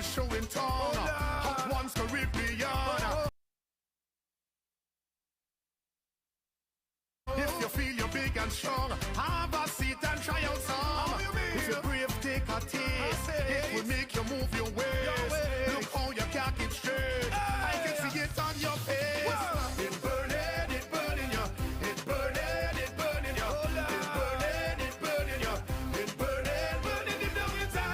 the show in town. Hot Ones Caribbean. If you feel you're big and strong, have a seat and try out some. If you're brave, take a taste. It will make you move your waist. Look how you can't keep straight. I can see it on your face. It's burning, it's burning you. It's burning, it's burning you. It's burning, it's burning you. It's burning, burning deep down inside.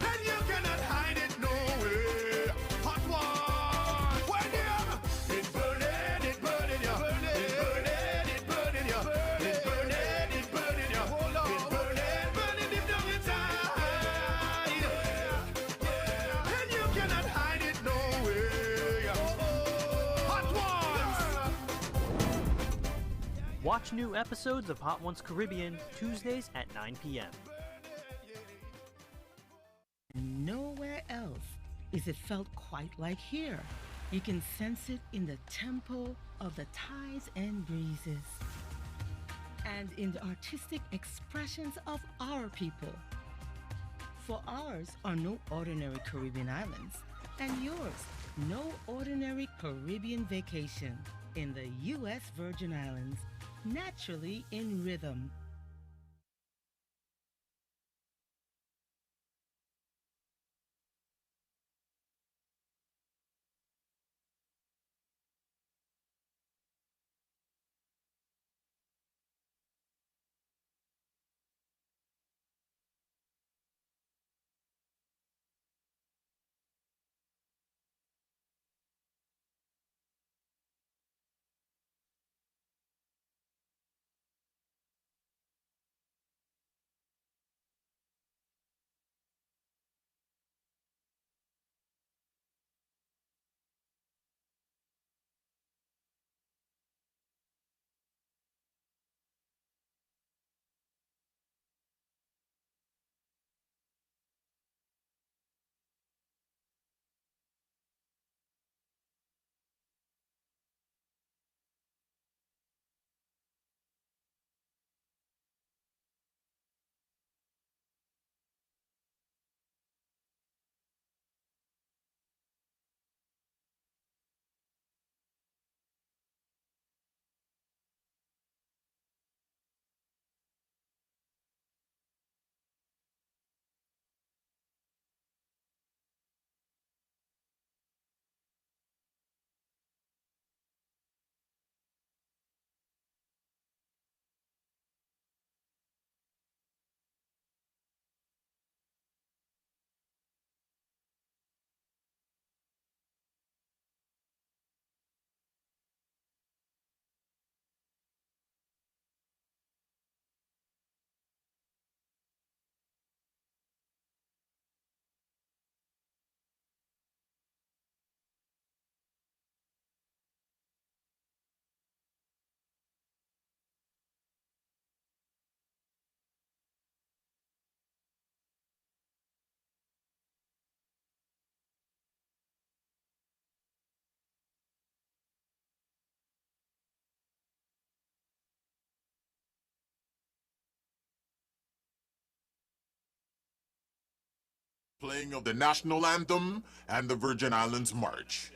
And you cannot hide it no way. Hot One. When you it's burning, it's burning you. It's burning, it's burning you. It's burning, it's burning you. It's burning, burning deep down inside. And you cannot hide it no way. Hot Ones. Watch new episodes of Hot Ones Caribbean Tuesdays at 9 p.m. Nowhere else is it felt quite like here. You can sense it in the tempo of the tides and breezes, and in the artistic expressions of our people. For ours are no ordinary Caribbean islands, and yours no ordinary Caribbean vacation in the U.S. Virgin Islands, naturally in rhythm. Playing of the National Anthem and the Virgin Islands March.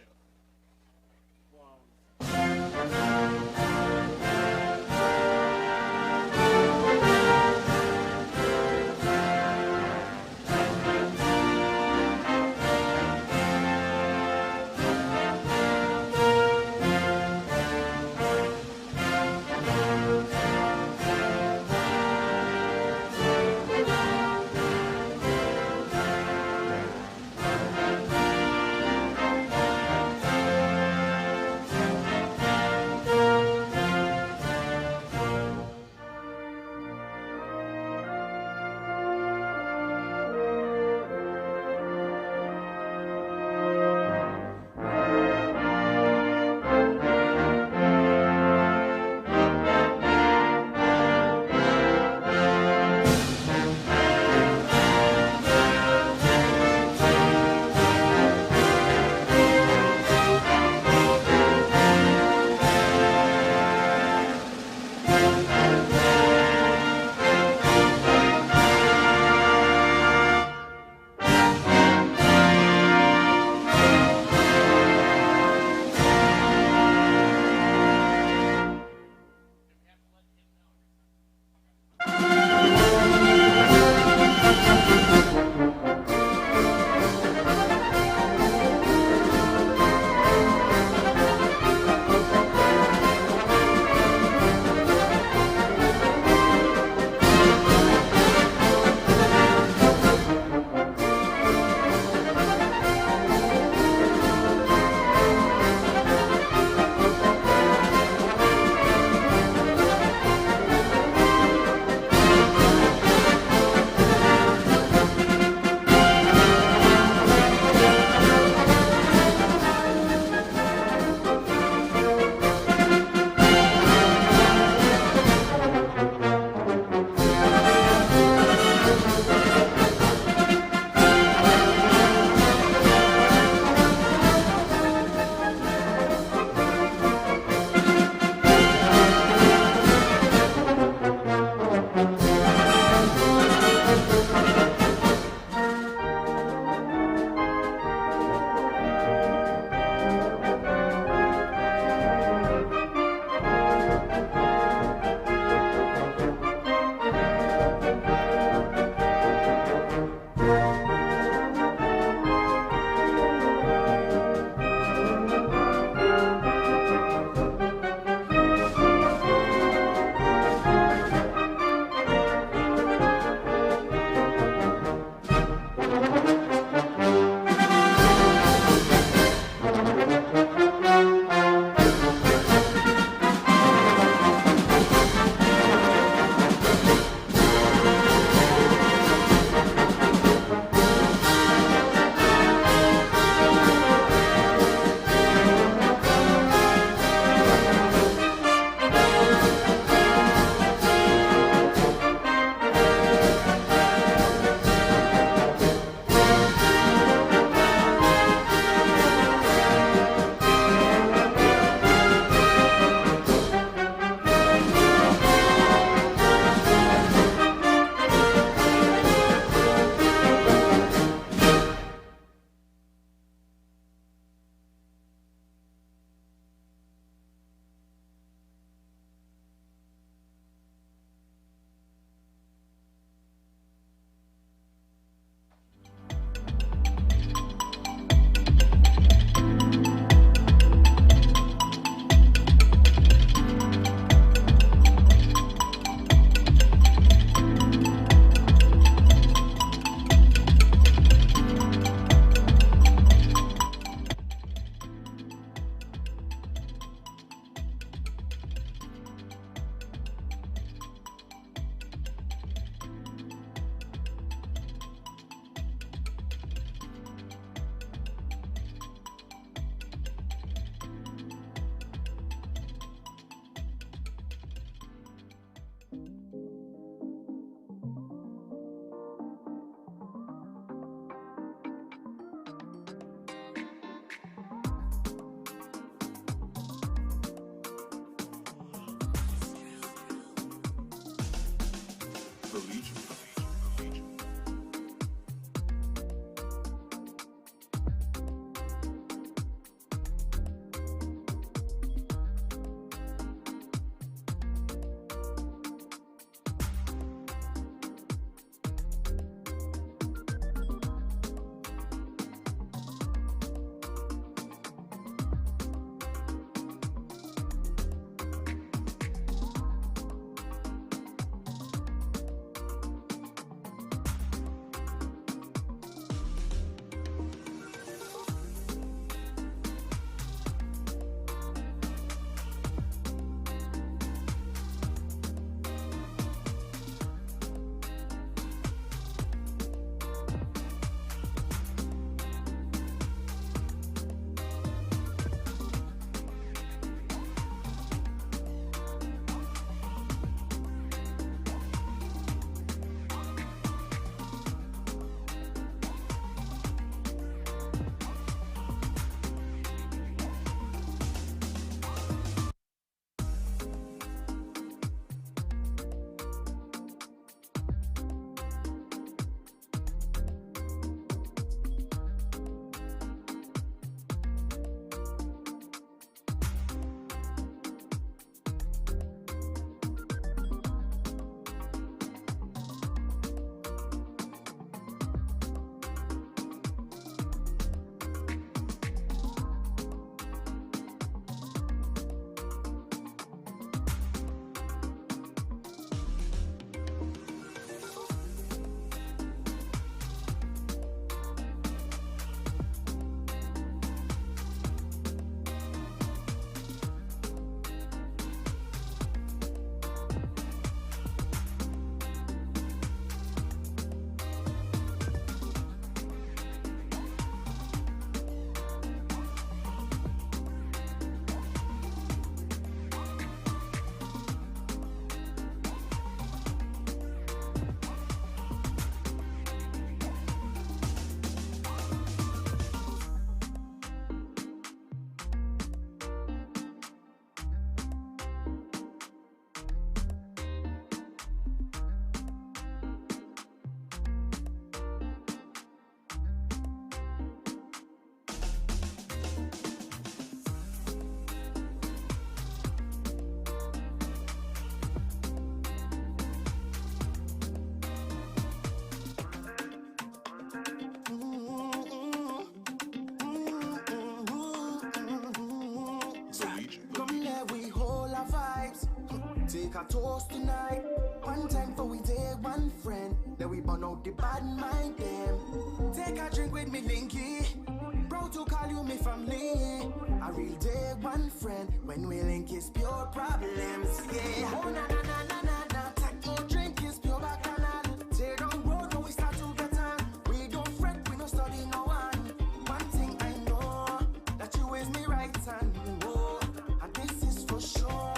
make a toast tonight. One time for we take one friend, then we burn out the bad mind them. Take a drink with me, Linky. Proud to call you me family. I real day one friend when we link is pure problems. Yeah. Oh na na na na na na. Take no drink is pure bacchanal. Tear down road when we start to get on. We don't fret, we no study no one. One thing I know that you is me right hand. Oh, and this is for sure.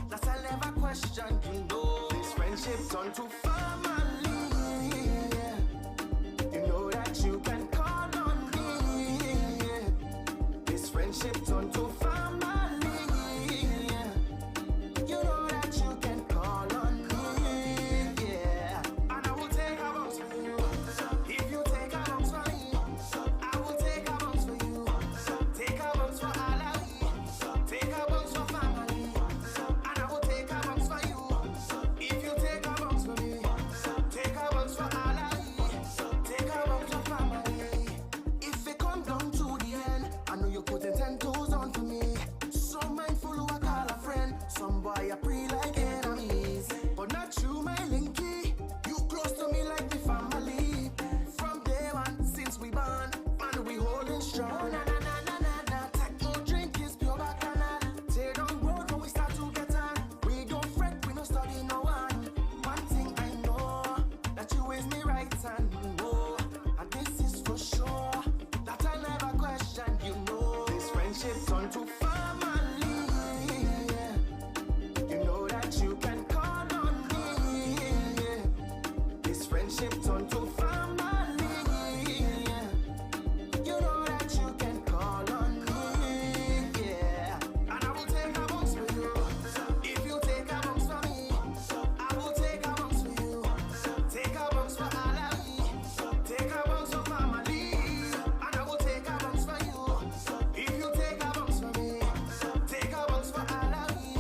That's I'll never question. You know this friendship turn to family. Yeah. You know that you can call on me. Yeah. This friendship turn to family. Yeah. You know that you can call on me. Yeah. And I will take a bounce for you. If you take a bounce for me, I will take a bounce for you. Take a bounce for all of we. Take a bounce for family. And I will take a bounce for you. If you take a bounce for me, take a bounce for all of we. Take a bounce for family. If it come down to the end, I know you're putting 10 toes on for me. So mindful who I call a friend. Some boy I pre like enemies, but not you, my Linky. You close to me like the family. From day one, since we born, and we holding strong. Na na na na na na. Take no drink is pure bacchanal. Tear down road when we start to get on. We don't fret, we no study no one. One thing I know that you is me right hand. Oh, and this is for sure. That I never question. You know this friendship turn to family. Yeah. You know that you can call on me. Yeah. This friendship turn to family. Yeah. You know that you can call on me. Yeah. And I will take a bounce for you. If you take a bounce for me, I will take a bounce for you. Take a bounce for all of we. Take a bounce for family. And I will take a bounce for you. If you take a bounce for me, take a bounce for all of we.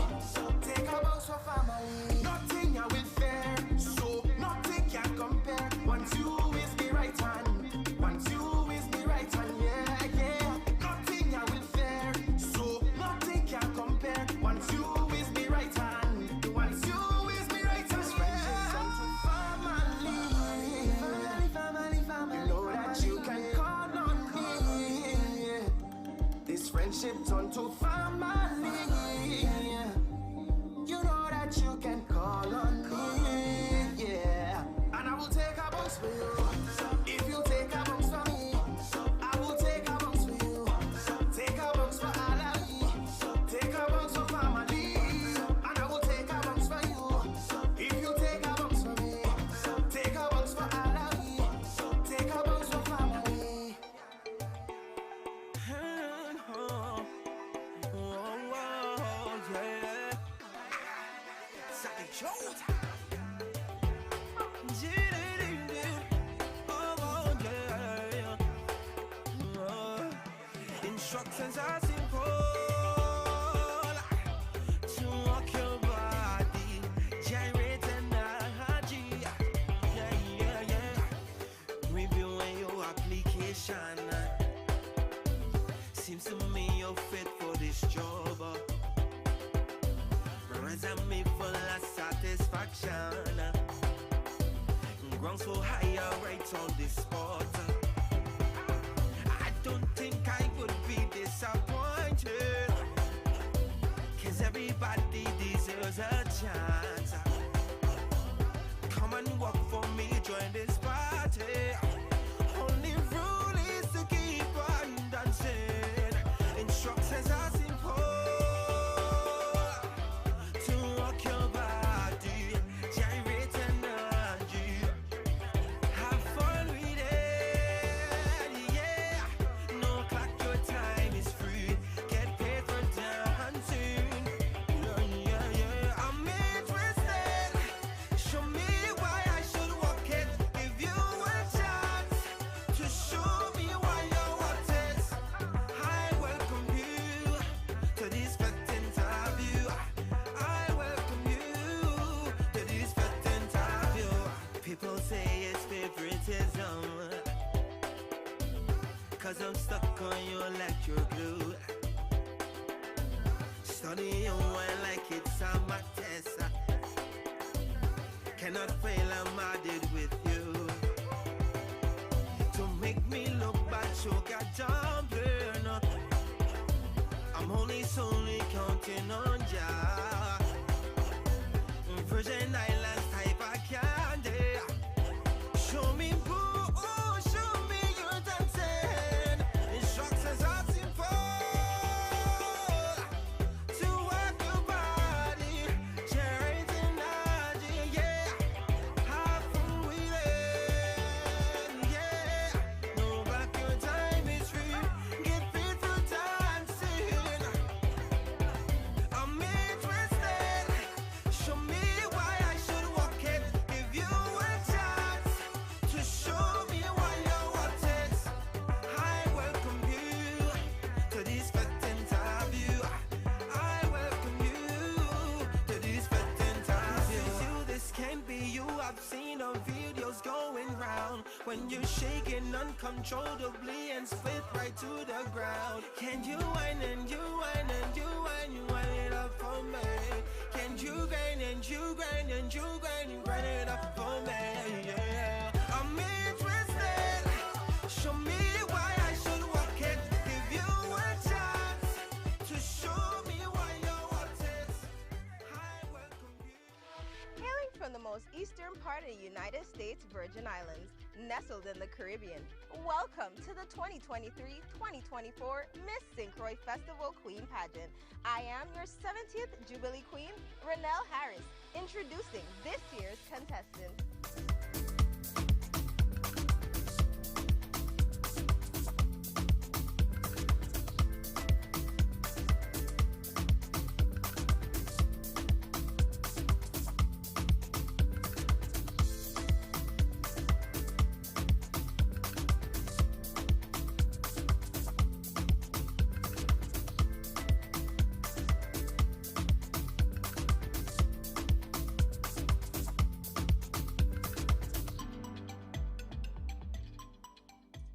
Take a bounce for family. Nothing I will fair, so nothing can compare. Once you is me right hand, once you is me right hand, yeah, yeah. Nothing I will fair, so nothing can compare. Once you is me right hand, once you is me right hand, friendship turn to family. Family, family, family. You know that you can call on me. Yeah. This friendship turn to family. Yeah. You know that you can call on me. Yeah. And I will take a bounce for you. If you take a bounce for me, I will take a bounce for you. Take a bounce for all of we. Take a bounce for family. And I will take a bounce for you. If you take a bounce for me, take a bounce for all of we. Take a bounce for family. Instructions are simple. To walk your body, gyrate energy. Yeah, yeah, yeah. Reviewing your application. Seems to me you're fit for this job. Resume full of satisfaction. Grounds for higher right on the spot. I don't think I would be disappointed, 'cause everybody deserves a chance. Come and walk for me, join this party. Only rule is to keep on dancing. Instructions are simple. To rock your body, gyrate energy. Have fun with it, yeah. No clock, your time is free. Get paid for dancing. Yeah, yeah, yeah. I'm interested. Show me why I should walk it. Give you a chance to show me why you want it. I welcome you to this first interview. I welcome you to this first interview. People say it's favoritism, 'cause I'm stuck on you like you're glue. Study you like it's a test. cannot fail, I'm added with you. To make me look bad, choke a dumpling. I'm only solely counting on ya. Virgin Islands type of candy. Show me boo, show me you're dancing. Instructions are simple. To work your body, generate energy, yeah. Have fun with it, yeah. No back, your time is free. Get fit for dancing. I'm interested. Show me why I should walk it. Give you a chance to show me why you want it. I welcome you to this fete interview. I welcome you to this fete interview. This is you, this can't be you. I've seen on videos going round when you're shaking uncontrollably and split right to the ground. Can you whine and you whine and you whine, you whine it up for me? Can you grind and you grind and you grind, you grind it up for me? Yeah, I'm interested. Show me why I should walk it. Give you a chance to show me why you want it. I welcome you. Hailing from the most eastern part of the United States Virgin Islands, nestled in the Caribbean, welcome to the 2023-2024 Miss St. Croix Festival Queen pageant. I am your 70th Jubilee Queen, Renelle Harris, introducing this year's contestants.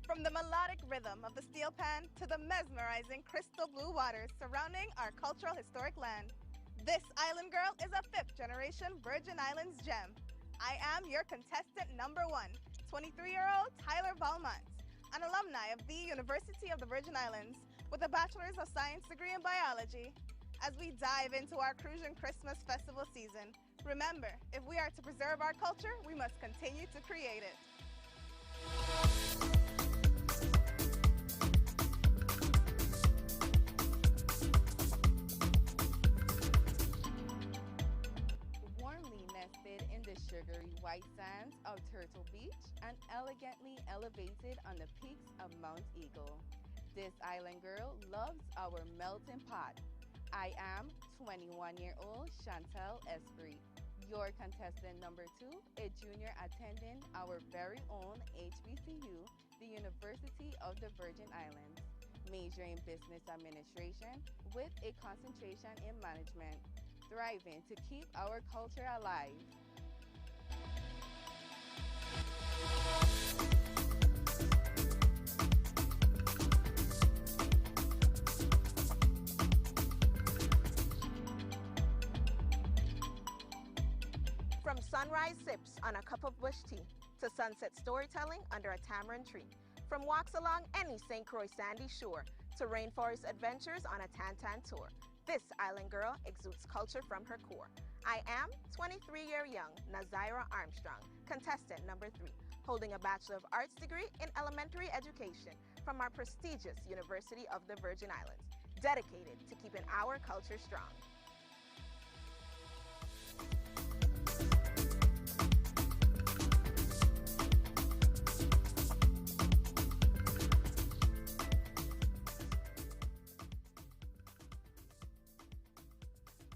From the melodic rhythm of the steel pan to the mesmerizing crystal blue waters surrounding our cultural historic land, this island girl is a fifth-generation Virgin Islands gem. I am your contestant number one, 23-year-old Tyler Valmont, an alumni of the University of the Virgin Islands with a Bachelor's of Science degree in biology. As we dive into our Crucian Christmas festival season, remember, if we are to preserve our culture, we must continue to create it. Warmly nested in the sugary white sands of Turtle Beach and elegantly elevated on the peaks of Mount Eagle, this island girl loves our melting pot. I am 21-year-old Chantel Esprit, your contestant number two, a junior attending our very own HBCU, the University of the Virgin Islands, majoring in business administration with a concentration in management, thriving to keep our culture alive. From sunrise sips on a cup of bush tea to sunset storytelling under a tamarind tree, from walks along any St. Croix sandy shore to rainforest adventures on a Tantan tour, this island girl exudes culture from her core. I am 23-year-young Nazira Armstrong, contestant number 3, holding a Bachelor of Arts degree in elementary education from our prestigious University of the Virgin Islands, dedicated to keeping our culture strong.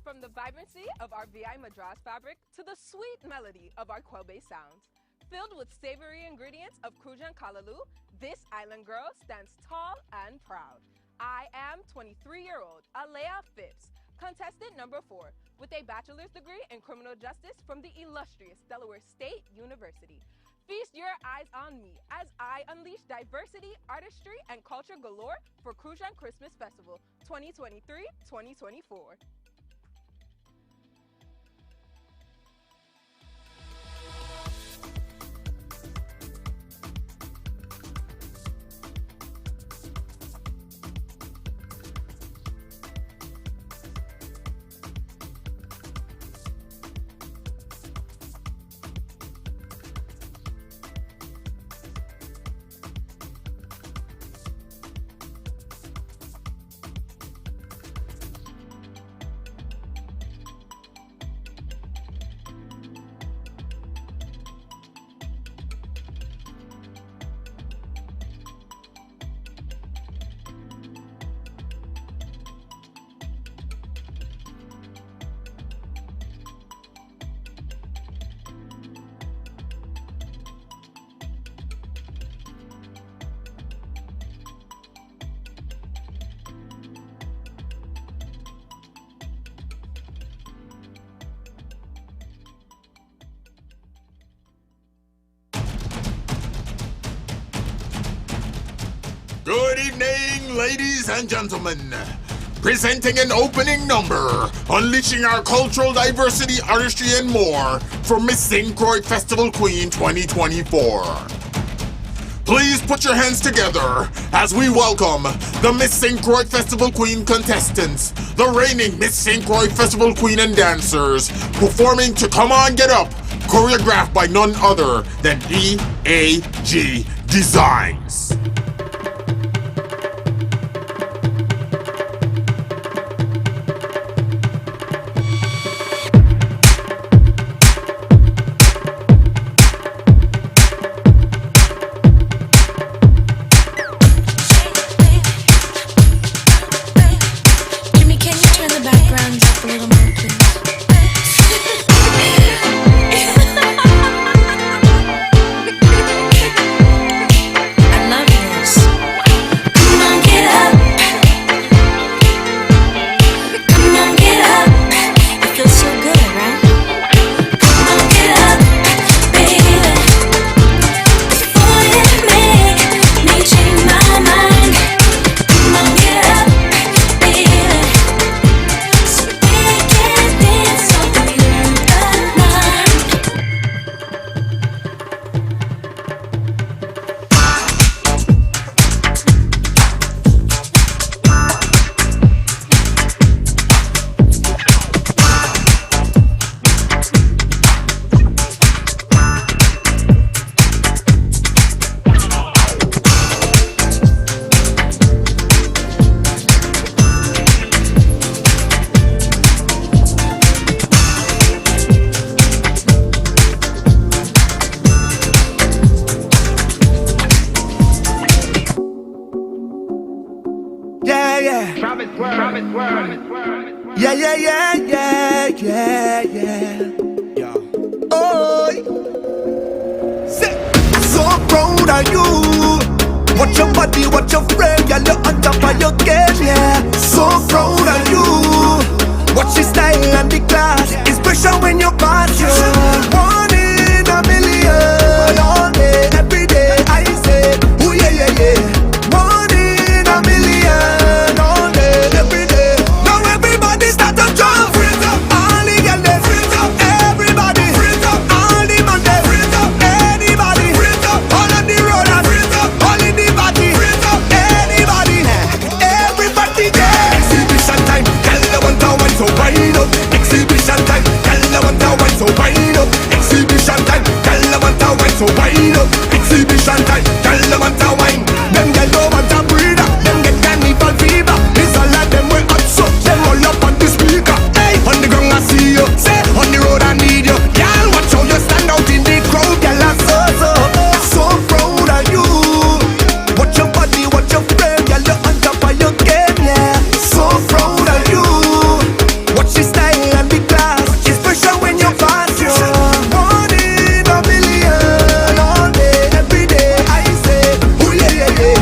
From the vibrancy of our VI Madras fabric to the sweet melody of our Quebe sounds. Filled with savory ingredients of Krujan Kalaloo, this island girl stands tall and proud. I am 23-year-old Alea Phipps, contestant number 4, with a bachelor's degree in criminal justice from the illustrious Delaware State University. Feast your eyes on me as I unleash diversity, artistry, and culture galore for Krujan Christmas Festival 2023-2024. Good evening, ladies and gentlemen. Presenting an opening number, unleashing our cultural diversity, artistry, and more for Miss St. Croix Festival Queen 2024. Please put your hands together as we welcome the Miss St. Croix Festival Queen contestants, the reigning Miss St. Croix Festival Queen and dancers, performing to Come On Get Up, choreographed by none other than EAG Designs. Yeah. Oh, so proud of you. Watch your body, watch your frame, girl, you're on top of your game, yeah. So proud of you. Watch your style and the class. It's special when you pass you. One in a million, all day, every day. I say, ooh yeah yeah yeah. One in a million, all day, every day. Now everybody start to jump. All the girls they freeze up. Everybody freeze up. All the man they freeze up. Anybody freeze up. All on the road and freeze up. All in the party freeze up. Anybody, everybody there. Exhibition time, girl I want to wine so wind up. Exhibition time, girl I want to wine so wind up. Exhibition time, girl I want to wine so wind up. Exhibition time, girl I want to wine. Them girl don't want to breathe. Them get carnival fever. It's all of them way up so. Them all up on the speaker. Hey, on the ground I see you. Say, on the road I need you. Girl, watch how you stand out in the crowd. Girl, I'm so proud of you. Watch your body, watch your frame. Girl, you're on top of your game, yeah. So proud of you. Watch your style and the class. It's special when you pass you. One in a million, all day, every day. I say, ooh yeah yeah yeah.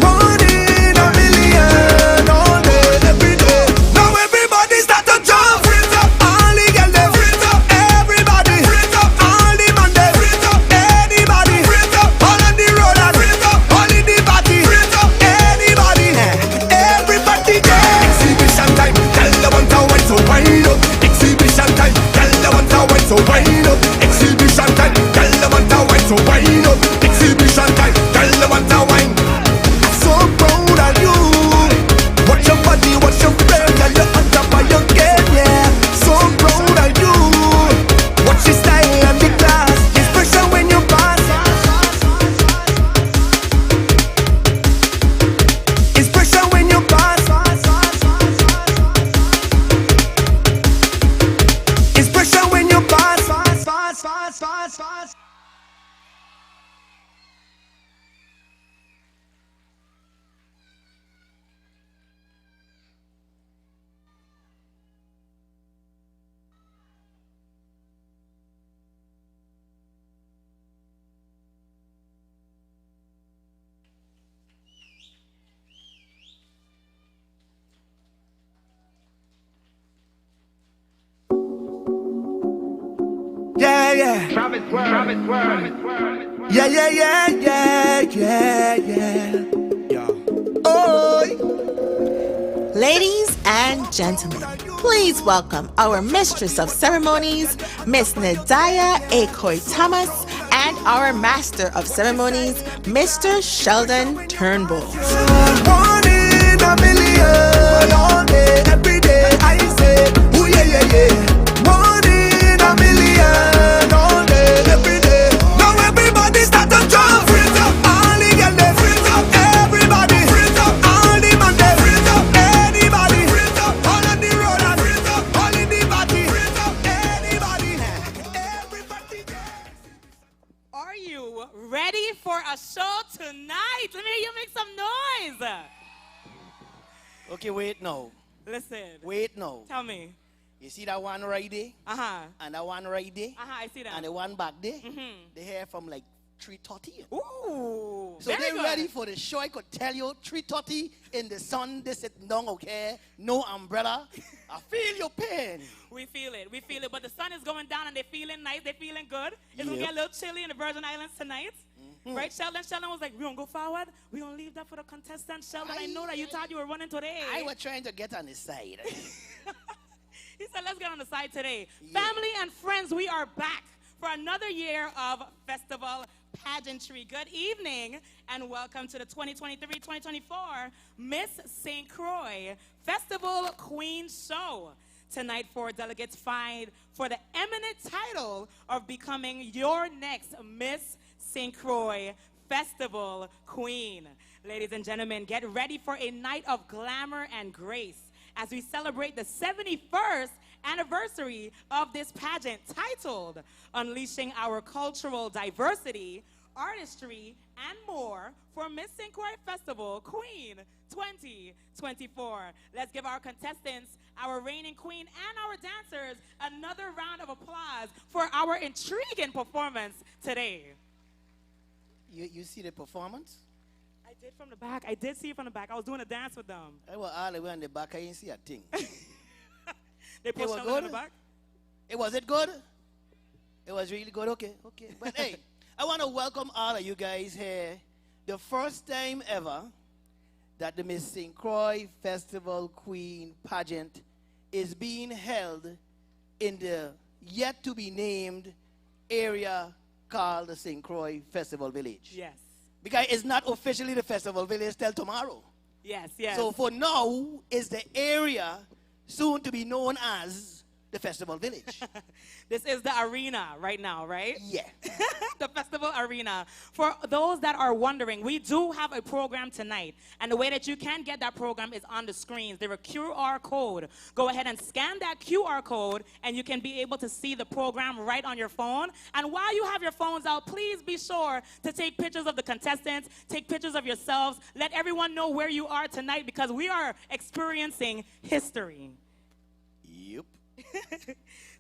One in a million, all day, every day. Now everybody start to jump. Freeze up. All the girls they freeze up. Everybody freeze up. All the man they freeze up. Anybody freeze up. All on the road and freeze up. All in the party freeze up. Anybody, everybody there. Exhibition time, girl I want to wine so wind up. Exhibition time, girl I want to wine so wind up. Exhibition time, girl I want to wine so wind up. Exhibition time, girl I want to wine. So proud of you. Watch your body, watch your frame, girl you're on top of your game, yeah. So proud of you. Watch your style and the class. It's special when you pass. It's special when you pass. It's special when you pass. Yeah, yeah. Yeah, yeah, yeah, yeah, yeah, yeah. and gentlemen, please welcome our Mistress of Ceremonies, Miss Nadaya Akoy Thomas, and our Master of Ceremonies, Mr. Sheldon Turnbull. One in a million, all day, every day. I say, ooh yeah yeah yeah. One in a million, all day, every day. Now everybody start to jump. Freeze up, all the girls they freeze up. Everybody freeze up, all the man they freeze up. Anybody freeze up, all on the road and freeze up, all in the party freeze up. Anybody, everybody. Are you ready for a show tonight? Let me hear you make some noise. Okay, wait now. Listen. Wait now. Tell me. You see that one right there? Uh-huh. And that one right there? Uh-huh, I see that. And the one back there? Mm-hmm. They hair from like 3:30. Ooh. So very they're good. ready for the show. I could tell you 3:30 in the sun, they sitting down, okay? No umbrella. I feel your pain. We feel it. We feel it. But the sun is going down and they're feeling nice. They're feeling good. It's going to Yep. get a little chilly in the Virgin Islands tonight. Right, Sheldon? Sheldon was like, we're going to go forward. We're going to leave that for the contestant. Sheldon, I know that you thought you were running today. I was trying to get on his side. He said, let's get on the side today. Yeah. Family and friends, we are back for another year of festival pageantry. Good evening and welcome to the 2023-2024 Miss St. Croix Festival Queen Show. Tonight, 4 delegates fight for the eminent title of becoming your next Miss St. Croix Festival Queen. Ladies and gentlemen, get ready for a night of glamour and grace as we celebrate the 71st anniversary of this pageant titled Unleashing Our Cultural Diversity, Artistry, and More for Miss St. Croix Festival Queen 2024. Let's give our contestants, our reigning queen, and our dancers another round of applause for our intriguing performance today. You see the performance? I did from the back. I did see it from the back. I was doing a dance with them. I was all the way on the back. I didn't see a thing. They pushed was them good? in the back. Was it good? It was really good? Okay. But hey, I want to welcome all of you guys here. The first time ever that the Miss St. Croix Festival Queen pageant is being held in the yet-to-be-named area called the St. Croix Festival Village. Yes. Because it's not officially the Festival Village till tomorrow. Yes, yes. So for now, it's the area soon to be known as the Festival Village. This is the arena right now, right? Yeah. The festival arena. For those that are wondering, we do have a program tonight. And the way that you can get that program is on the screens. There's a QR code. Go ahead and scan that QR code and you can be able to see the program right on your phone. And while you have your phones out, please be sure to take pictures of the contestants, take pictures of yourselves. Let everyone know where you are tonight because we are experiencing history. Yep.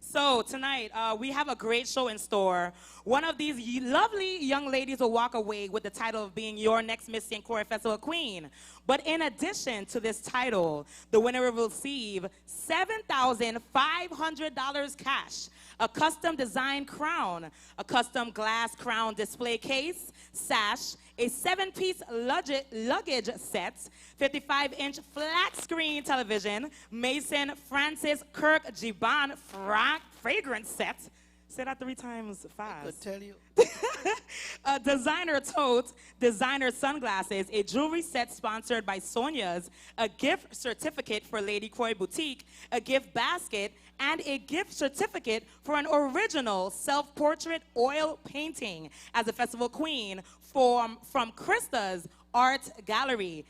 So tonight, we have a great show in store. One of these lovely young ladies will walk away with the title of being your next Miss St. Croix Festival Queen. But in addition to this title, the winner will receive $7,500 cash, a custom design crown, a custom glass crown display case, sash, a 7-piece luggage set, 55-inch flat screen television, Mason Francis Kirk Giban fragrance set. Say that 3 times fast. I could tell you. A designer tote, designer sunglasses, a jewelry set sponsored by Sonia's, a gift certificate for Lady Croix Boutique, a gift basket, and a gift certificate for an original self-portrait oil painting as a festival queen from Krista's Art Gallery,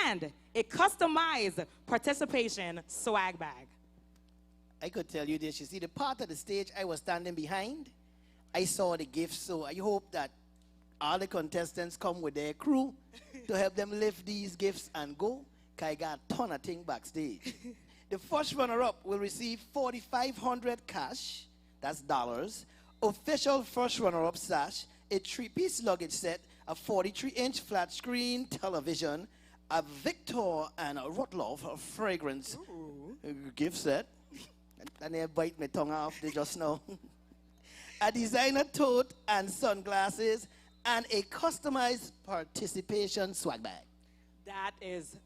and a customized participation swag bag. I could tell you this. You see, the part of the stage I was standing behind, I saw the gifts. So I hope that all the contestants come with their crew to help them lift these gifts and go. Because I got a ton of things backstage. The first runner-up will receive $4,500 cash. That's dollars. Official first runner-up sash, a 3-piece luggage set, a 43-inch flat screen television, a Victor and a Rotloff fragrance gift set. And they bite my tongue off, they just know. A designer tote and sunglasses, and a customized participation swag bag. That is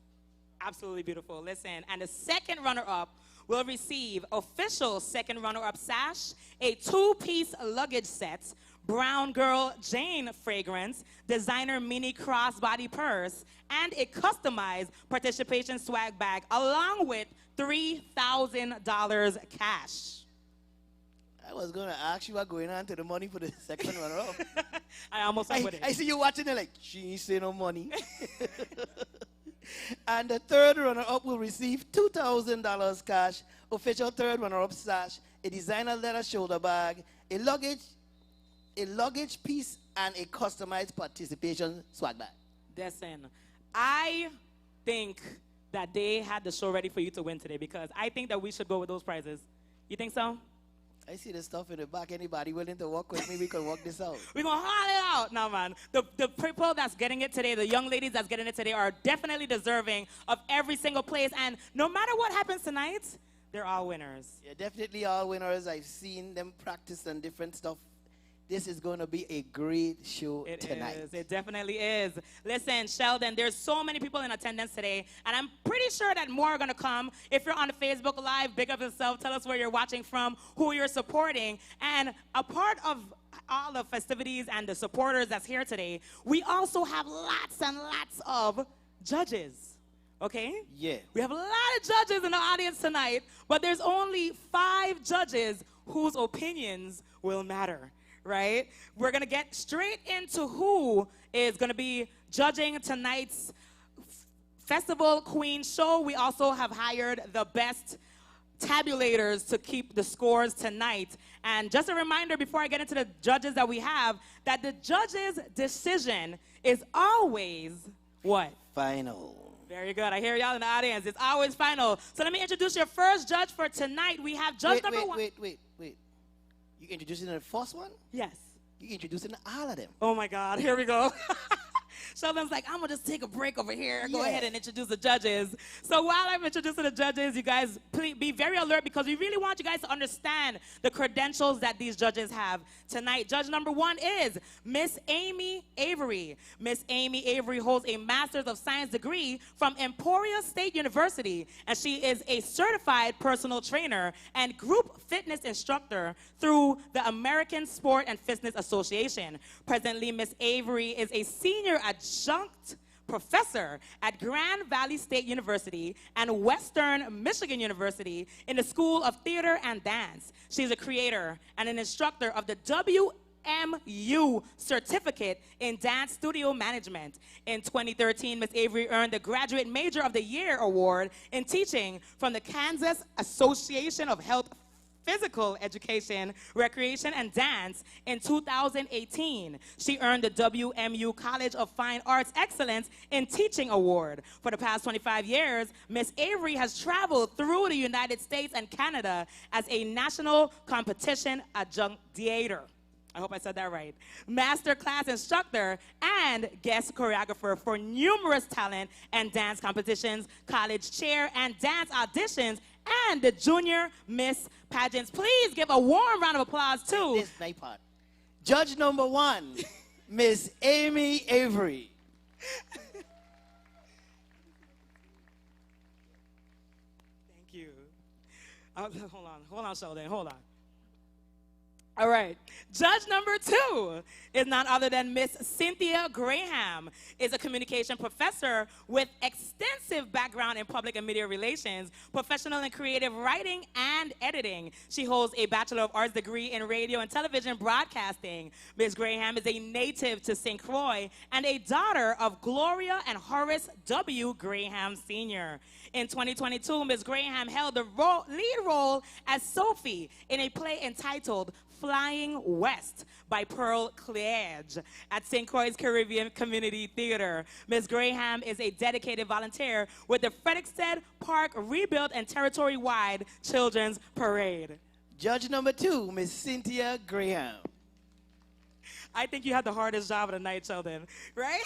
Absolutely beautiful. Listen, and the second runner-up will receive official second runner-up sash, a 2-piece luggage set, Brown Girl Jane fragrance, designer mini crossbody purse, and a customized participation swag bag, along with $3,000 cash. I was going to ask you what going on to the money for the second runner-up. I almost went with it. I see you watching it like, she ain't say no money. And the third runner-up will receive $2,000 cash, official third runner-up sash, a designer leather shoulder bag, a luggage piece, and a customized participation swag bag. Listen, I think that they had the show ready for you to win today because I think that we should go with those prizes. You think so? I see the stuff in the back. Anybody willing to work with me, we can work this out. We're going to haul it out. No, man. The people that's getting it today, the young ladies that's getting it today are definitely deserving of every single place. And no matter what happens tonight, they're all winners. Yeah, definitely all winners. I've seen them practice on different stuff. This is going to be a great show tonight. It definitely is. Listen, Sheldon, there's so many people in attendance today, and I'm pretty sure that more are going to come. If you're on the Facebook Live, big up yourself. Tell us where you're watching from, who you're supporting. And a part of all the festivities and the supporters that's here today, we also have lots and lots of judges. Okay? Yeah. We have a lot of judges in the audience tonight, but there's only 5 judges whose opinions will matter. Right? We're going to get straight into who is going to be judging tonight's Festival Queen show. We also have hired the best tabulators to keep the scores tonight. And just a reminder before I get into the judges that we have, that the judges' decision is always what? Final. Very good. I hear y'all in the audience. It's always final. So let me introduce your first judge for tonight. We have judge number 1. Wait. You introducing the first one? Yes. You introducing all of them. Oh, my God. Here we go. Sheldon's like, I'm going to just take a break over here. Go ahead and introduce the judges. So while I'm introducing the judges, you guys please be very alert because we really want you guys to understand the credentials that these judges have tonight. Judge number 1 is Miss Amy Avery. Miss Amy Avery holds a Master's of Science degree from Emporia State University, and she is a certified personal trainer and group fitness instructor through the American Sport and Fitness Association. Presently, Miss Avery is a senior adjunct professor at Grand Valley State University and Western Michigan University in the School of Theater and Dance. She's a creator and an instructor of the WMU Certificate in Dance Studio Management. In 2013, Ms. Avery earned the Graduate Major of the Year Award in Teaching from the Kansas Association of Health Physical Education, Recreation, and Dance in 2018. She earned the WMU College of Fine Arts Excellence in Teaching Award. For the past 25 years, Ms. Avery has traveled through the United States and Canada as a national competition adjudicator. I hope I said that right. Master class instructor and guest choreographer for numerous talent and dance competitions, college chair and dance auditions, and the Junior Miss Pageants. Please give a warm round of applause to this night part. Judge number 1, Miss Amy Avery. Thank you. Hold on, Sheldon. Hold on. All right. Judge number 2 is none other than Miss Cynthia Graham, is a communication professor with extensive background in public and media relations, professional in creative writing and editing. She holds a Bachelor of Arts degree in radio and television broadcasting. Ms. Graham is a native to St. Croix and a daughter of Gloria and Horace W. Graham Sr. In 2022, Ms. Graham held the lead role as Sophie in a play entitled Flying West by Pearl Cleage at St. Croix Caribbean Community Theater. Ms. Graham is a dedicated volunteer with the Frederickstead Park Rebuild and Territory-Wide Children's Parade. Judge number 2, Miss Cynthia Graham. I think you had the hardest job of the night, Sheldon, right?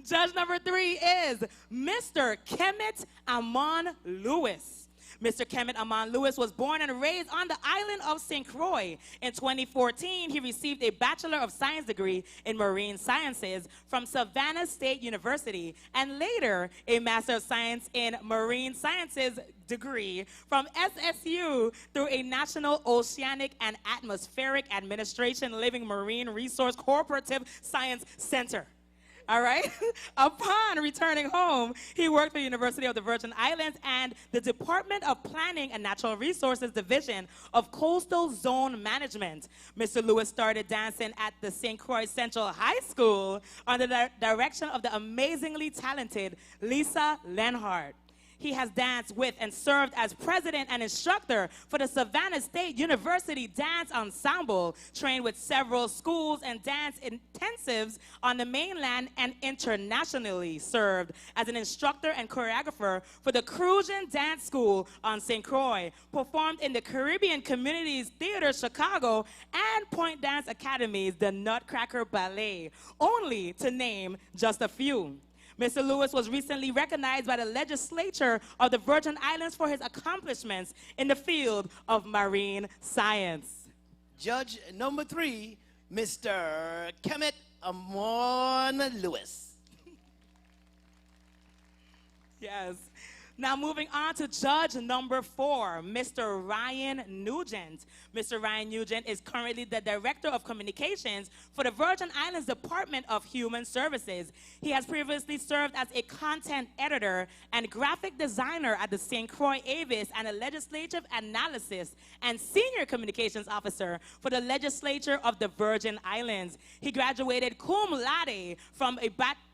Judge number 3 is Mr. Kemet Amon Lewis. Mr. Kemet Amon Lewis was born and raised on the island of St. Croix. In 2014, he received a Bachelor of Science degree in Marine Sciences from Savannah State University, and later a Master of Science in Marine Sciences degree from SSU through a National Oceanic and Atmospheric Administration Living Marine Resource Cooperative Science Center. All right? Upon returning home, he worked for the University of the Virgin Islands and the Department of Planning and Natural Resources Division of Coastal Zone Management. Mr. Lewis started dancing at the St. Croix Central High School under the direction of the amazingly talented Lisa Lenhart. He has danced with and served as president and instructor for the Savannah State University Dance Ensemble, trained with several schools and dance intensives on the mainland, and internationally served as an instructor and choreographer for the Crucian Dance School on St. Croix, performed in the Caribbean Communities Theater Chicago and Point Dance Academy's The Nutcracker Ballet, only to name just a few. Mr. Lewis was recently recognized by the legislature of the Virgin Islands for his accomplishments in the field of marine science. Judge number 3, Mr. Kemet Amon Lewis. Yes. Now moving on to judge number 4, Mr. Ryan Nugent. Mr. Ryan Nugent is currently the Director of Communications for the Virgin Islands Department of Human Services. He has previously served as a content editor and graphic designer at the St. Croix Avis and a legislative analysis and senior communications officer for the legislature of the Virgin Islands. He graduated cum laude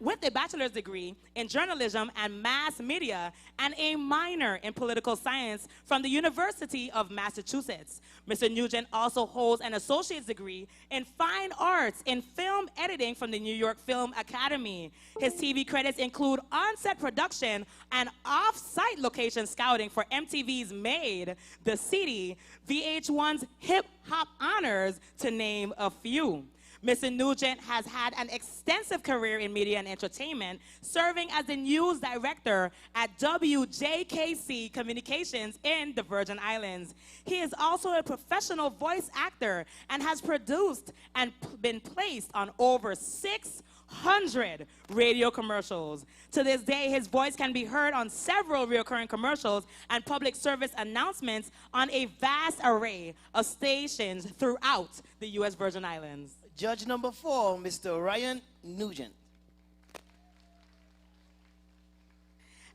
with a bachelor's degree in journalism and mass media and a minor in political science from the University of Massachusetts. Mr. Nugent also holds an associate's degree in fine arts in film editing from the New York Film Academy. His TV credits include on-set production and off-site location scouting for MTV's Made, The City, VH1's Hip Hop Honors, to name a few. Mr. Nugent has had an extensive career in media and entertainment, serving as the news director at WJKC Communications in the Virgin Islands. He is also a professional voice actor and has produced and been placed on over 600 radio commercials. To this day, his voice can be heard on several recurring commercials and public service announcements on a vast array of stations throughout the U.S. Virgin Islands. Judge number 4, Mr. Ryan Nugent.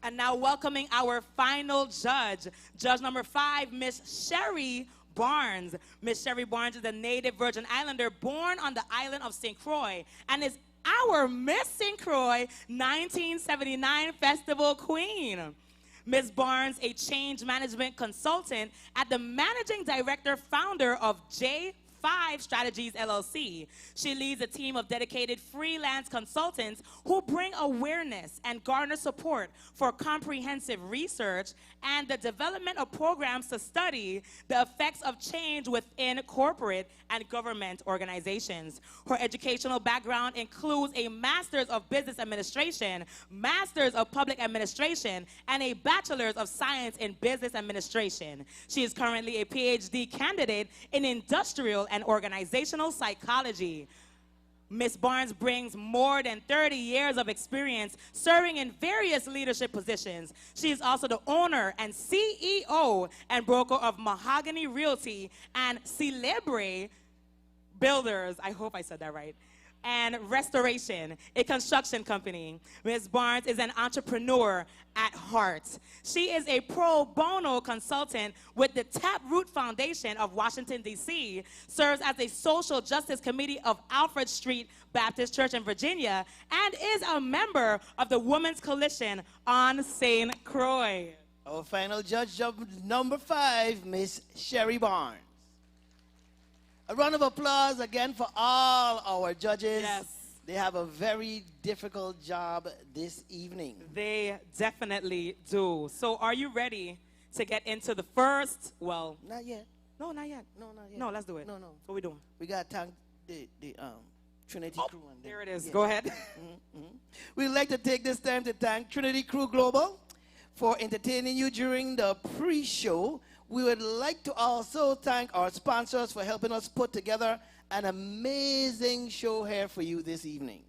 And now welcoming our final judge, judge number 5, Miss Sherry Barnes. Miss Sherry Barnes is a native Virgin Islander born on the island of St. Croix and is our Miss St. Croix 1979 Festival Queen. Ms. Barnes, a change management consultant at the managing director founder of J5 Strategies LLC. She leads a team of dedicated freelance consultants who bring awareness and garner support for comprehensive research and the development of programs to study the effects of change within corporate and government organizations. Her educational background includes a Master's of Business Administration, Master's of Public Administration, and a Bachelor's of Science in Business Administration. She is currently a PhD candidate in Industrial and Organizational Psychology. Ms. Barnes brings more than 30 years of experience serving in various leadership positions. She is also the owner and CEO and broker of Mahogany Realty and Celebre Builders, I hope I said that right, and Restoration, a construction company. Ms. Barnes is an entrepreneur at heart. She is a pro bono consultant with the Taproot Foundation of Washington, D.C., serves as a social justice committee of Alfred Street Baptist Church in Virginia, and is a member of the Women's Coalition on St. Croix. Our final judge, number 5, Miss Sherry Barnes. A round of applause again for all our judges. Yes. They have a very difficult job this evening. They definitely do. So are you ready to get into the first, well... Not yet. No, not yet. No, not yet. No, let's do it. No. What are we doing? We got to thank the Trinity crew. And there it is. Yeah. Go ahead. We'd like to take this time to thank Trinity Crew Global for entertaining you during the pre-show. We would like to also thank our sponsors for helping us put together an amazing show here for you this evening.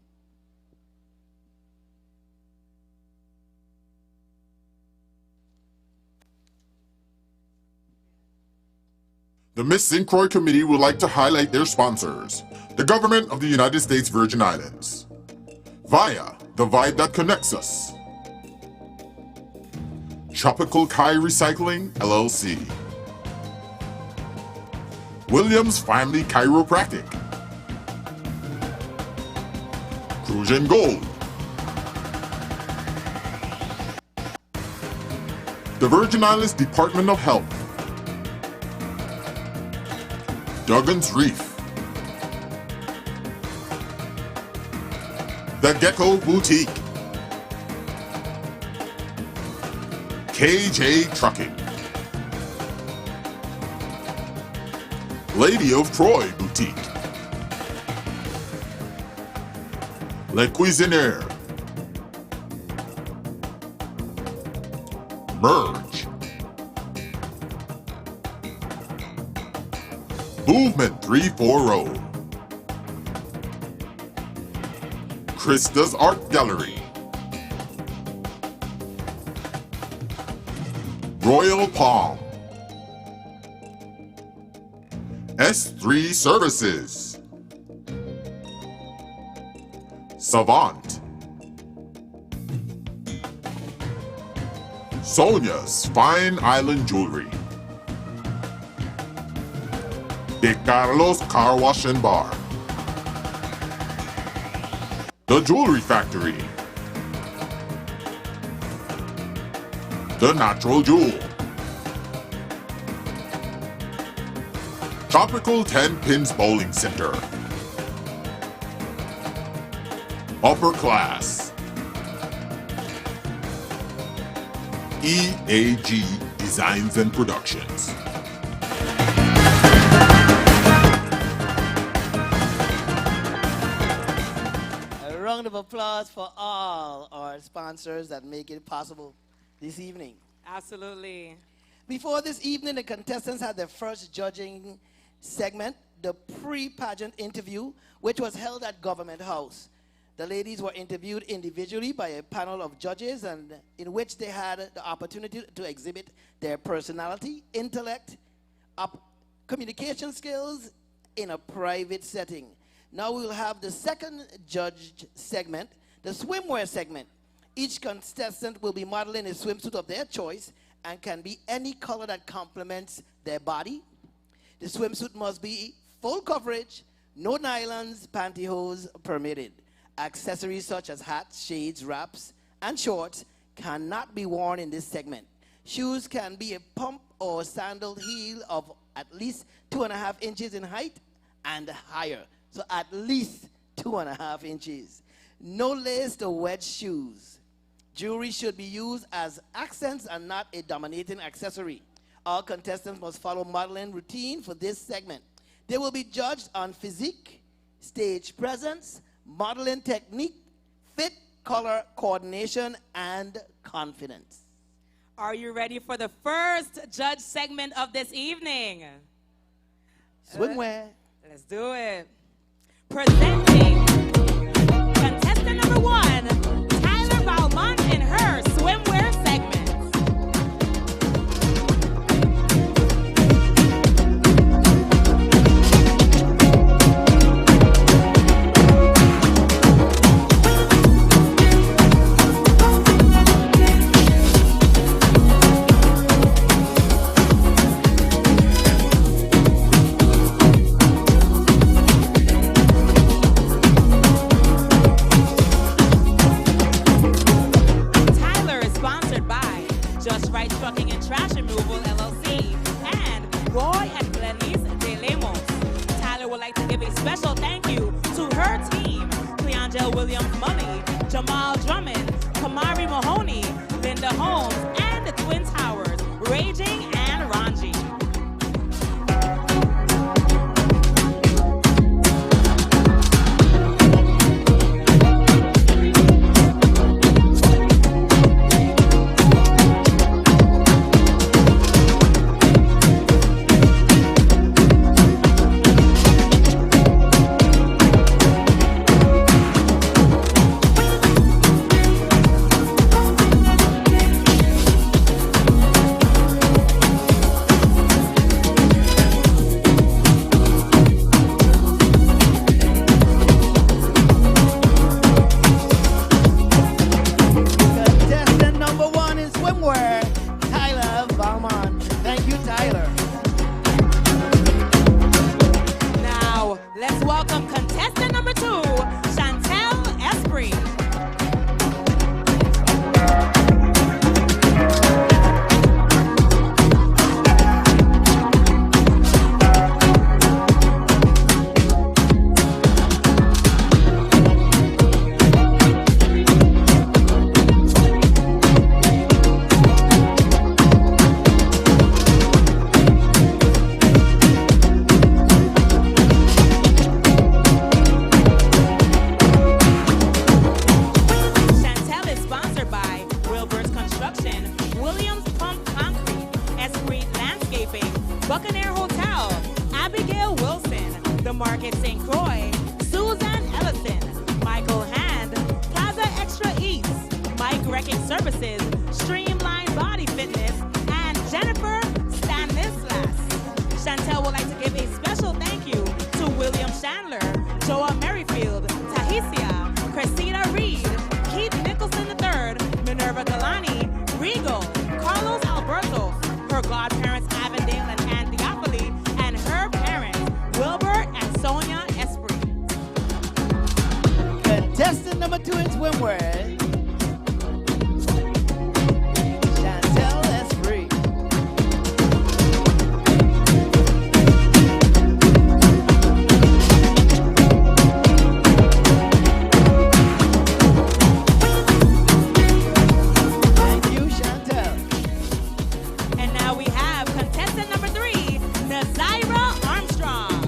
The Miss St. Croix Committee would like to highlight their sponsors, the Government of the United States Virgin Islands, via the vibe that connects us, Tropical Kai Recycling, LLC, Williams Family Chiropractic, Crucian Gold, the Virgin Islands Department of Health, Duggan's Reef, The Gecko Boutique, KJ Trucking, Lady of Troy Boutique, Le Cuisinier, Merge, Movement 340, Krista's Art Gallery, Royal Palm, S3 Services, Savant, Sonia's Fine Island Jewelry, De Carlos Car Wash and Bar, The Jewelry Factory, The Natural Jewel, Tropical 10 Pins Bowling Center, Upper Class, EAG Designs and Productions. A round of applause for all our sponsors that make it possible this evening. Absolutely. Before this evening, the contestants had their first judging segment, the pre-pageant interview, which was held at Government House. The ladies were interviewed individually by a panel of judges, and in which they had the opportunity to exhibit their personality, intellect, communication skills in a private setting. Now we will have the second judged segment, the swimwear segment. Each contestant will be modeling a swimsuit of their choice and can be any color that complements their body. The swimsuit must be full coverage, no nylons, pantyhose permitted. Accessories such as hats, shades, wraps, and shorts cannot be worn in this segment. Shoes can be a pump or sandal heel of at least 2.5 inches in height and higher. So at least 2.5 inches. No laced or wedge shoes. Jewelry should be used as accents and not a dominating accessory. All contestants must follow modeling routine for this segment. They will be judged on physique, stage presence, modeling technique, fit, color coordination, and confidence. Are you ready for the first judge segment of this evening? Swimwear. Let's do it. Presenting contestant number 1, Tyler Valmont and her swimwear segment. Trucking and Trash Removal, LLC, and Roy and Glenise De Lemos. Tyler would like to give a special thank you to her team, Cleangel Williams Money, Jamal Drummond, Kamari Mahoney, Linda Holmes, and the Twin Towers, Raging and Ranji. Trekking Services, Streamline Body Fitness, and Jennifer Stanislas. Chantel would like to give a special thank you to William Chandler, Joa Merrifield, Tahicia, Cressida Reed, Keith Nicholson III, Minerva Galani, Regal, Carlos Alberto, her godparents Avondale and Ann Diopoli, and her parents Wilbur and Sonia Esprit. Contestant number 2 in swimwear, Chantel Esprit. Thank you, Chantel. And now we have contestant number 3, Nazaira Armstrong.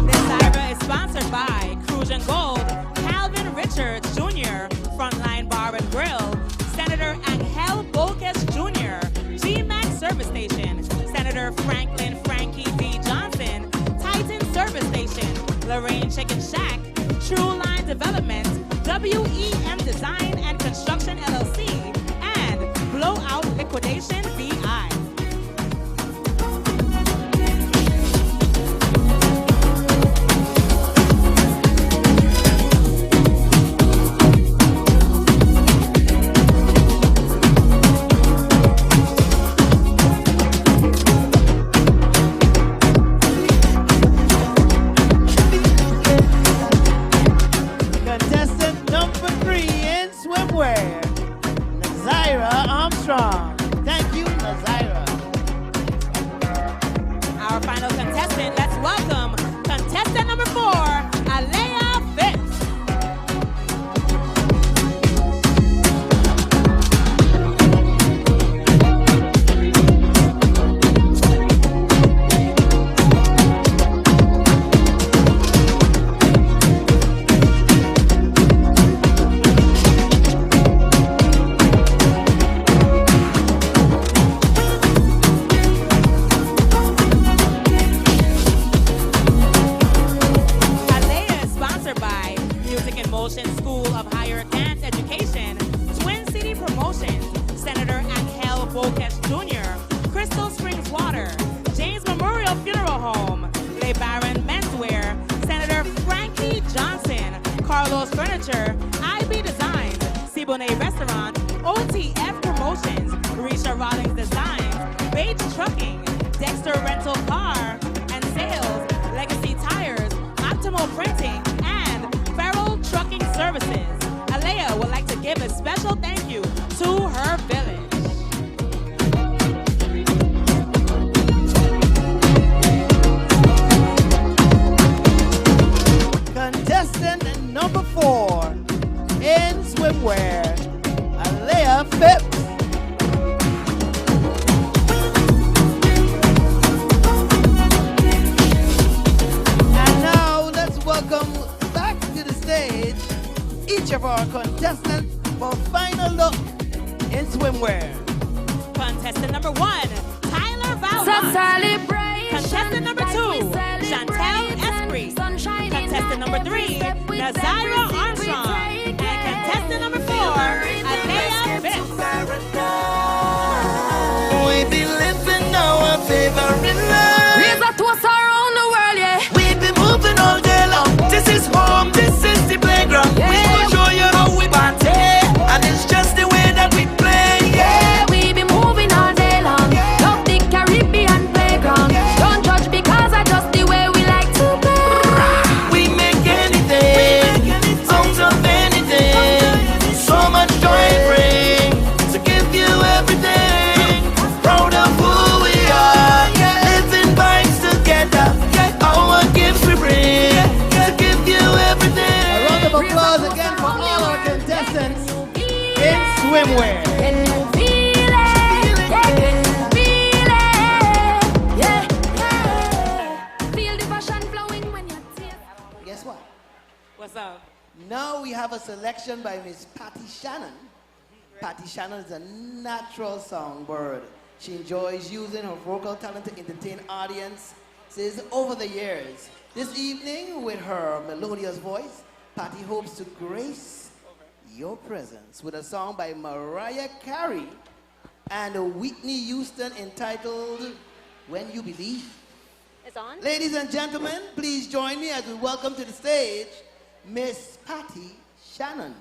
Nazaira is sponsored by Cruise and Gold, Calvin Richards Jr., Frontline Bar and Grill, Senator Angel Volquez Jr., GMAX Service Station, Senator Franklin Frankie D. Johnson, Titan Service Station, Lorraine Chicken Shack, True Line Development, WEM Design and Construction LLC, and Blowout Liquidation VI. Contestant number 3 in swimwear, Nazaira Armstrong. Thank you, Nazaira. Our final contestant, let's welcome contestant number 4, Alea Fitz. Alea is sponsored by Music and Motion School of Higher Advanced Education, Twin City Promotions, Senator Angel Volquez Jr., Crystal Springs Water, James Memorial Funeral Home, Le Baron Menswear, Senator Frankie Johnson, Carlos Furniture, IB Designs, Siboney Restaurant, OTF Promotions, Risha Rollins Designs, Bates Trucking, Dexter Rental Car and Sales, Legacy Tires, Optimal Printing, and Farrell Trucking Services. Alea would like to give a special thank you to her village. Contestant number 4 in swimwear, Alea Phipps. And now let's welcome back to the stage each of our contestants for final look in swimwear. Contestant number 1, Tyler Valmont. Contestant number 2, Chantel Esprit. Contestant number 3, Nazaira Armstrong. And contestant number 4, Alea Fitz. We be living our favorite life. Raise a toast around the world, yeah. We be moving all day long. This is home, this is the playground. Yeah. We will show you how we party, and it's just the way that we play. Yeah, we be moving all day long. Love the Caribbean playground. Don't judge because I just the way we like to play. We make anything out of anything. So much joy it brings to give you have a selection by Miss Patty Shannon. Patty Shannon is a natural songbird. She enjoys using her vocal talent to entertain audiences over the years. This evening, with her melodious voice, Patty hopes to grace your presence with a song by Mariah Carey and Whitney Houston entitled When You Believe. It's on. Ladies and gentlemen, please join me as we welcome to the stage Miss Patty Shannon.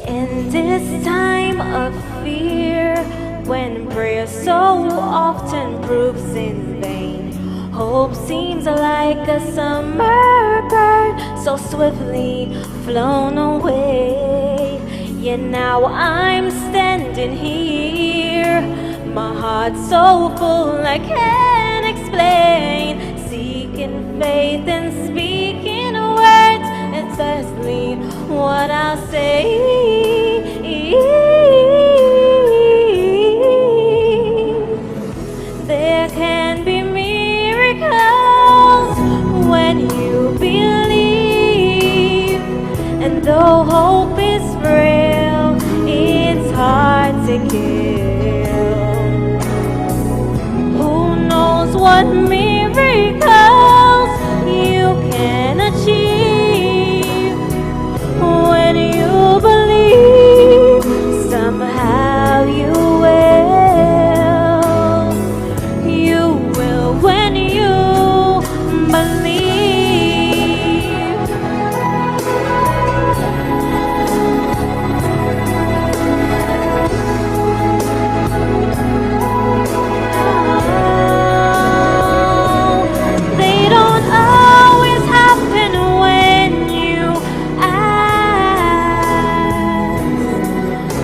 In this time of fear, when prayer so often proves in vain, hope seems like a summer bird so swiftly flown away. Yet now I'm standing here, my heart so full I can't explain, seeking faith and speaking words, exactly what I'll say. There can be miracles when you believe, and though hope is frail, it's hard to kill. Who knows what miracles you can achieve when you believe, somehow you will when you believe. They don't always happen when you ask,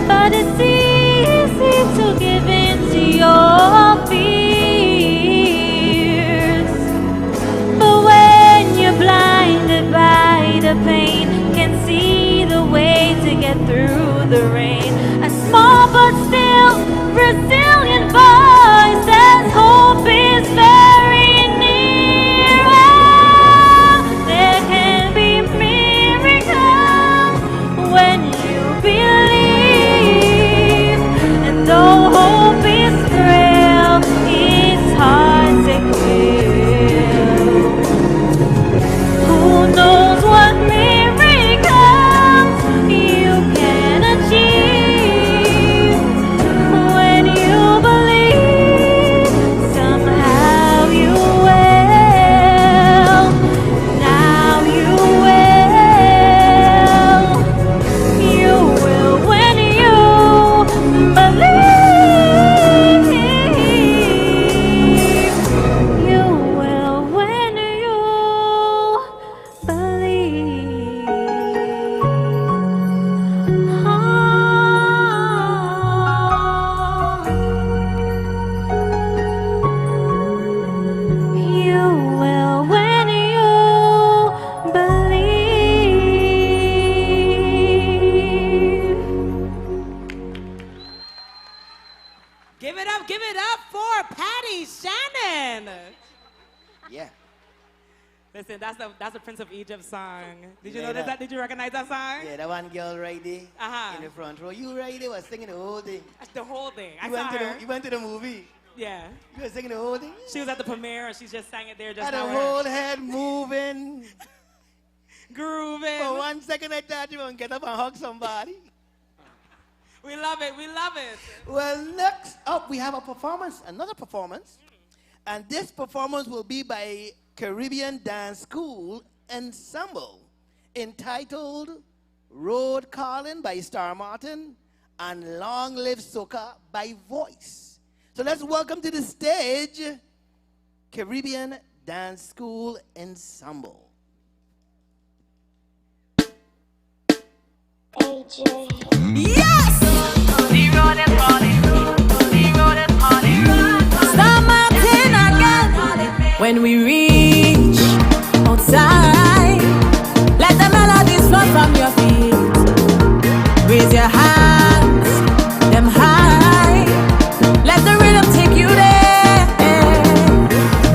but it's easy to give in to your fears. But when you're blinded by the pain, can't see the way to get through the rain, a small but still resilient voice says hope is very near. Oh, there can be miracles when you believe, and though hope is frail, it's hard to kill. Who knows what miracles you can achieve when you That's the Prince of Egypt song. Did you notice that? Did you recognize that song? Yeah, that one girl right there in the front row. You right there was singing the whole thing. The whole thing. You went to the movie. Yeah. You were singing the whole thing? She was at the premiere and she just sang it there just had now. Had the whole head moving. Grooving. For 1 second I thought you were going to get up and hug somebody. We love it. We love it. Well, next up we have a performance, another performance. And this performance will be by Caribbean Dance School Ensemble, entitled Road Calling by Star Martin and Long Live Soca by Voice. So let's welcome to the stage Caribbean Dance School Ensemble. AJ. Yes! The road is calling. The road is calling. Star Martin again. When we reach outside, let the melodies flow from your feet. Raise your hands, them high. Let the rhythm take you there.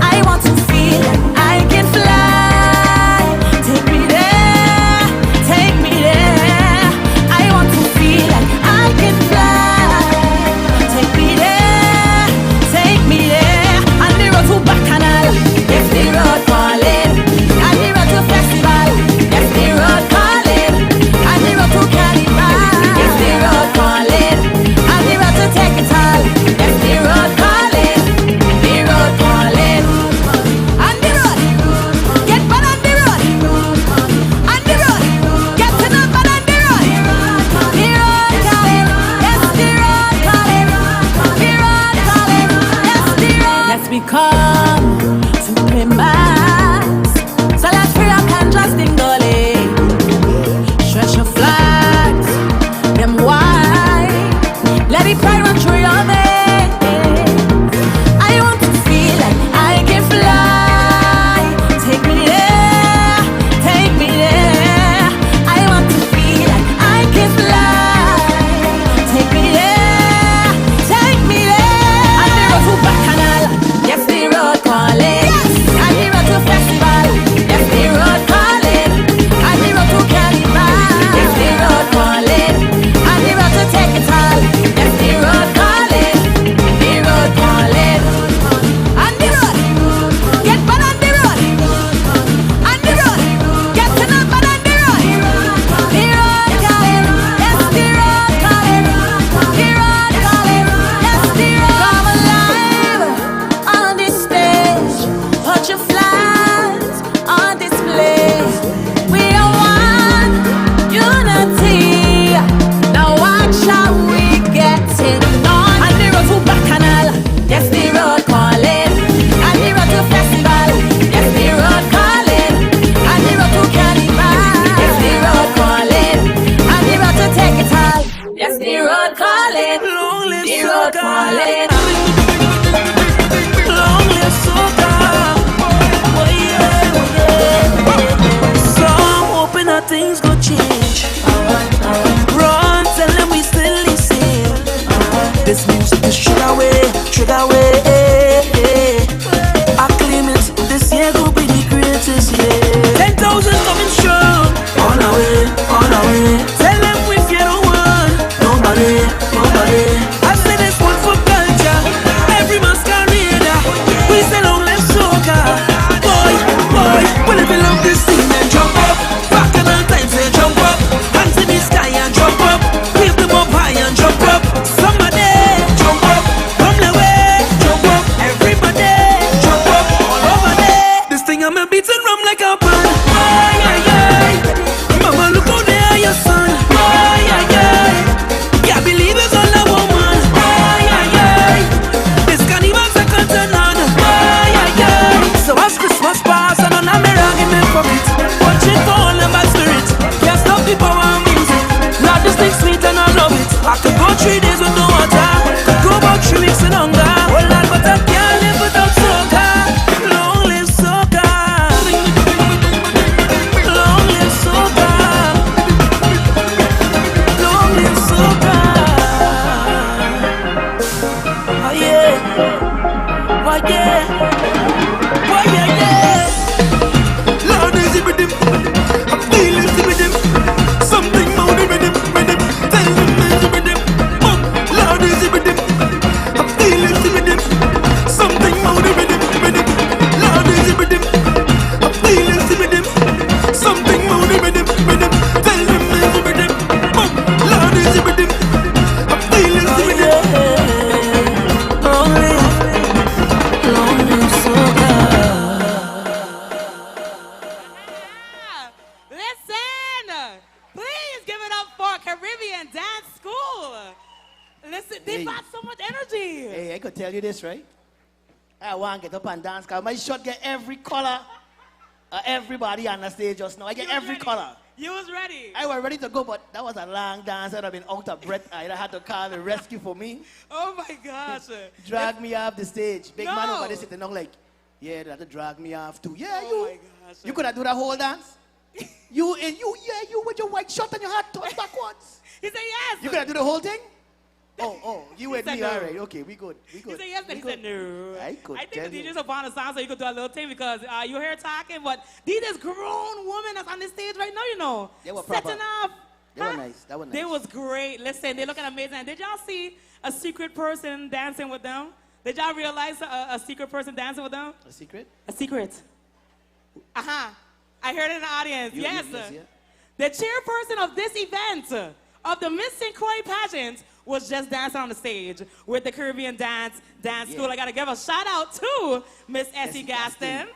I want to feel I can fly. Take me there, take me there. I want to feel like I can fly. Take me there, take me there. On the road to Bacchanal, yes the road calling. On the road to festival, yes the road calling. On the road to carnival, yes the road calling. On the road to take it all, yes the road calling. The road calling. On the road, get back on the road. On the road, get to know back on the road. The road calling, yes the road calling. The road calling, yes the road. Let's become to play mass. So let's free up and just dingle it. Stretch your flags, them wide. Let it pride run through your veins. I want to feel like I can fly. Take me there, take me there. I want to feel like I can fly. Take me there, take me there. On the road to Bacchanal, yes the road calling. On the road to festival, yes the road calling. On the road to carnival, yes the road calling. On the road to take it all, yes the road calling. The road calling. On the road, get back on the road. On the road, get to know back on the road. The road calling, yes the road calling. The road calling, yes the road. Come alive on this stage. Put your flags on display. We are one unity. Now watch how we get it on. On the road to Bacchanal, yes the road calling. On the road to festival, yes the road calling. On the road to carnival, yes the road calling. On the road to take it all, yes the road calling. Long live The road Soca. calling. Long live Soca. Oh yeah, oh yeah. Some hoping that things go change. Run, tell them we still listen. This music is trigger away, trigger away. I claim it, this year will be the greatest year. 10,000 coming strong. On our way, on our way. Tell them we fear no one. Nobody, nobody. I say this one for culture. Every masquerade. We say long live Soca. Boy, boy, well if you love this thing then jump up. Back in the time say jump up. rhythm, rhythm. Tell them this rhythm. Boom, Lord is the rhythm. I'm feeling the rhythm. Long live soca. Listen, please give it up for Caribbean Dance School. Listen, they got so much energy. Hey, I could tell you this, right? I want to get up and dance, because my shot get every color. Everybody on the stage just now. I get every color. You was ready. I was ready to go, but that was a long dance. I'd have been out of breath. I had to call the rescue for me. Oh my gosh. Drag me off the stage. Big No. man over there sitting down like, yeah, they had to drag me off too. Yeah, Oh you. my gosh. You could have do that whole dance. You with your white shirt and your hat turned backwards. He said yes. You could have do the whole thing. Oh, you with said me, no. all right. Okay, we good. He said yes, but he said no. I could I think tell the you. DJ's up on the sound, so you could do a little thing because you hear talking, but these is grown women that's on the stage right now, you know. They were proper. Setting up. They were nice. That was nice. They was great. Listen, they looking amazing. Did y'all see a secret person dancing with them? Did y'all realize a secret person dancing with them? A secret? A secret. I heard it in the audience. Yes. The chairperson of this event, of the Miss St. Croix pageant, was just dancing on the stage with the Caribbean Dance School. I got to give a shout out to Miss Essie Gaston.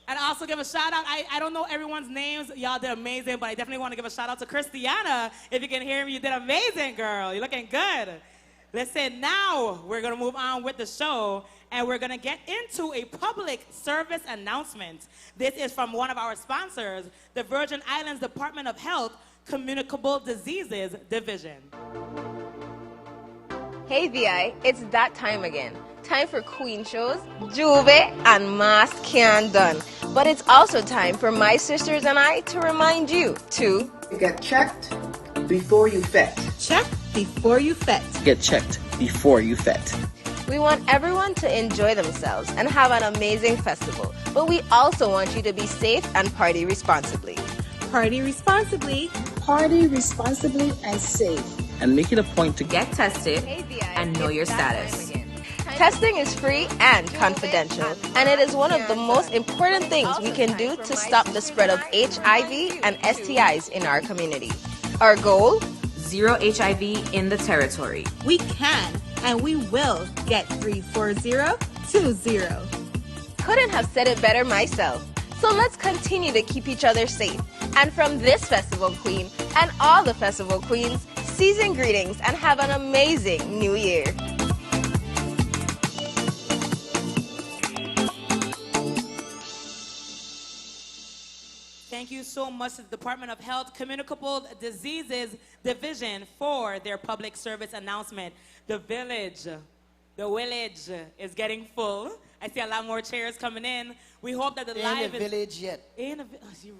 And also give a shout out, I don't know everyone's names, y'all did amazing, but I definitely want to give a shout out to Christiana. If you can hear me, you did amazing, girl. You're looking good. Listen, now we're going to move on with the show, and we're going to get into a public service announcement. This is from one of our sponsors, the Virgin Islands Department of Health Communicable Diseases Division. Hey VI, it's that time again. Time for queen shows, Juve, and Mask Can Done. But it's also time for my sisters and I to remind you to get checked before you fet. Check before you fet. Get checked before you fet. We want everyone to enjoy themselves and have an amazing festival, but we also want you to be safe and party responsibly. Party responsibly. Party responsibly and safe. And make it a point to get tested and know your status. Testing is free and confidential, and it is one of the most important things we can do to stop the spread of HIV and STIs in our community. Our goal? Zero HIV in the territory. We can and we will get 34020. Couldn't have said it better myself. So let's continue to keep each other safe. And from this Festival Queen and all the Festival Queens, season greetings and have an amazing New Year. Thank you so much to the Department of Health Communicable Diseases Division for their public service announcement. The village is getting full. I see a lot more chairs coming in. We hope that the live the village yet. You're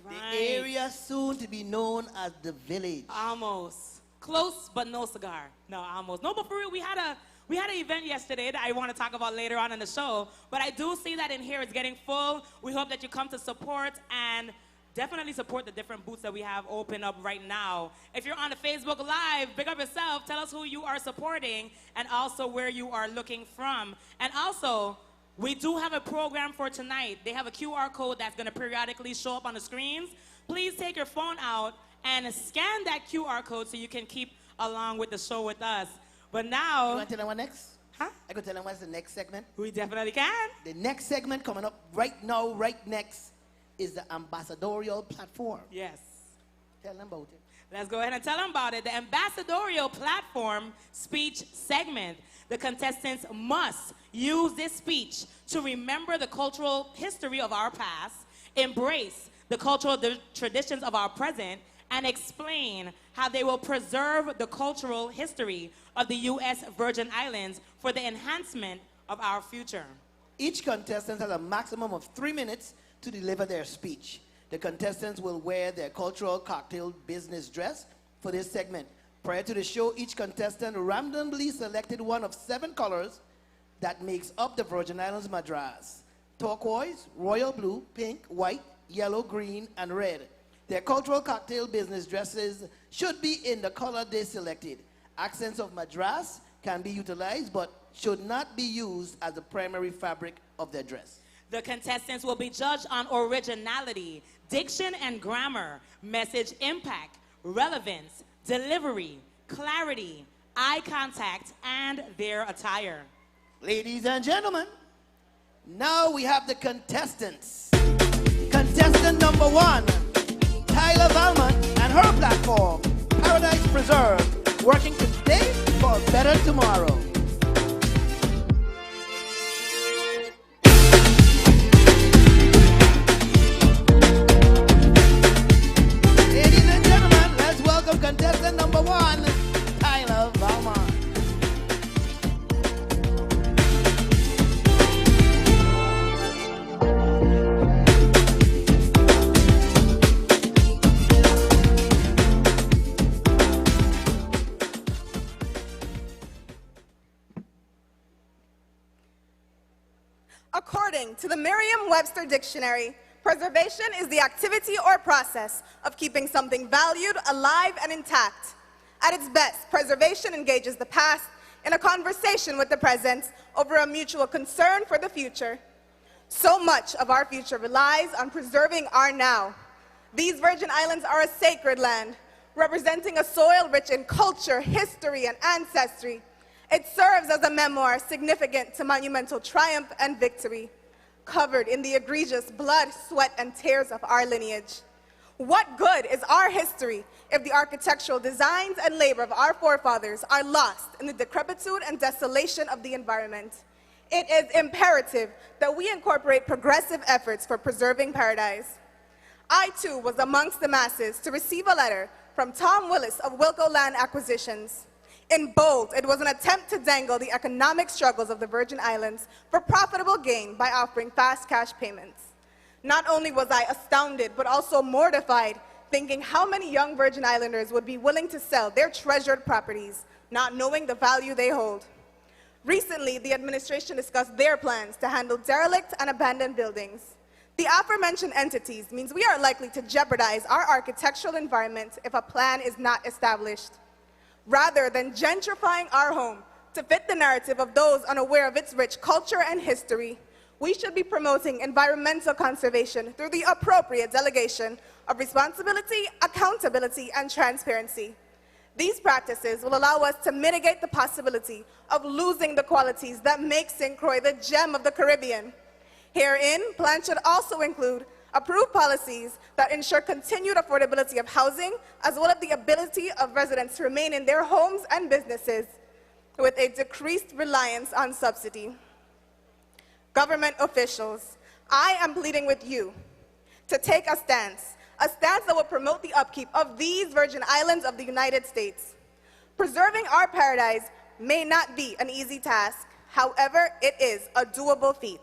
right. The area soon to be known as the village. Almost. Close, but no cigar. No, almost. No, but for real, we had an event yesterday that I want to talk about later on in the show. But I do see that in here it's getting full. We hope that you come to support and definitely support the different booths that we have open up right now. If you're on the Facebook Live, big up yourself. Tell us who you are supporting and also where you are looking from. And also, we do have a program for tonight. They have a QR code that's going to periodically show up on the screens. Please take your phone out and scan that QR code so you can keep along with the show with us. But now... You want to tell them what next? Huh? I can tell them what's the next segment. We definitely can. The next segment coming up right now, right next, is the Ambassadorial Platform. Yes. Tell them about it. Let's go ahead and tell them about it. The Ambassadorial Platform Speech Segment. The contestants must use this speech to remember the cultural history of our past, embrace the cultural traditions of our present, and explain how they will preserve the cultural history of the U.S. Virgin Islands for the enhancement of our future. Each contestant has a maximum of 3 minutes to deliver their speech. The contestants will wear their cultural cocktail business dress for this segment. Prior to the show, each contestant randomly selected one of 7 colors that makes up the Virgin Islands Madras: turquoise, royal blue, pink, white, yellow, green, and red. Their cultural cocktail business dresses should be in the color they selected. Accents of Madras can be utilized but should not be used as the primary fabric of their dress. The contestants will be judged on originality, diction and grammar, message impact, relevance, delivery, clarity, eye contact, and their attire. Ladies and gentlemen, now we have the contestants. Contestant number 1, Tyler Valmont and her platform, Paradise Preserve, working today for a better tomorrow. Ladies and gentlemen, let's welcome contestant number 1, Tyler Valmont. According to the Merriam-Webster Dictionary, preservation is the activity or process of keeping something valued alive and intact. At its best, preservation engages the past in a conversation with the present over a mutual concern for the future. So much of our future relies on preserving our now. These Virgin Islands are a sacred land, representing a soil rich in culture, history, and ancestry. It serves as a memoir significant to monumental triumph and victory, covered in the egregious blood, sweat, and tears of our lineage. What good is our history if the architectural designs and labor of our forefathers are lost in the decrepitude and desolation of the environment? It is imperative that we incorporate progressive efforts for preserving paradise. I, too, was amongst the masses to receive a letter from Tom Willis of Wilco Land Acquisitions. In bold, it was an attempt to dangle the economic struggles of the Virgin Islands for profitable gain by offering fast cash payments. Not only was I astounded, but also mortified, thinking how many young Virgin Islanders would be willing to sell their treasured properties, not knowing the value they hold. Recently, the administration discussed their plans to handle derelict and abandoned buildings. The aforementioned entities means we are likely to jeopardize our architectural environment if a plan is not established. Rather than gentrifying our home to fit the narrative of those unaware of its rich culture and history, we should be promoting environmental conservation through the appropriate delegation of responsibility, accountability, and transparency. These practices will allow us to mitigate the possibility of losing the qualities that make St. Croix the gem of the Caribbean. Herein, plans should also include approved policies that ensure continued affordability of housing, as well as the ability of residents to remain in their homes and businesses with a decreased reliance on subsidy. Government officials, I am pleading with you to take a stance that will promote the upkeep of these Virgin Islands of the United States. Preserving our paradise may not be an easy task. However, it is a doable feat.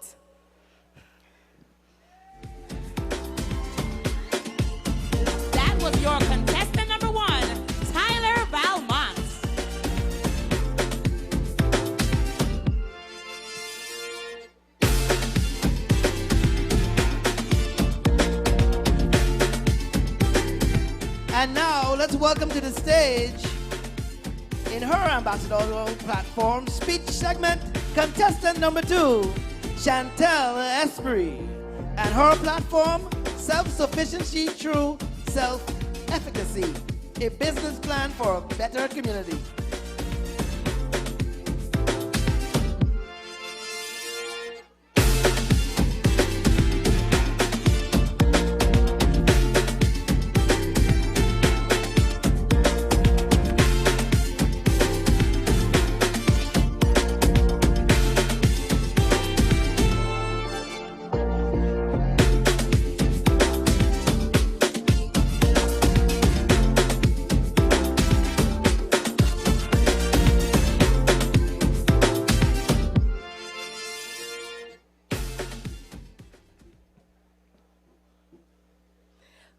Was your contestant number 1, Tyler Valmont. And now, let's welcome to the stage, in her ambassadorial platform speech segment, contestant number 2, Chantel Esprit, and her platform, self-sufficiency through self-efficacy, a business plan for a better community.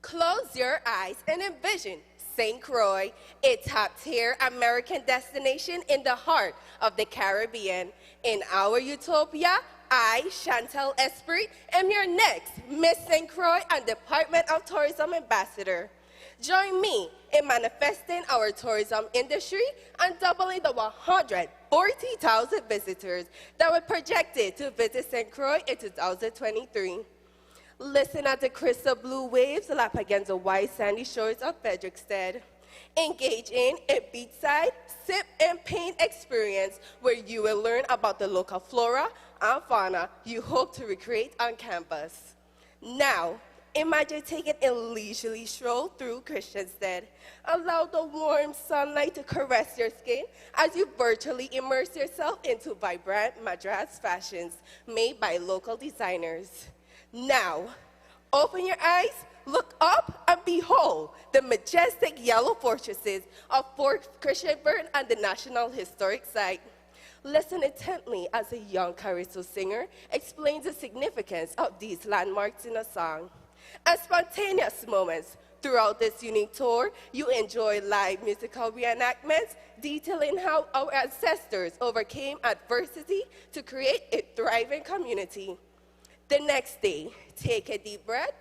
Close your eyes and envision St. Croix, a top-tier American destination in the heart of the Caribbean. In our utopia, I, Chantel Esprit, am your next Miss St. Croix and Department of Tourism Ambassador. Join me in manifesting our tourism industry and doubling the 140,000 visitors that were projected to visit St. Croix in 2023. Listen as the crystal blue waves lap against the white sandy shores of Frederiksted. Engage in a beachside, sip and paint experience where you will learn about the local flora and fauna you hope to recreate on campus. Now, imagine taking a leisurely stroll through Christiansted. Allow the warm sunlight to caress your skin as you virtually immerse yourself into vibrant Madras fashions made by local designers. Now, open your eyes, look up, and behold the majestic yellow fortresses of Fort Christiansburg and the National Historic Site. Listen intently as a young calypso singer explains the significance of these landmarks in a song. At spontaneous moments throughout this unique tour, you enjoy live musical reenactments detailing how our ancestors overcame adversity to create a thriving community. The next day, take a deep breath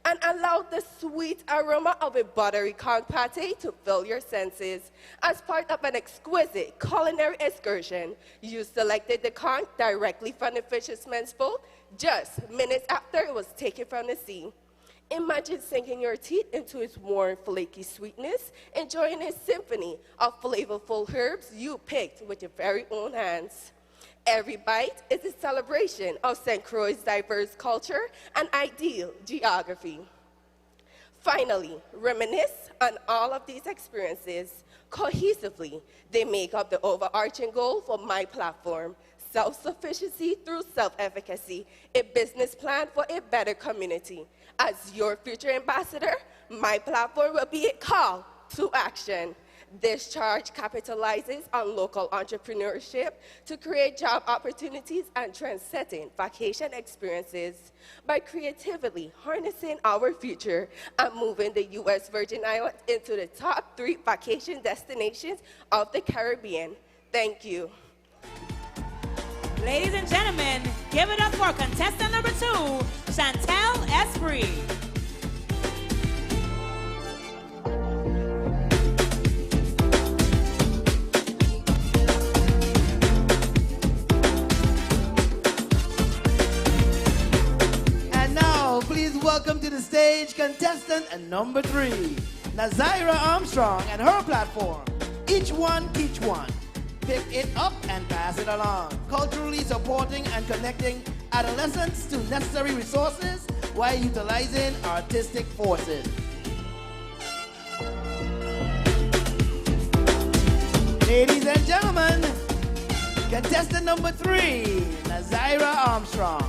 and allow the sweet aroma of a buttery conch pate to fill your senses. As part of an exquisite culinary excursion, you selected the conch directly from the fisherman's boat just minutes after it was taken from the sea. Imagine sinking your teeth into its warm, flaky sweetness, enjoying a symphony of flavorful herbs you picked with your very own hands. Every bite is a celebration of St. Croix's diverse culture and ideal geography. Finally, reminisce on all of these experiences. Cohesively, they make up the overarching goal for my platform: self-sufficiency through self-efficacy, a business plan for a better community. As your future ambassador, my platform will be a call to action. This charge capitalizes on local entrepreneurship to create job opportunities and trend-setting vacation experiences. By creatively harnessing our future and moving the U.S. Virgin Islands into the top 3 vacation destinations of the Caribbean. Thank you. Ladies and gentlemen, give it up for contestant number 2, Chantel Esprit. Please welcome to the stage contestant and number 3, Nazaira Armstrong and her platform, Each One Teach One. Pick it up and pass it along. Culturally supporting and connecting adolescents to necessary resources while utilizing artistic forces. Ladies and gentlemen, contestant number 3, Nazaira Armstrong.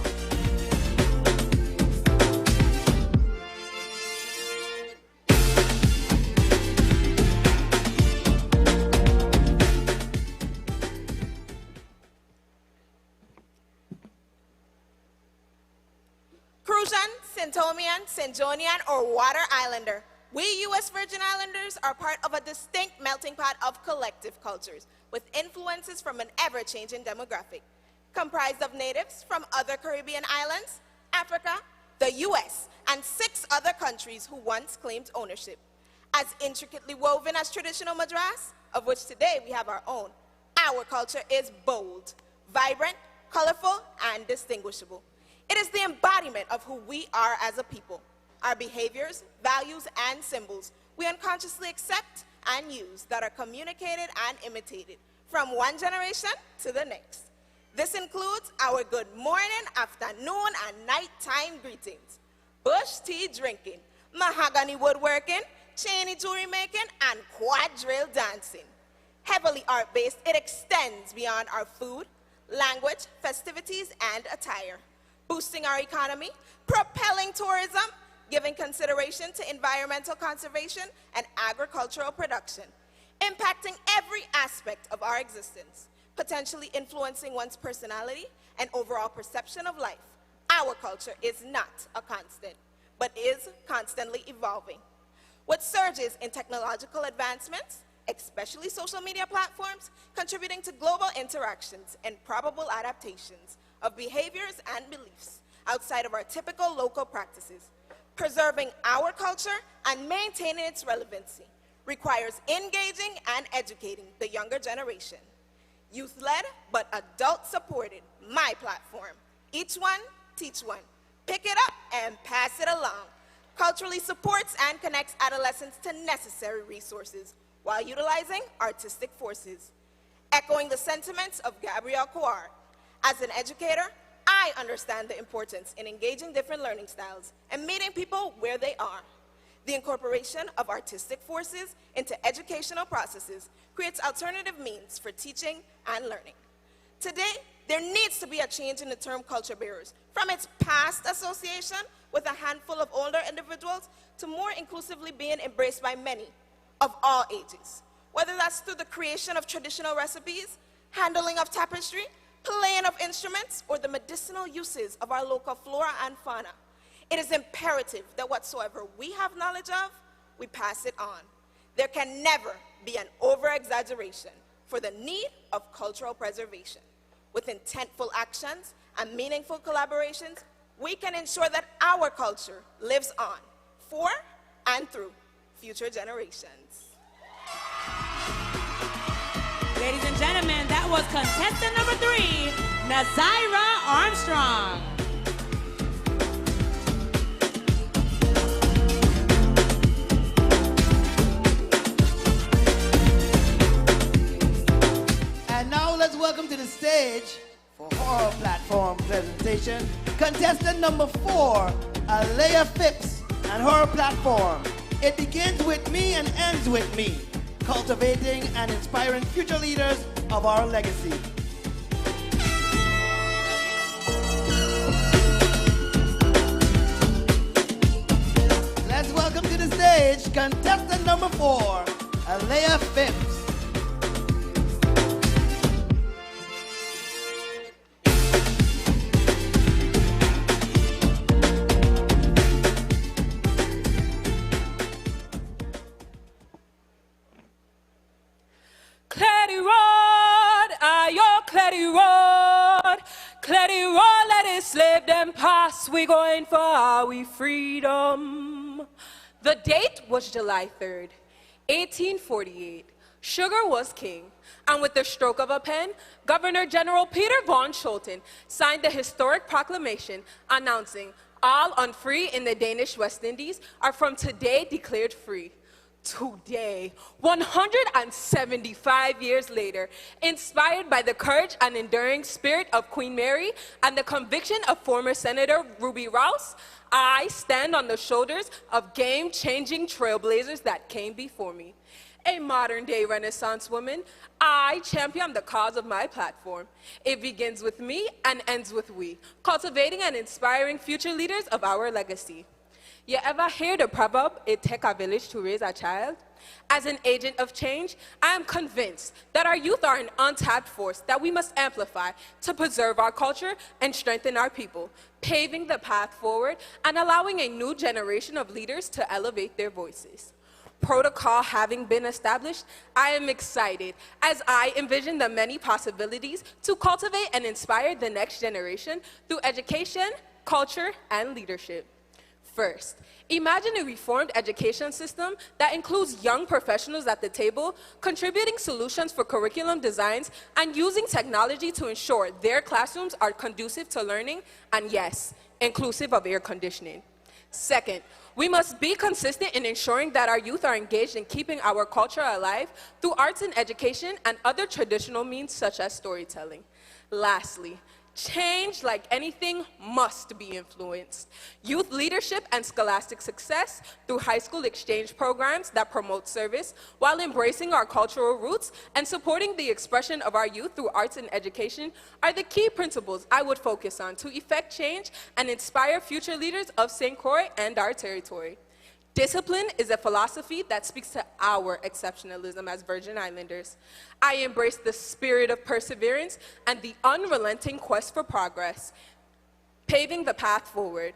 Crucian, Centomian, Sint-Jonian, or Water Islander. We U.S. Virgin Islanders are part of a distinct melting pot of collective cultures with influences from an ever-changing demographic. Comprised of natives from other Caribbean islands, Africa, the U.S., and 6 other countries who once claimed ownership. As intricately woven as traditional Madras, of which today we have our own, our culture is bold, vibrant, colorful, and distinguishable. It is the embodiment of who we are as a people. Our behaviors, values, and symbols we unconsciously accept and use that are communicated and imitated from one generation to the next. This includes our good morning, afternoon, and nighttime greetings, bush tea drinking, mahogany woodworking, chainy jewelry making, and quadrille dancing. Heavily art-based, it extends beyond our food, language, festivities, and attire, boosting our economy, propelling tourism, giving consideration to environmental conservation and agricultural production, impacting every aspect of our existence, potentially influencing one's personality and overall perception of life. Our culture is not a constant, but is constantly evolving. With surges in technological advancements, especially social media platforms, contributing to global interactions and probable adaptations of behaviors and beliefs outside of our typical local practices. Preserving our culture and maintaining its relevancy requires engaging and educating the younger generation. Youth-led but adult-supported, my platform. Each one, teach one. Pick it up and pass it along. Culturally supports and connects adolescents to necessary resources while utilizing artistic forces. Echoing the sentiments of Gabrielle Coir, as an educator, I understand the importance in engaging different learning styles and meeting people where they are. The incorporation of artistic forces into educational processes creates alternative means for teaching and learning. Today, there needs to be a change in the term culture bearers from its past association with a handful of older individuals to more inclusively being embraced by many of all ages, whether that's through the creation of traditional recipes, handling of tapestry, playing of instruments, or the medicinal uses of our local flora and fauna. It is imperative that whatsoever we have knowledge of, we pass it on. There can never be an over-exaggeration for the need of cultural preservation. With intentful actions and meaningful collaborations, we can ensure that our culture lives on for and through future generations. Ladies and gentlemen, that was contestant number 3, Nazaira Armstrong. And now let's welcome to the stage for horror platform presentation, contestant number 4, Alea Phipps and horror platform. It begins with me and ends with me, cultivating and inspiring future leaders of our legacy. Let's welcome to the stage contestant number 4, Alea Phipps. Slave them pass, we going for our freedom. The date was July 3rd, 1848. Sugar was king, and with the stroke of a pen, Governor General Peter von Scholten signed the historic proclamation announcing all unfree in the Danish West Indies are from today declared free. Today, 175 years later, inspired by the courage and enduring spirit of Queen Mary and the conviction of former Senator Ruby Rouse, I stand on the shoulders of game-changing trailblazers that came before me. A modern-day Renaissance woman, I champion the cause of my platform. It begins with me and ends with we, cultivating and inspiring future leaders of our legacy. You ever hear the proverb, it takes a village to raise a child? As an agent of change, I am convinced that our youth are an untapped force that we must amplify to preserve our culture and strengthen our people, paving the path forward and allowing a new generation of leaders to elevate their voices. Protocol having been established, I am excited as I envision the many possibilities to cultivate and inspire the next generation through education, culture, and leadership. First, imagine a reformed education system that includes young professionals at the table, contributing solutions for curriculum designs, and using technology to ensure their classrooms are conducive to learning, and yes, inclusive of air conditioning. Second, we must be consistent in ensuring that our youth are engaged in keeping our culture alive through arts and education and other traditional means such as storytelling. Lastly, change, like anything, must be influenced. Youth leadership and scholastic success through high school exchange programs that promote service while embracing our cultural roots and supporting the expression of our youth through arts and education are the key principles I would focus on to effect change and inspire future leaders of St. Croix and our territory. Discipline is a philosophy that speaks to our exceptionalism as Virgin Islanders. I embrace the spirit of perseverance and the unrelenting quest for progress, paving the path forward,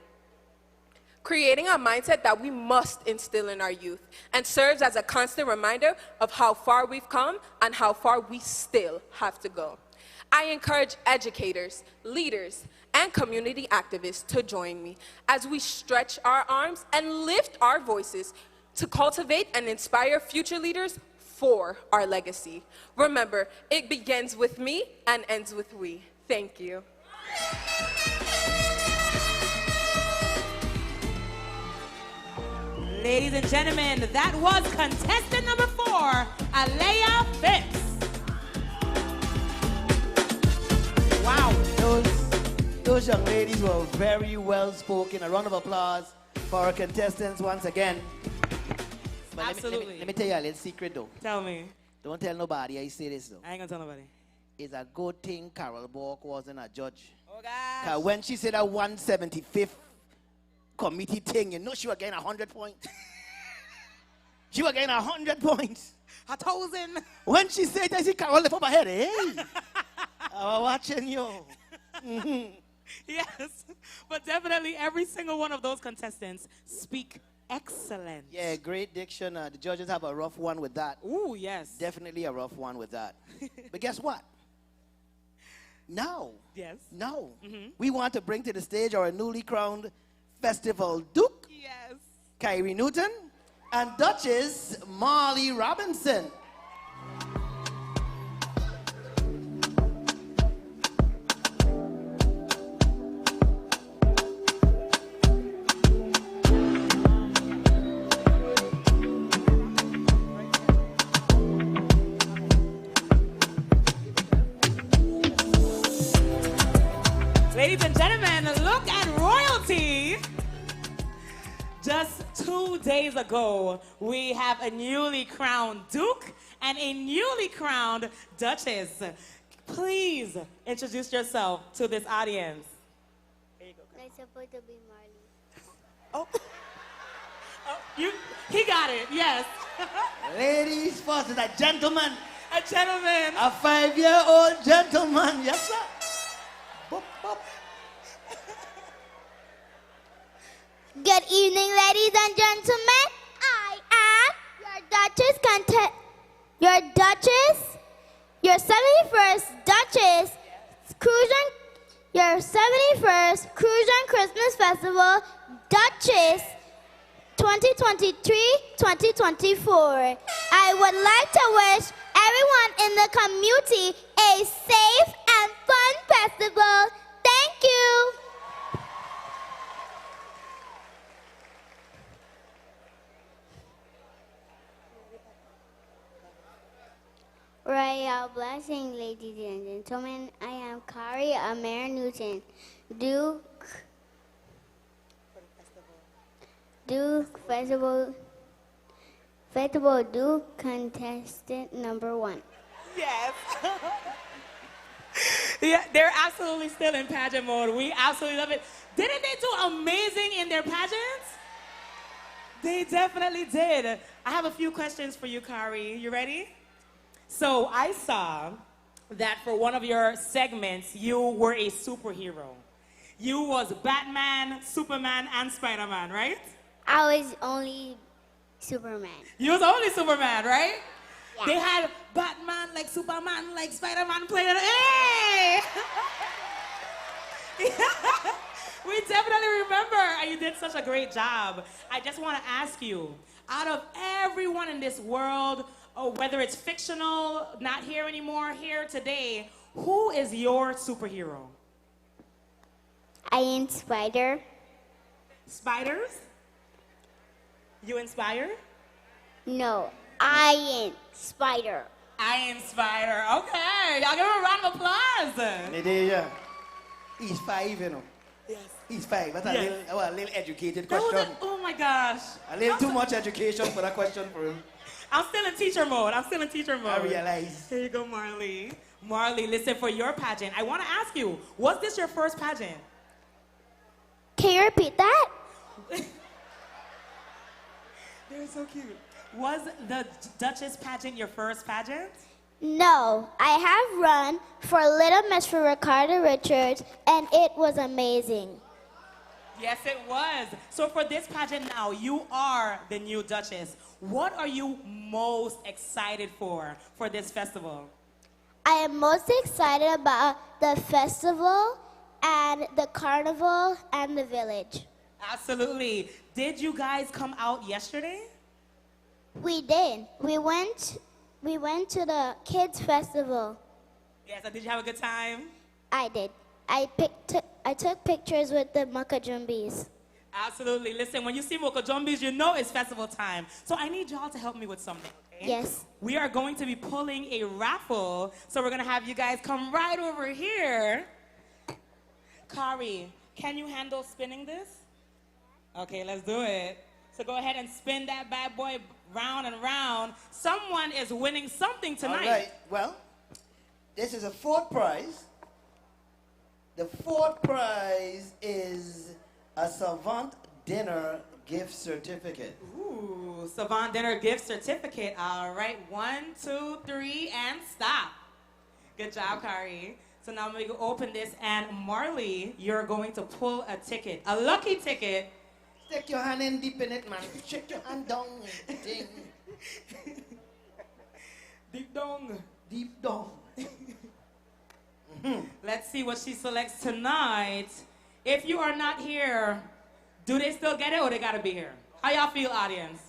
creating a mindset that we must instill in our youth and serves as a constant reminder of how far we've come and how far we still have to go. I encourage educators, leaders, and community activists to join me as we stretch our arms and lift our voices to cultivate and inspire future leaders for our legacy. Remember, it begins with me and ends with we. Thank you. Ladies and gentlemen, that was contestant number 4, Alea Phipps. Wow. Those young ladies were very well spoken. A round of applause for our contestants once again. But Absolutely. Let me tell you a little secret though. Tell me. Don't tell nobody I say this though. I ain't gonna tell nobody. It's a good thing Carol Bork wasn't a judge. Oh gosh. 'Cause when she said that 175th committee thing, you know she was getting 100 points. She was getting 100 points. 1,000. When she said that, I see Carol lift up her head. Hey, I was watching you. Mm-hmm. Yes, but definitely every single one of those contestants speak excellent. Yeah, great diction. The judges have a rough one with that. Ooh, yes. Definitely a rough one with that. But guess what? Now, we want to bring to the stage our newly crowned Festival Duke, yes, Kyrie Newton, and Duchess Marley Robinson. Ladies and gentlemen, look at royalty. Just 2 days ago, we have a newly crowned Duke and a newly crowned Duchess. Please introduce yourself to this audience. I'm supposed to be Marley. Oh, he got it, yes. Ladies first, a gentleman. A gentleman. A 5-year-old gentleman, yes sir. Boop, boop. Good evening, ladies and gentlemen. I am your 71st Duchess, your 71st Crucian Christmas Festival Duchess 2023-2024. I would like to wish everyone in the community a safe and fun festival. Thank you. Royal blessing, ladies and gentlemen. I am Kari Amir Newton, Duke Festival Duke contestant number 1. Yes. Yeah, they're absolutely still in pageant mode. We absolutely love it. Didn't they do amazing in their pageants? They definitely did. I have a few questions for you, Kari. You ready? So I saw that for one of your segments, you were a superhero. You was Batman, Superman, and Spider-Man, right? I was only Superman. You was only Superman, right? Yeah. They had Batman, like Superman, like Spider-Man playing. Hey! We definitely remember, and you did such a great job. I just want to ask you, out of everyone in this world, whether it's fictional, not here anymore, here today, who is your superhero? I inspire. Spiders? You inspire? No, I inspire. I inspire. Okay, y'all give him a round of applause. Nadia, he's 5, you know. Yes. He's 5. That's Yes. a little educated That was question. oh my gosh. A little too much education for that question for him. I'm still in teacher mode. I realize. Here you go, Marley. Marley, listen, for your pageant, I want to ask you, was this your first pageant? Can you repeat that? They're so cute. Was the Duchess pageant your first pageant? No, I have run for Little Miss for Ricardo Richards, and it was amazing. Yes, it was. So for this pageant now, you are the new Duchess. What are you most excited for this festival? I am most excited about the festival and the carnival and the village. Absolutely. Did you guys come out yesterday? We did. We went to the kids festival. Yes, did you have a good time? I did. I took pictures with the Makajumbis. Absolutely. Listen, when you see Mokojumbis, you know it's festival time. So I need y'all to help me with something. Okay? Yes. We are going to be pulling a raffle. So we're going to have you guys come right over here. Kari, can you handle spinning this? Okay, let's do it. So go ahead and spin that bad boy round and round. Someone is winning something tonight. All right. Well, this is a fourth prize. The fourth prize is a Savant Dinner gift certificate. Ooh, Savant Dinner gift certificate. All right, 1, 2, 3, and stop. Good job, Kari. So now I'm going to open this, and Marley, you're going to pull a ticket, a lucky ticket. Stick your hand in deep in it, man. Check your hand down. Ding. Deep down. Deep down. Let's see what she selects tonight. If you are not here, do they still get it or they gotta be here? How y'all feel, audience?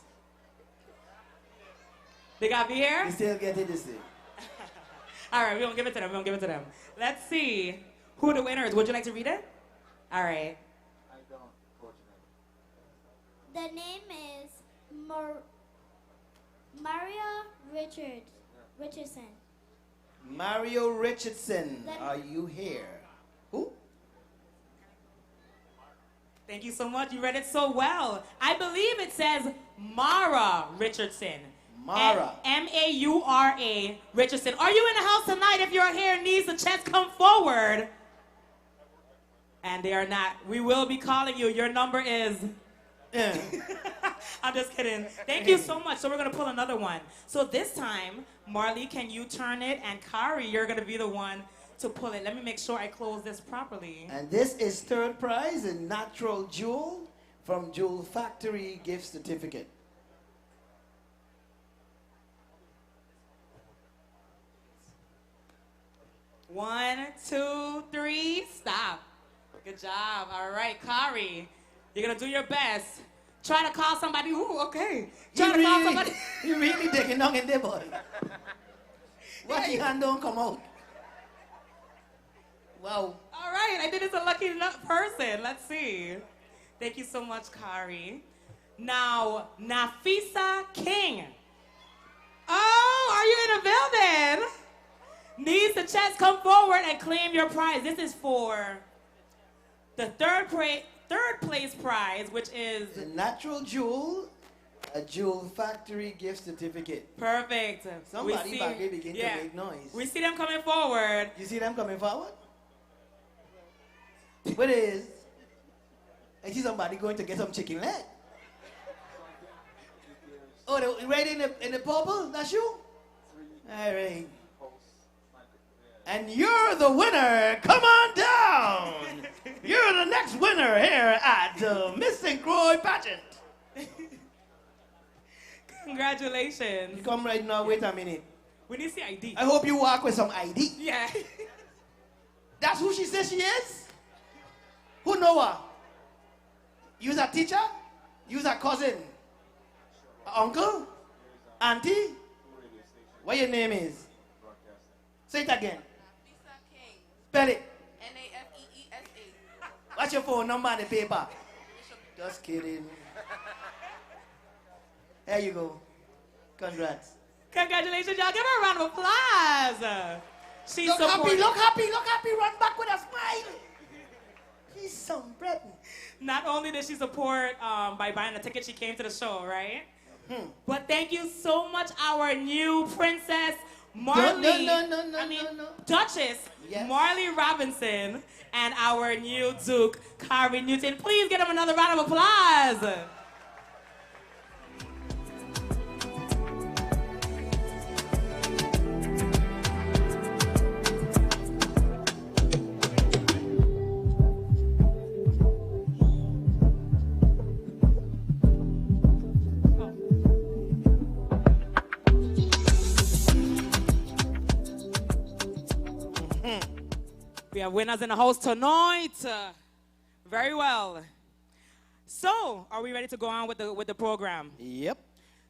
They gotta be here? You still get it this day. All right, we don't give it to them. Let's see who the winner is. Would you like to read it? All right. I don't, fortunately. The name is Mario Richardson. Mario Richardson, are you here? Who? Thank you so much. You read it so well. I believe it says Mara Richardson. Mara. M-A-U-R-A Richardson. Are you in the house tonight? If you're here and needs a chest, come forward. And they are not. We will be calling you. Your number is... I'm just kidding. Thank you so much. So we're going to pull another one. So this time, Marley, can you turn it? And Kari, you're going to be the one to pull it. Let me make sure I close this properly. And this is third prize, a natural jewel from Jewel Factory gift certificate. One, 2, 3, stop. Good job. All right, Kari, you're going to do your best. Try to call somebody. Ooh, okay. Try to call somebody. You really taking on in there, boy. Why your hand don't come out? Wow. All right, I think it's a lucky person. Let's see. Thank you so much, Kari. Now, Nafisa King. Oh, are you in the building? Needs the chest, come forward and claim your prize. This is for the third place prize, which is... The natural jewel, a Jewel Factory gift certificate. Perfect. Somebody back here begin to make noise. We see them coming forward. You see them coming forward? What is? I see somebody going to get some chicken leg. Oh, right in the purple? That's you? All right. And you're the winner. Come on down. You're the next winner here at the Miss St. Croix pageant. Congratulations. You come right now. Wait a minute. We need to see ID. I hope you walk with some ID. Yeah. That's who she says she is? Who know her? You's a teacher? You's a cousin? A uncle? Auntie? What your name is? Say it again. Spell it. Nafeesa. What's your phone number on the paper? Just kidding. There you go. Congrats. Congratulations, y'all. Give her a round of applause. She's look happy, supporting. look happy, look happy. Run back with a smile. She's some bread. Not only did she support by buying the ticket, she came to the show, right? But thank you so much, our new princess, Marley. No. Duchess, yes. Marley Robinson, and our new Duke, Kari Newton. Please give them another round of applause. We We have winners in the house tonight. Very well. So, are we ready to go on with the program? Yep.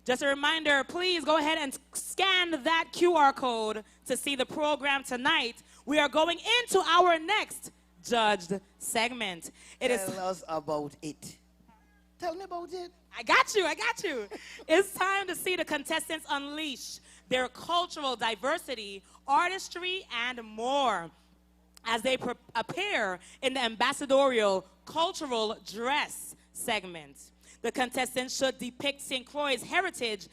Just a reminder, please go ahead and scan that QR code to see the program tonight. We are going into our next judged segment. Tell us about it. Tell me about it. I got you. It's time to see the contestants unleash their cultural diversity, artistry, and more as they appear in the Ambassadorial Cultural Dress segment. The contestants should depict St. Croix's heritage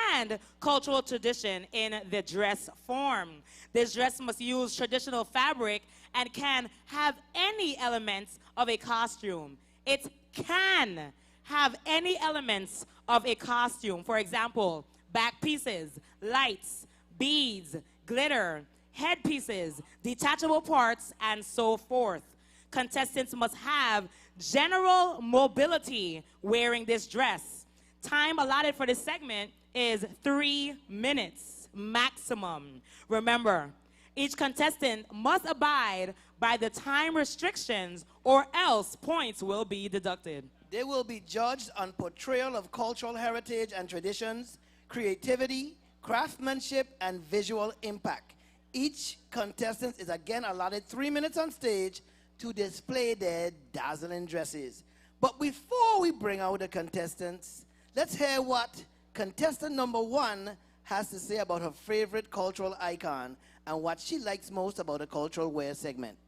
and cultural tradition in the dress form. This dress must use traditional fabric and can have any elements of a costume. It can have any elements of a costume. For example, back pieces, lights, beads, glitter, headpieces, detachable parts, and so forth. Contestants must have general mobility wearing this dress. Time allotted for this segment is 3 minutes maximum. Remember, each contestant must abide by the time restrictions or else points will be deducted. They will be judged on portrayal of cultural heritage and traditions, creativity, craftsmanship, and visual impact. Each contestant is again allotted 3 minutes on stage to display their dazzling dresses. But before we bring out the contestants, let's hear what contestant number 1 has to say about her favorite cultural icon and what she likes most about the cultural wear segment.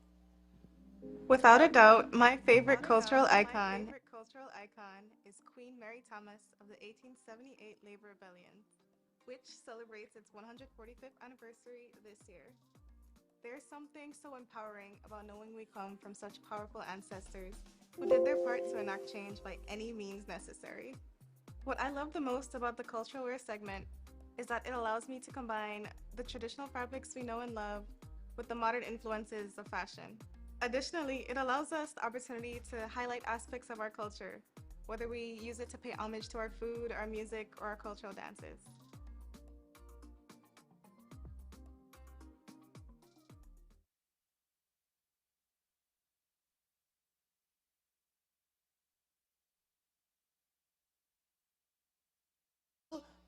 Without a doubt, my favorite cultural icon is Queen Mary Thomas of the 1878 Labor Rebellion, which celebrates its 145th anniversary this year. There's something so empowering about knowing we come from such powerful ancestors who did their part to enact change by any means necessary. What I love the most about the cultural wear segment is that it allows me to combine the traditional fabrics we know and love with the modern influences of fashion. Additionally, it allows us the opportunity to highlight aspects of our culture, whether we use it to pay homage to our food, our music, or our cultural dances.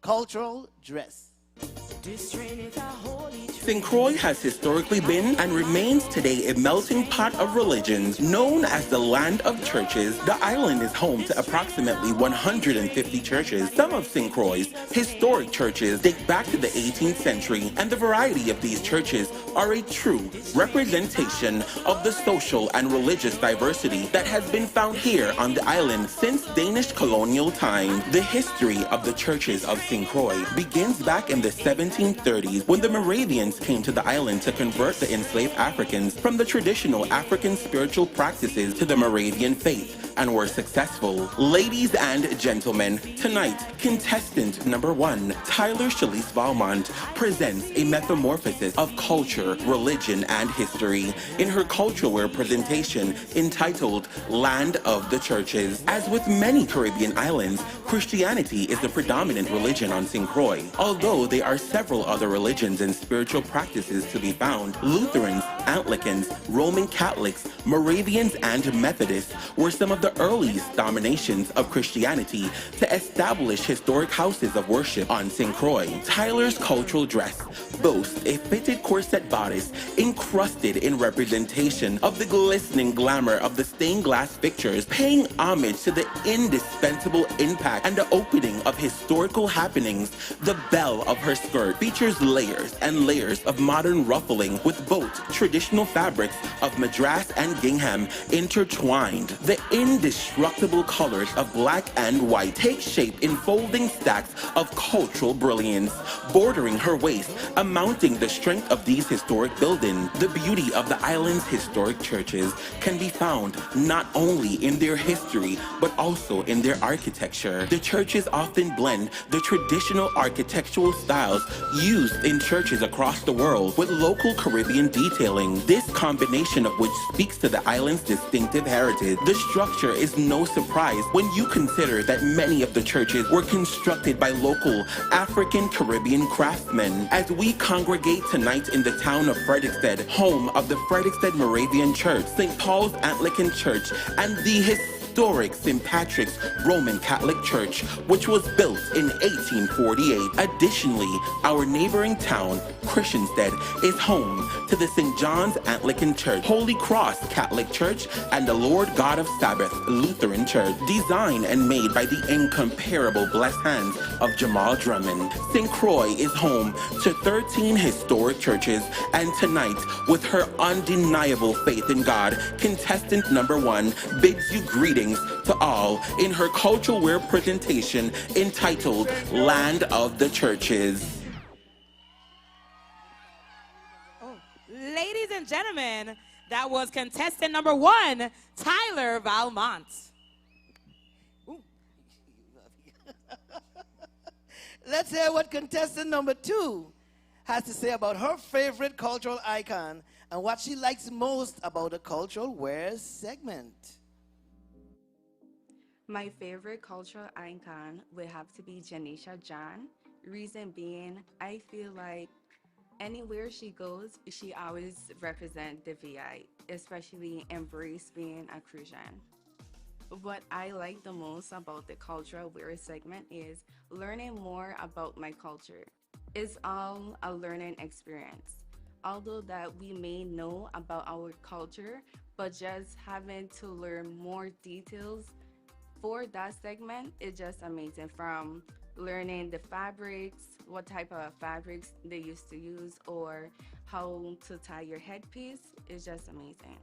Cultural dress. St. Croix has historically been and remains today a melting pot of religions. Known as the land of churches, the island is home to approximately 150 churches. Some of St. Croix's historic churches date back to the 18th century, and the variety of these churches are a true representation of the social and religious diversity that has been found here on the island since Danish colonial times. The history of the churches of St. Croix begins back in the 1730s when the Moravians came to the island to convert the enslaved Africans from the traditional African spiritual practices to the Moravian faith, and were successful. Ladies and gentlemen, tonight, contestant number 1, Tyler Shalise Valmont, presents a metamorphosis of culture, religion, and history in her cultural wear presentation entitled Land of the Churches. As with many Caribbean islands, Christianity is the predominant religion on St. Croix. Although there are several other religions and spiritual practices to be found, Lutherans, Anglicans, Roman Catholics, Moravians, and Methodists were some of the earliest dominations of Christianity to establish historic houses of worship on St. Croix. Tyler's cultural dress boasts a fitted corset bodice encrusted in representation of the glistening glamour of the stained glass pictures, paying homage to the indispensable impact and the opening of historical happenings. The bell of her skirt features layers and layers of modern ruffling with both traditional fabrics of Madras and gingham intertwined. The indestructible colors of black and white take shape in folding stacks of cultural brilliance, bordering her waist, amounting the strength of these historic buildings. The beauty of the island's historic churches can be found not only in their history, but also in their architecture. The churches often blend the traditional architectural styles used in churches across the world with local Caribbean detailing dazzling, this combination of which speaks to the island's distinctive heritage. The structure is no surprise when you consider that many of the churches were constructed by local African Caribbean craftsmen. As we congregate tonight in the town of Frederiksted, home of the Frederiksted Moravian Church, St. Paul's Anglican Church, and the historic St. Patrick's Roman Catholic Church, which was built in 1848. Additionally, our neighboring town, Christiansted, is home to the St. John's Anglican Church, Holy Cross Catholic Church, and the Lord God of Sabbath Lutheran Church, designed and made by the incomparable blessed hands of Jamal Drummond. St. Croix is home to 13 historic churches, and tonight, with her undeniable faith in God, contestant number 1 bids you greetings to all in her cultural wear presentation entitled Land of the Churches. Ladies and gentlemen, that was contestant number 1, Tyler Valmont. Let's hear what contestant number 2 has to say about her favorite cultural icon and what she likes most about the cultural wear segment. My favorite cultural icon would have to be Janisha John. Reason being, I feel like anywhere she goes, she always represents the VI, especially embrace being a Crucian. What I like the most about the cultural wear segment is learning more about my culture. It's all a learning experience. Although that we may know about our culture, but just having to learn more details for that segment is just amazing, from learning the fabrics, what type of fabrics they used to use, or how to tie your headpiece. Is just amazing.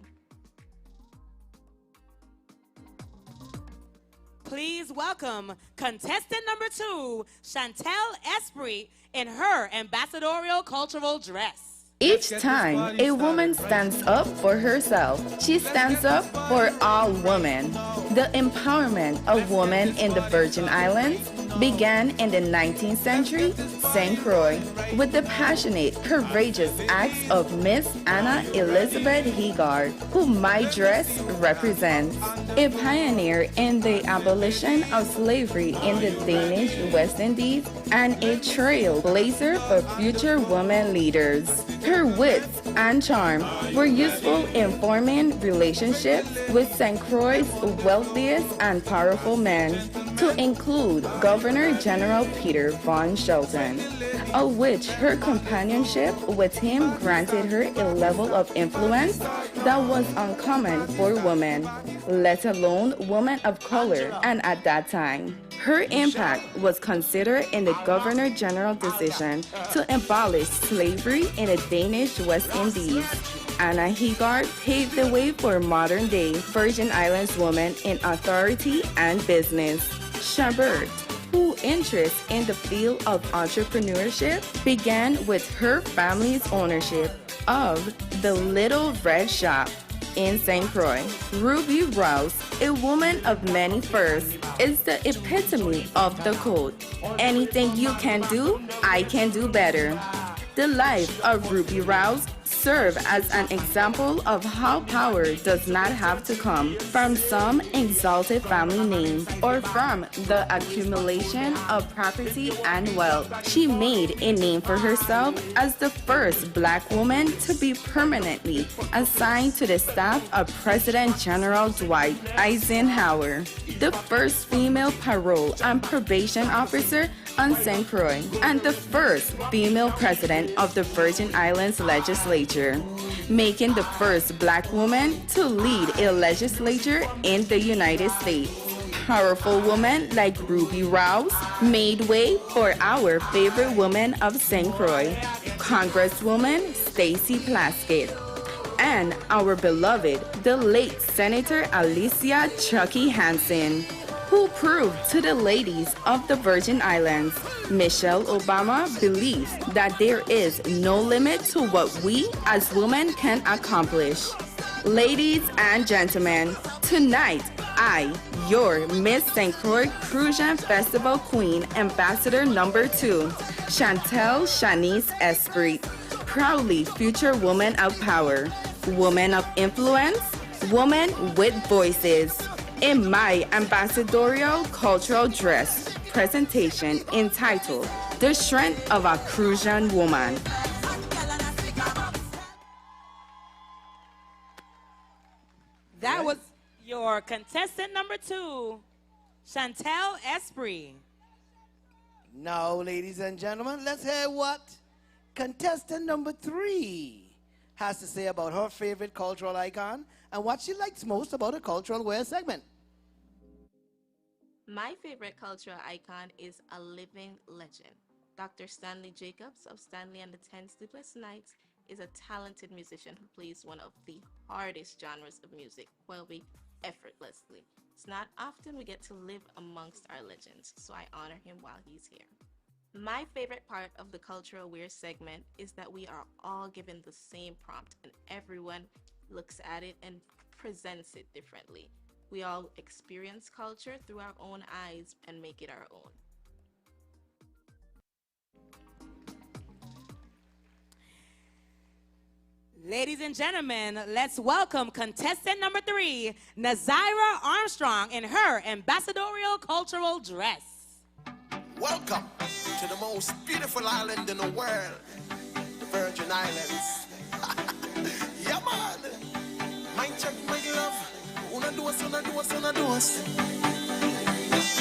Please welcome contestant number 2, Chantel Esprit, in her ambassadorial cultural dress. Each time a woman stands up for herself, she stands up for all women. The empowerment of women in the Virgin Islands began in the 19th century, St. Croix, with the passionate, courageous acts of Miss Anna Elizabeth Heegard, who my dress represents. A pioneer in the abolition of slavery in the Danish West Indies and a trailblazer for future women leaders. Her wits and charm were useful in forming relationships with St. Croix's wealthiest and powerful men, to include Governor General Peter von Shelton, of which her companionship with him granted her a level of influence that was uncommon for women, let alone women of color, and at that time. Her impact was considered in the Governor General decision to abolish slavery in the Danish West Indies. Anna Heegard paved the way for modern-day Virgin Islands women in authority and business. Chabert, whose interest in the field of entrepreneurship began with her family's ownership of the Little Red Shop in St. Croix. Ruby Rouse, a woman of many firsts, is the epitome of the code. Anything you can do, I can do better. The life of Ruby Rouse serve as an example of how power does not have to come from some exalted family name or from the accumulation of property and wealth. She made a name for herself as the first Black woman to be permanently assigned to the staff of President General Dwight Eisenhower, the first female parole and probation officer on St. Croix, and the first female president of the Virgin Islands legislature, making the first Black woman to lead a legislature in the United States. Powerful women like Ruby Rouse made way for our favorite woman of St. Croix, Congresswoman Stacey Plaskett, and our beloved, the late Senator Alicia Chucky Hansen, who proved to the ladies of the Virgin Islands, Michelle Obama believes that there is no limit to what we as women can accomplish. Ladies and gentlemen, tonight I, your Miss St. Croix Crucian Festival Queen Ambassador number 2, Chantel Shanice Esprit, proudly future women of power, women of influence, women with voices. In my ambassadorial cultural dress presentation entitled The Strength of a Crucian Woman. That was your contestant number 2, Chantel Esprit. Now, ladies and gentlemen, let's hear what contestant number 3 has to say about her favorite cultural icon and what she likes most about a cultural wear segment. My favorite cultural icon is a living legend. Dr. Stanley Jacobs of Stanley and the 10 Sleepless Nights is a talented musician who plays one of the hardest genres of music, Welby, effortlessly. It's not often we get to live amongst our legends, so I honor him while he's here. My favorite part of the cultural wear segment is that we are all given the same prompt and everyone looks at it and presents it differently. We all experience culture through our own eyes and make it our own. Ladies and gentlemen, let's welcome contestant number 3, Nazira Armstrong, in her ambassadorial cultural dress. Welcome to the most beautiful island in the world, the Virgin Islands. Yeah, man. My check, my love. Una duas, una duas, una duas.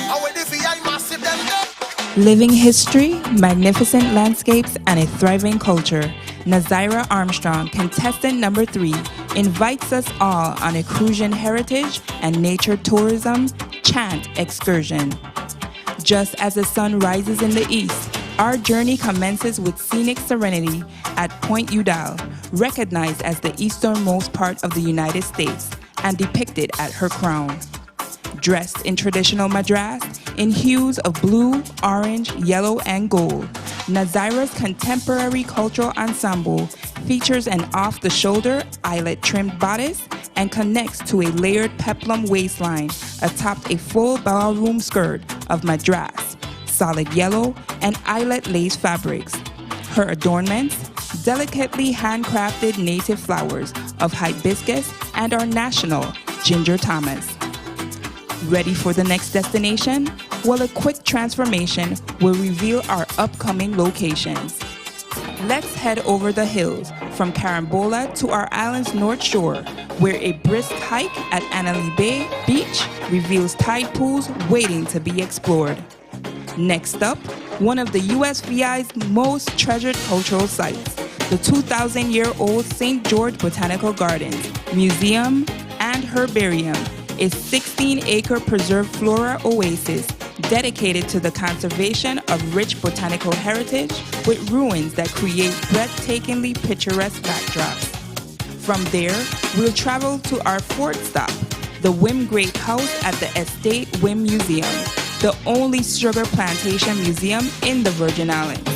How are they for I massive them there? Living history, magnificent landscapes, and a thriving culture, Nazira Armstrong, contestant number 3, invites us all on a Crucian heritage and nature tourism chant excursion. Just as the sun rises in the east, our journey commences with scenic serenity at Point Udall, recognized as the easternmost part of the United States and depicted at her crown. Dressed in traditional madras in hues of blue, orange, yellow, and gold, Nazira's contemporary cultural ensemble features an off-the-shoulder eyelet-trimmed bodice and connects to a layered peplum waistline atop a full ballroom skirt of madras, solid yellow, and eyelet lace fabrics. Her adornments, delicately handcrafted native flowers of hibiscus and our national Ginger Thomas. Ready for the next destination? Well, a quick transformation will reveal our upcoming locations. Let's head over the hills from Carambola to our island's north shore, where a brisk hike at Annalee Bay Beach reveals tide pools waiting to be explored. Next up, one of the USVI's most treasured cultural sites, the 2,000-year-old St. George Botanical Gardens, Museum, and Herbarium, a 16-acre preserved flora oasis dedicated to the conservation of rich botanical heritage with ruins that create breathtakingly picturesque backdrops. From there, we'll travel to our fourth stop, the Wim Great House at the Estate Wim Museum, the only sugar plantation museum in the Virgin Islands,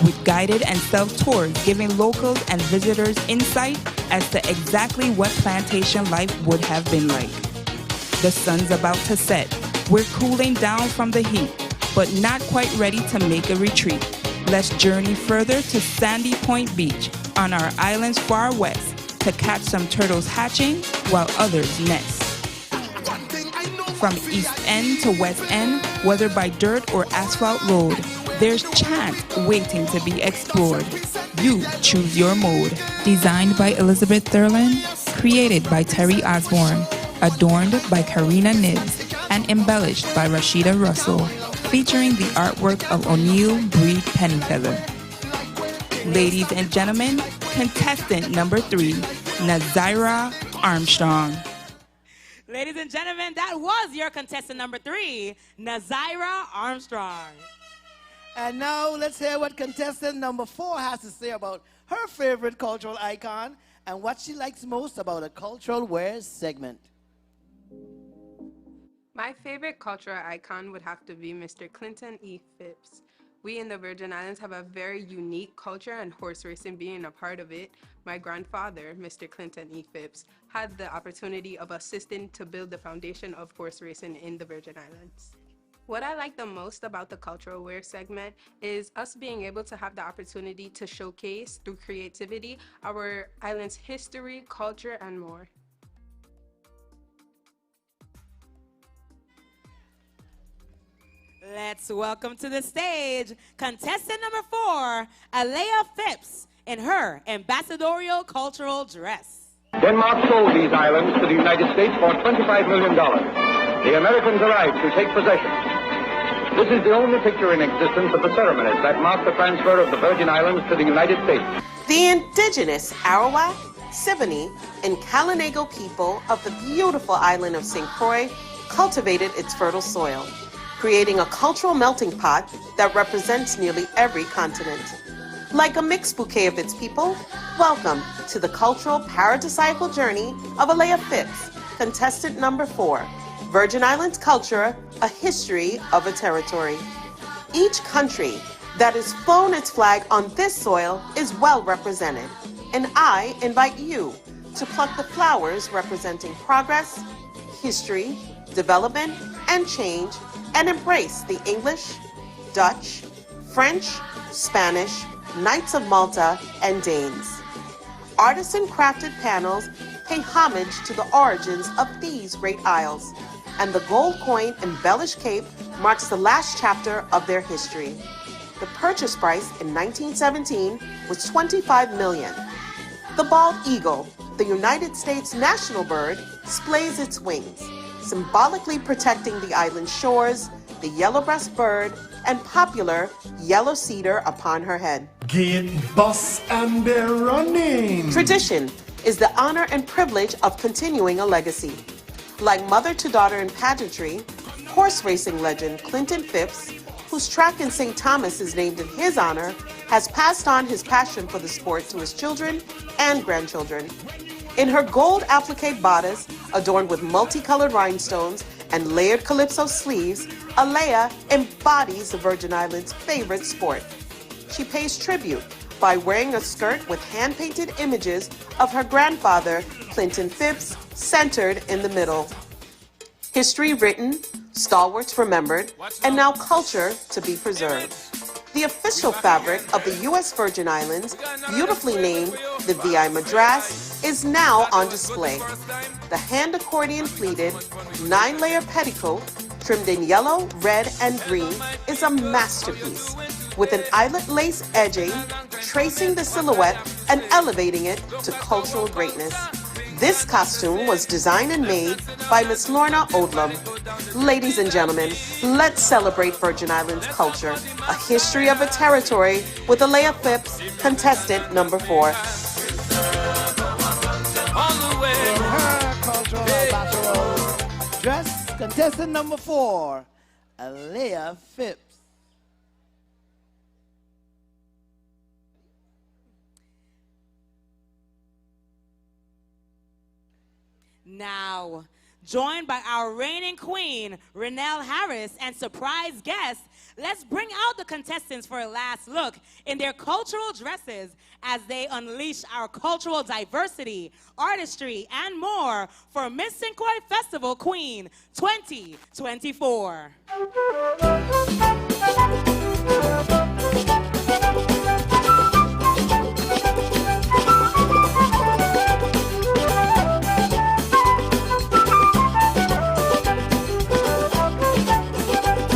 with guided and self-tours giving locals and visitors insight as to exactly what plantation life would have been like. The sun's about to set. We're cooling down from the heat, but not quite ready to make a retreat. Let's journey further to Sandy Point Beach on our island's far west to catch some turtles hatching while others nest. From East End to West End, whether by dirt or asphalt road, there's chant waiting to be explored. You choose your mode. Designed by Elizabeth Thurland, created by Terry Osborne, adorned by Karina Nibbs, and embellished by Rashida Russell, featuring the artwork of O'Neill Breed Pennyfeather. Ladies and gentlemen, contestant number 3, Nazira Armstrong. Ladies and gentlemen, that was your contestant number 3, Nazira Armstrong. And now let's hear what contestant number 4 has to say about her favorite cultural icon and what she likes most about a cultural wear segment. My favorite cultural icon would have to be Mr. Clinton E. Phipps. We in the Virgin Islands have a very unique culture, and horse racing being a part of it. My grandfather, Mr. Clinton E. Phipps, had the opportunity of assisting to build the foundation of horse racing in the Virgin Islands. What I like the most about the cultural wear segment is us being able to have the opportunity to showcase through creativity our island's history, culture, and more. Let's welcome to the stage contestant number 4, Alea Phipps, in her ambassadorial cultural dress. Denmark sold these islands to the United States for $25 million. The Americans arrived to take possession. This is the only picture in existence of the ceremonies that mark the transfer of the Virgin Islands to the United States. The indigenous Arawak, Siboney, and Kalinago people of the beautiful island of St. Croix cultivated its fertile soil, creating a cultural melting pot that represents nearly every continent. Like a mixed bouquet of its people, welcome to the cultural paradisiacal journey of Alea Phipps, contestant number 4, Virgin Islands Culture, a history of a territory. Each country that has flown its flag on this soil is well represented, and I invite you to pluck the flowers representing progress, history, development, and change, and embrace the English, Dutch, French, Spanish, Knights of Malta, and Danes. Artisan-crafted panels pay homage to the origins of these great isles, and the gold coin embellished cape marks the last chapter of their history. The purchase price in 1917 was $25 million. The bald eagle, the United States national bird, splays its wings, symbolically protecting the island's shores, the yellow-breast bird, and popular yellow cedar upon her head. Gate, bus, and they're running. Tradition is the honor and privilege of continuing a legacy. Like mother to daughter in pageantry, horse racing legend Clinton Phipps, whose track in St. Thomas is named in his honor, has passed on his passion for the sport to his children and grandchildren. In her gold applique bodice, adorned with multicolored rhinestones and layered calypso sleeves, Alea embodies the Virgin Islands' favorite sport. She pays tribute by wearing a skirt with hand-painted images of her grandfather, Clinton Phipps, centered in the middle. History written, stalwarts remembered, and now culture to be preserved. The official fabric of the U.S. Virgin Islands, beautifully named the VI Madras, is now on display. The hand accordion pleated, 9-layer petticoat, trimmed in yellow, red, and green, is a masterpiece, with an eyelet lace edging, tracing the silhouette and elevating it to cultural greatness. This costume was designed and made by Miss Lorna Odlum. Ladies and gentlemen, let's celebrate Virgin Islands culture, a history of a territory, with Alea Phipps, contestant number 4. Dress, contestant number 4, Alea Phipps. Now, joined by our reigning queen, Renelle Harris, and surprise guest, let's bring out the contestants for a last look in their cultural dresses as they unleash our cultural diversity, artistry, and more for Miss St. Croix Festival Queen 2024.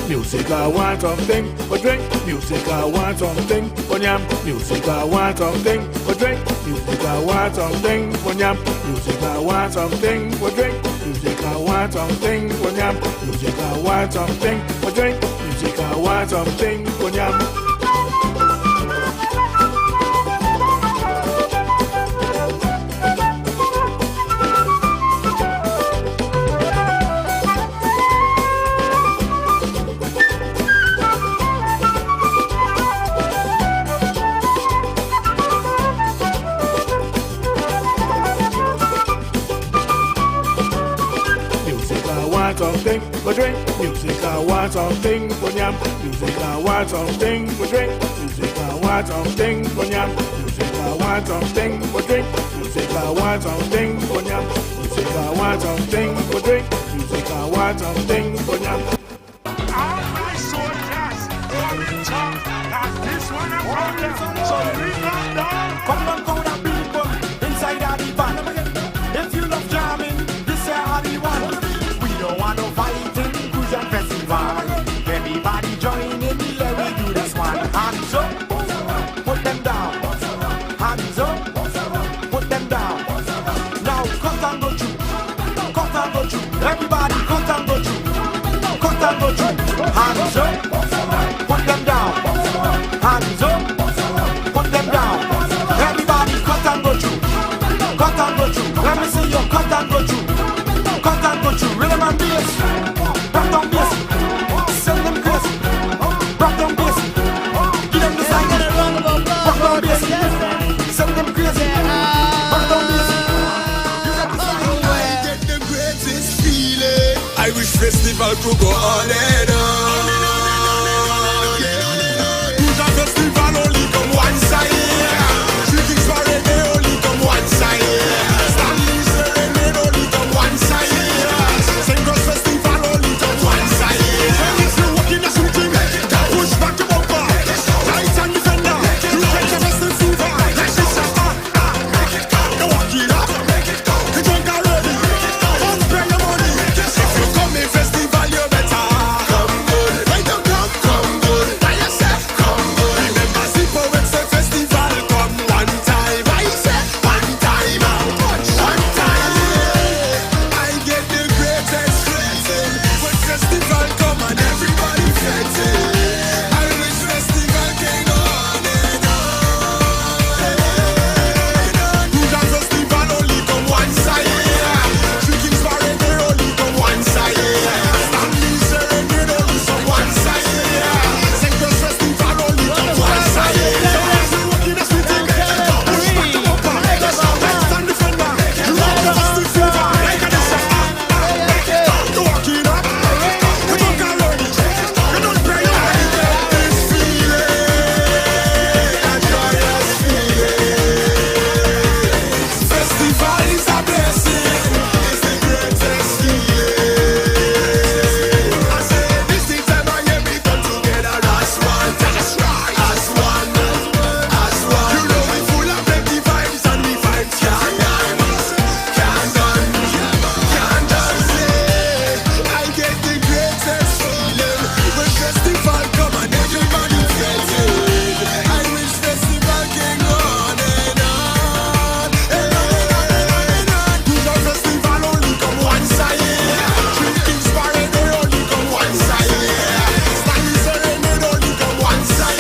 Music, I want something for drink. Music, I want something for yam. Music, I want something for drink. Music, I want something for yam. Music, I want something for drink. Music, I want something for yam. Music, I want something for drink. Music, I want something for yam. Something for drink, music, I want something for yam. Music, I want something for drink. Music, I want something for yam. Music, I want something for drink. Music, I want something for yam. Music, I want something for drink. Music, I want something for yam. So bring that down. Come on, crowd of people inside of the van. If you love jamming, this here are the one. We don't want no fighting, Crucian Festival. Everybody join in, let we do this one. Hands up, put them down. Hands up, put them down. Now cut and go through, cut and go through. Everybody cut and go through, cut and go through. Hands up, put them down. Hands up, put them down. Everybody cut and go through, cut and go through. Let me see you cut and go through, cut and go through. Rhythm and bass, rock down bass. Send them crazy, rock down bass. Give them the sign, rock down bass. Send them crazy, rock down bass. I get the greatest feeling. Irish festival could go on and on. Crucian Festival only come one side. Three Kings Parade they only come one side. Stanley's Serenade only come one side. St. Croix Festival only come one side. If you walk in the shooting, push back the bumper. Light and defender, you catch a festive fever. Like this, you walk it up. You drunk already, don't pay your money. If you come in festival, you better come good. Right now, come good. By yourself, come good. Remember, see poets say festival come one time. I said one time, one time. I get the greatest feeling when festival come and everybody flexing. Irish festival can go on and on. Crucian Festival only come one side. Three Kings Parade they only come one side. Stanley's Serenade only come one side. St. Croix Festival only come one side. So as you walk in the street, push back the bumper. Lights and defender, you walk the festive fever. Like a desert, you walk it up. You drunk already, you don't pray your money. This feeling, a joyous feeling. Festival is a blessing, it's the greatest feeling. I say this thing time I hear me come together as one. That's right, as one, as one. You know we full of plenty vibes and the vibes can't done. I get the greatest feeling when festival come and everybody feels it. Irish festival can go on and on. Crucian Festival only come one side. Three Kings Parade they only come one side. Stanley's Serenade only come one side.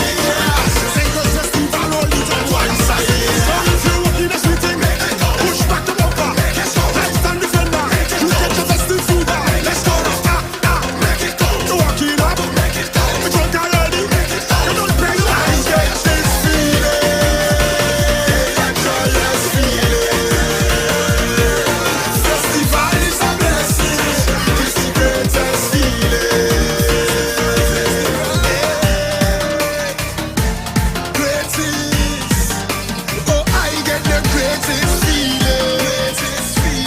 St. Croix Festival only come one side. So if you walk in the street, push back the bumper. Lights and defender, you catch a festive fever. Let's go. You walk it up. You drunk already. You don't pray your eyes. Get this feeling, a joyous feeling. Festival is a blessing, it's the greatest feeling. Greatest, oh I get the greatest feeling.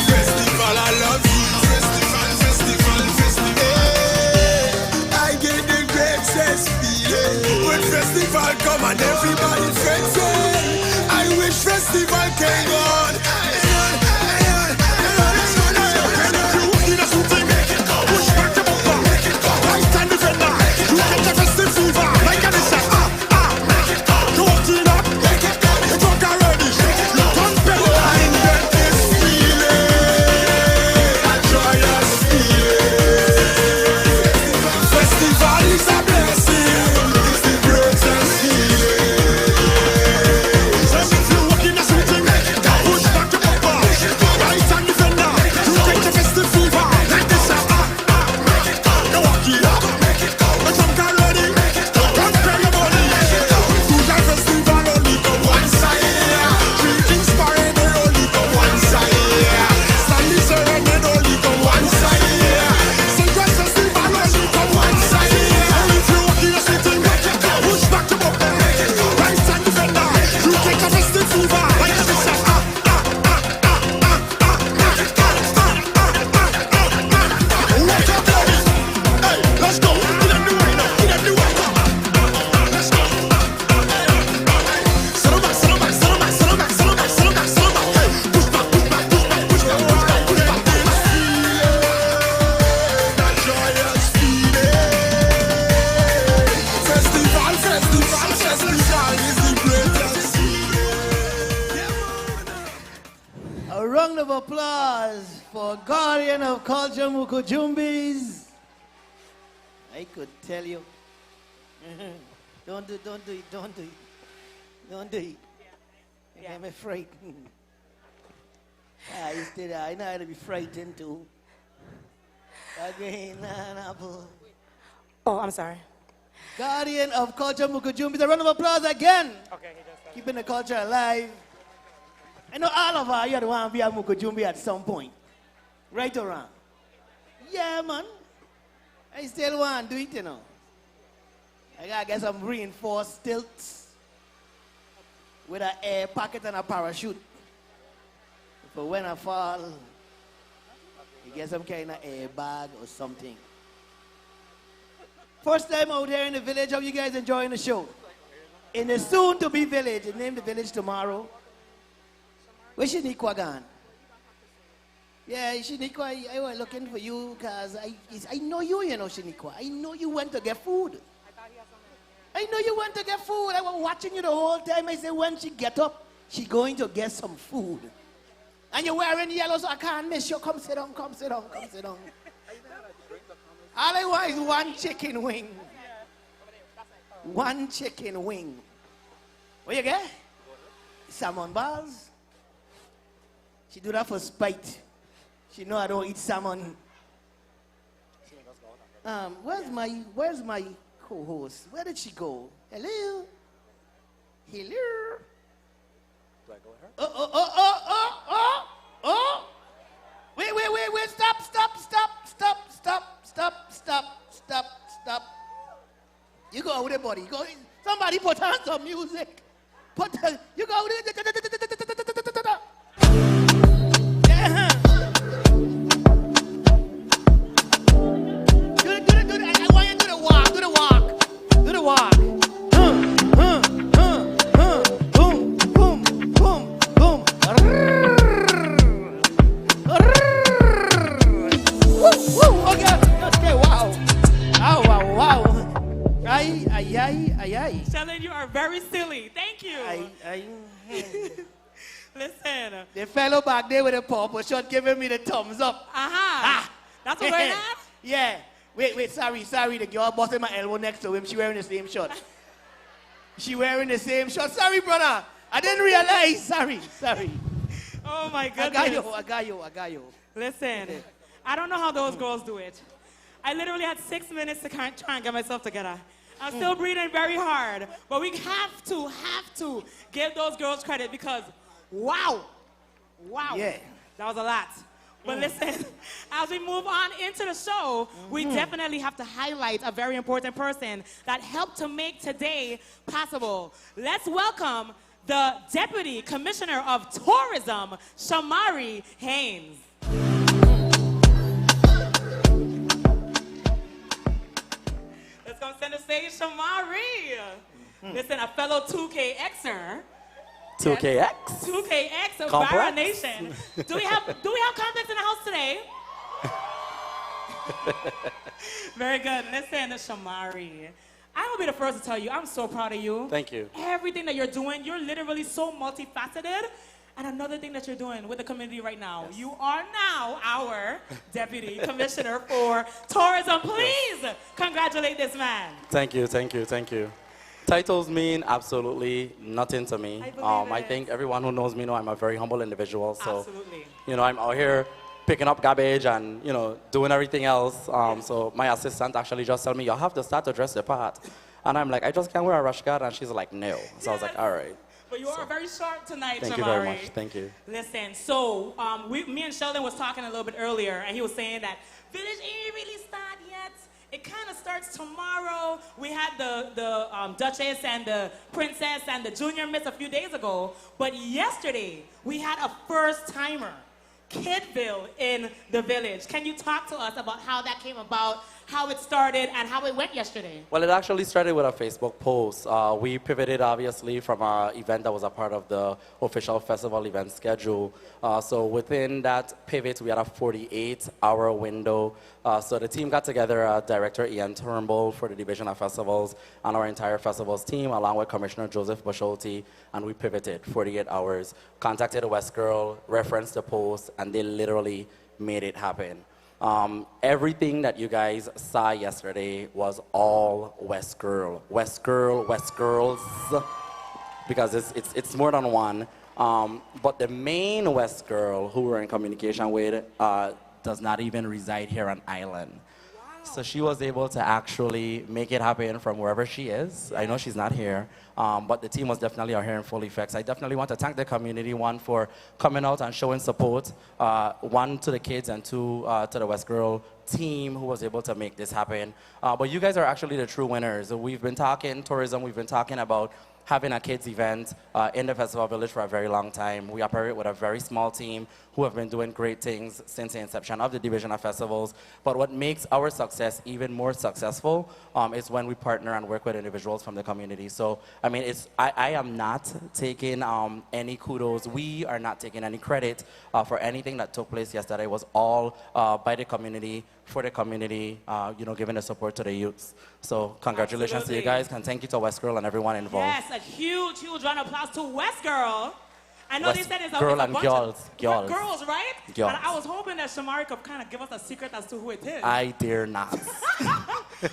Festival, I love you. Festival. I get the greatest feeling when festival come and everybody flexing. I wish festival can go on. Push back the bumper. Light and defender. You catch a festive fever. Like a desert. You walk it up. You drunk already. You don't pay your mind. Get this feeling, a joyous feeling. Festival is a blessing, it's the greatest feeling. applause for Guardian of Culture Mukujumbis. I could tell you. Don't do it. Don't do it. You get me frightened. I know how to be frightened too. Again, apple. Oh, I'm sorry. Guardian of Culture Mukujumbis. A round of applause again. Okay, keeping the culture alive. I know all of us, you want to be a Mukujumbi at some point. Right or wrong? Yeah, man. I still want to do it, you know. I got to get some reinforced stilts with an air pocket and a parachute. For when I fall, you get some kind of air bag or something. First time out here in the village, how you guys enjoying the show? In the soon-to-be village, name the village tomorrow. Where's Shaniqua gone? Yeah, Shaniqua, I was looking for you because I know you know, Shaniqua. I know you went to get food. I know you went to get food. I was watching you the whole time. I said, when she get up, she going to get some food. And you're wearing yellow, so I can't miss you. Come sit down, come sit down, come sit down. All I want is one chicken wing. One chicken wing. What you get? Salmon balls. She do that for spite. She know I don't eat salmon. Where's my co-host? Where did she go? Hello? Hello? Do I go with her? Oh. Wait. Stop. You go with the body. Go. Somebody put on some music. You go with it. Do it. I want you to do the walk. Do the walk. Boom. Okay, wow. Ay. Sheldon, you are very silly. Thank you. Listen. The fellow back there with the purple shirt giving me the thumbs up. That's what's going on? Yeah. Wait, sorry. The girl busting my elbow next to him. She wearing the same shirt. Sorry, brother. I didn't realize. Sorry. Oh, my goodness. I got you. Listen, I don't know how those girls do it. I literally had 6 minutes to try and get myself together. I'm still breathing very hard. But we have to give those girls credit because, wow. Yeah. That was a lot. But listen, as we move on into the show, we definitely have to highlight a very important person that helped to make today possible. Let's welcome the Deputy Commissioner of Tourism, Shamari Haynes. Let's go center stage, Shamari. Listen, a fellow 2KXer. 2KX? 2KX of Complex? Barra Nation. Do we have Complex in the house today? Very good. Listen, Shamari. I will be the first to tell you, I'm so proud of you. Thank you. Everything that you're doing, you're literally so multifaceted. And another thing that you're doing with the community right now, you are now our Deputy Commissioner for Tourism. Please congratulate this man. Thank you. Titles mean absolutely nothing to me. I think everyone who knows me know I'm a very humble individual. So, absolutely. I'm out here picking up garbage and, doing everything else. So my assistant actually just told me, you have to start to dress the part. And I'm like, I just can't wear a rush guard. And she's like, no. So I was like, all right. But you are very sharp tonight, Thank Shamari. you very much. Thank you. Listen, so me and Sheldon was talking a little bit earlier, and he was saying that Village ain't really started yet. It kind of starts tomorrow. We had the Duchess and the Princess and the Junior Miss a few days ago. But yesterday, we had a first-timer, Kidville, in the village. Can you talk to us about how that came about, how it started and how it went yesterday. Well, it actually started with a Facebook post. We pivoted, obviously, from an event that was a part of the official festival event schedule. So within that pivot, we had a 48-hour window. So the team got together, Director Ian Turnbull for the Division of Festivals and our entire festivals team, along with Commissioner Joseph Basholti, and we pivoted 48 hours, contacted a West Girl, referenced the post, and they literally made it happen. Everything that you guys saw yesterday was all West Girl. West Girl, West Girls, because it's more than one. But the main West Girl who we're in communication with does not even reside here on island. So she was able to actually make it happen from wherever she is. I know she's not here, but the team was definitely out here in full effect. I definitely want to thank the community, one, for coming out and showing support, one, to the kids, and two, to the West Girl team who was able to make this happen. But you guys are actually the true winners. We've been talking tourism, we've been talking about having a kids event in the Festival Village for a very long time. We operate with a very small team who have been doing great things since the inception of the Division of Festivals. But what makes our success even more successful is when we partner and work with individuals from the community. So, I mean, I am not taking any kudos. We are not taking any credit for anything that took place yesterday. It was all by the community, for the community, you know, giving the support to the youths. So congratulations to you guys, and thank you to West Girl and everyone involved. Yes, a huge, huge round of applause to West Girl. I know West they said it's a, Girl it's a and bunch girls, of girls. girls, right? Girls. And I was hoping that Shamari could kind of give us a secret as to who it is. I dare not.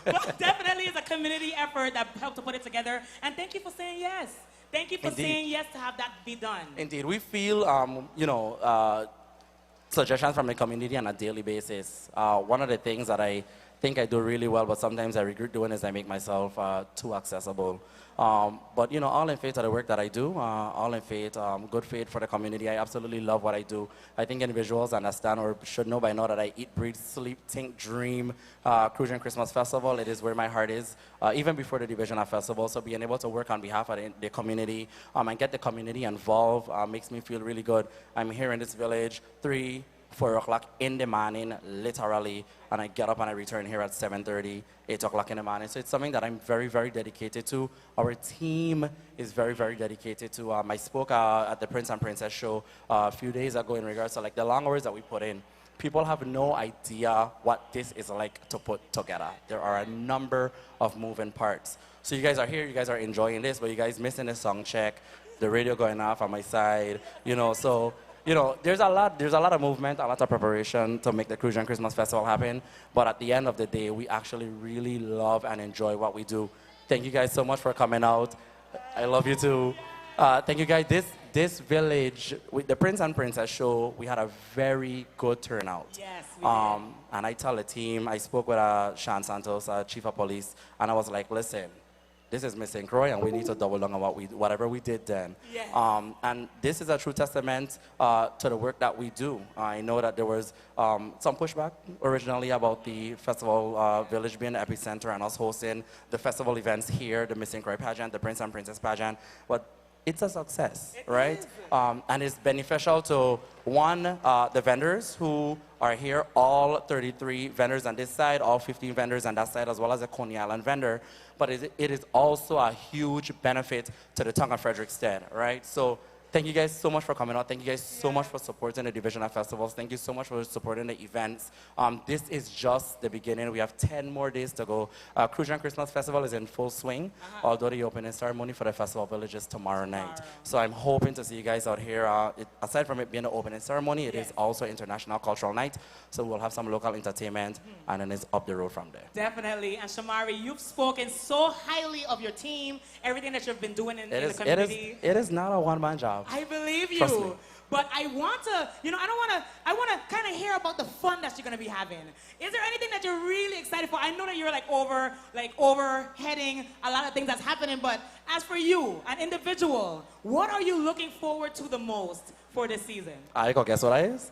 But definitely it's a community effort that helped to put it together. And thank you for saying yes. Thank you for Indeed. saying yes to have that be done. Indeed, we feel, you know, suggestions from the community on a daily basis. One of the things that I think I do really well, but sometimes I regret doing is I make myself too accessible. But, you know, all in faith of the work that I do, all in faith, good faith for the community. I absolutely love what I do. I think individuals understand or should know by now that I eat, breathe, sleep, think, dream Crucian Christmas Festival. It is where my heart is, even before the Division of Festivals. So being able to work on behalf of the community and get the community involved makes me feel really good. I'm here in this village 3, 4 o'clock in the morning, literally, and I get up and I return here at 7:30, 8 o'clock in the morning. So it's something that I'm very, very dedicated to. Our team is very, very dedicated to. I spoke at the Prince and Princess show a few days ago in regards to like the long hours that we put in. People have no idea what this is like to put together. There are a number of moving parts. So you guys are here, you guys are enjoying this, but you guys missing the song check, the radio going off on my side, you know, so. You know, there's a lot of movement, a lot of preparation to make the Crucian Christmas Festival happen. But at the end of the day, we actually really love and enjoy what we do. Thank you guys so much for coming out. I love you too. Thank you guys. This village, with the Prince and Princess show, we had a very good turnout. Yes, we did. And I tell the team, I spoke with Sean Santos, Chief of Police, and I was like, listen, this is Miss St. Croix, and we need to double down on whatever we did then. Yes. And this is a true testament to the work that we do. I know that there was some pushback originally about the Festival Village being the epicenter and us hosting the festival events here, the Miss St. Croix pageant, the Prince and Princess pageant, but it's a success, right? And it's beneficial to, one, the vendors who are here, all 33 vendors on this side, all 15 vendors on that side, as well as a Coney Island vendor. But it is also a huge benefit to the Tonga Frederiksted, right? So thank you guys so much for coming out. Thank you guys so much for supporting the Division of Festivals. Thank you so much for supporting the events. This is just the beginning. We have 10 more days to go. Crucian Christmas Festival is in full swing, although the opening ceremony for the Festival Village is tomorrow night. So I'm hoping to see you guys out here. Aside from it being the opening ceremony, it is also International Cultural Night. So we'll have some local entertainment, and then it's up the road from there. Definitely. And Shamari, you've spoken so highly of your team, everything that you've been doing in the community. It is not a one-man job. I believe Trust me. you. But I want to, you know, I want to kind of hear about the fun that you're going to be having. Is there anything that you're really excited for? I know that you're overheading a lot of things that's happening, but as for you, an individual, what are you looking forward to the most for this season? I go guess what it is?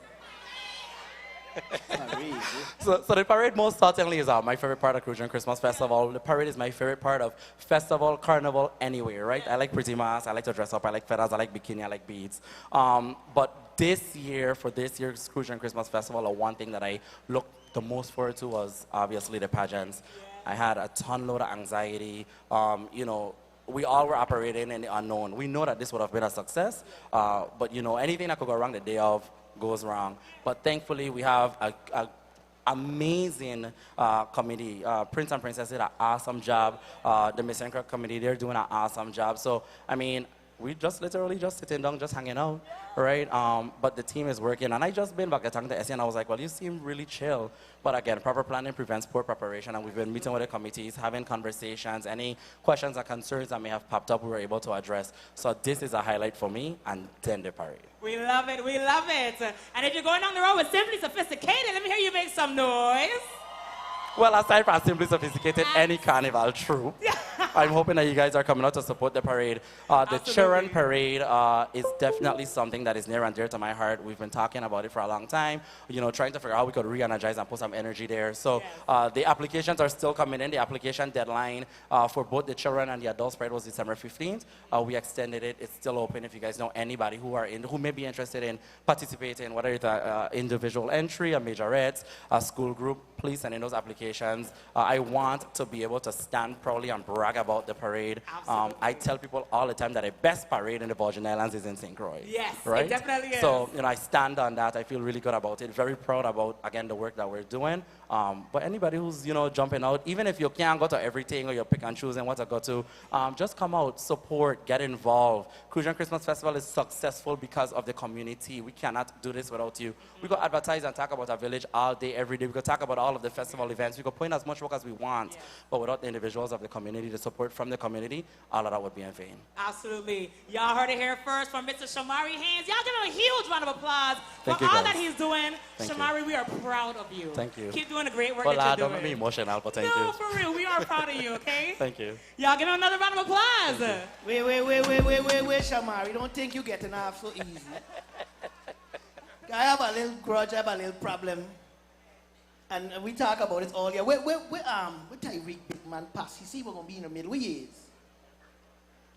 So the parade most certainly is my favorite part of Crucian Christmas Festival. The parade is my favorite part of festival, carnival, anywhere, right? I like pretty masks, I like to dress up, I like feathers, I like bikini, I like beads. But this year, for this year's Crucian Christmas Festival, one thing that I looked the most forward to was obviously the pageants. I had a ton load of anxiety. You know, we all were operating in the unknown. We know that this would have been a success, but you know, anything that could go wrong the day of goes wrong. But thankfully, we have a amazing committee. Prince and Princess did an awesome job. The Miss Anchor committee, they're doing an awesome job. So, I mean, we just literally just sitting down, just hanging out, right? But the team is working. And I just been back at the SC and I was like, well, you seem really chill. But again, proper planning prevents poor preparation. And we've been meeting with the committees, having conversations. Any questions or concerns that may have popped up, we were able to address. So this is a highlight for me, and then the parade. We love it, we love it. And if you're going down the road with Simply Sophisticated, let me hear you make some noise. Well, aside from Simply Sophisticated, any carnival, true. I'm hoping that you guys are coming out to support the parade. The Children Parade is definitely something that is near and dear to my heart. We've been talking about it for a long time, you know, trying to figure out how we could re-energize and put some energy there. So the applications are still coming in. The application deadline for both the children and the adult parade was December 15th. We extended it. It's still open. If you guys know anybody who may be interested in participating, whether it's an individual entry, a majorette, a school group, please send in those applications. I want to be able to stand proudly and brag about the parade. I tell people all the time that the best parade in the Virgin Islands is in St. Croix. Yes, right? it definitely is. So, you know, I stand on that. I feel really good about it. Very proud about, again, the work that we're doing. But anybody who's, you know, jumping out, even if you can't go to everything or you're pick and choosing what to go to, just come out, support, get involved. Crucian Christmas Festival is successful because of the community. We cannot do this without you. We could advertise and talk about our village all day, every day. We could talk about all of the festival events. We could put in as much work as we want. But without the individuals of the community, the support from the community, all of that would be in vain. Absolutely. Y'all heard it here first from Mr. Shamari Haynes. Y'all give him a huge round of applause for Thank you, all guys. that he's doing. Thank Shamari, we are proud of you. Thank you. Keep doing the great work Well, that you're don't doing. make me emotional, but thank you. No, for real. We are proud of you, okay? Thank you. Y'all give him another round of applause. Wait, Shamari. Don't think you're getting off so easy. I have a little grudge, I have a little problem. And we talk about it all year. Where Tyreek big man pass? You see we're going to be in the middle. Where he is?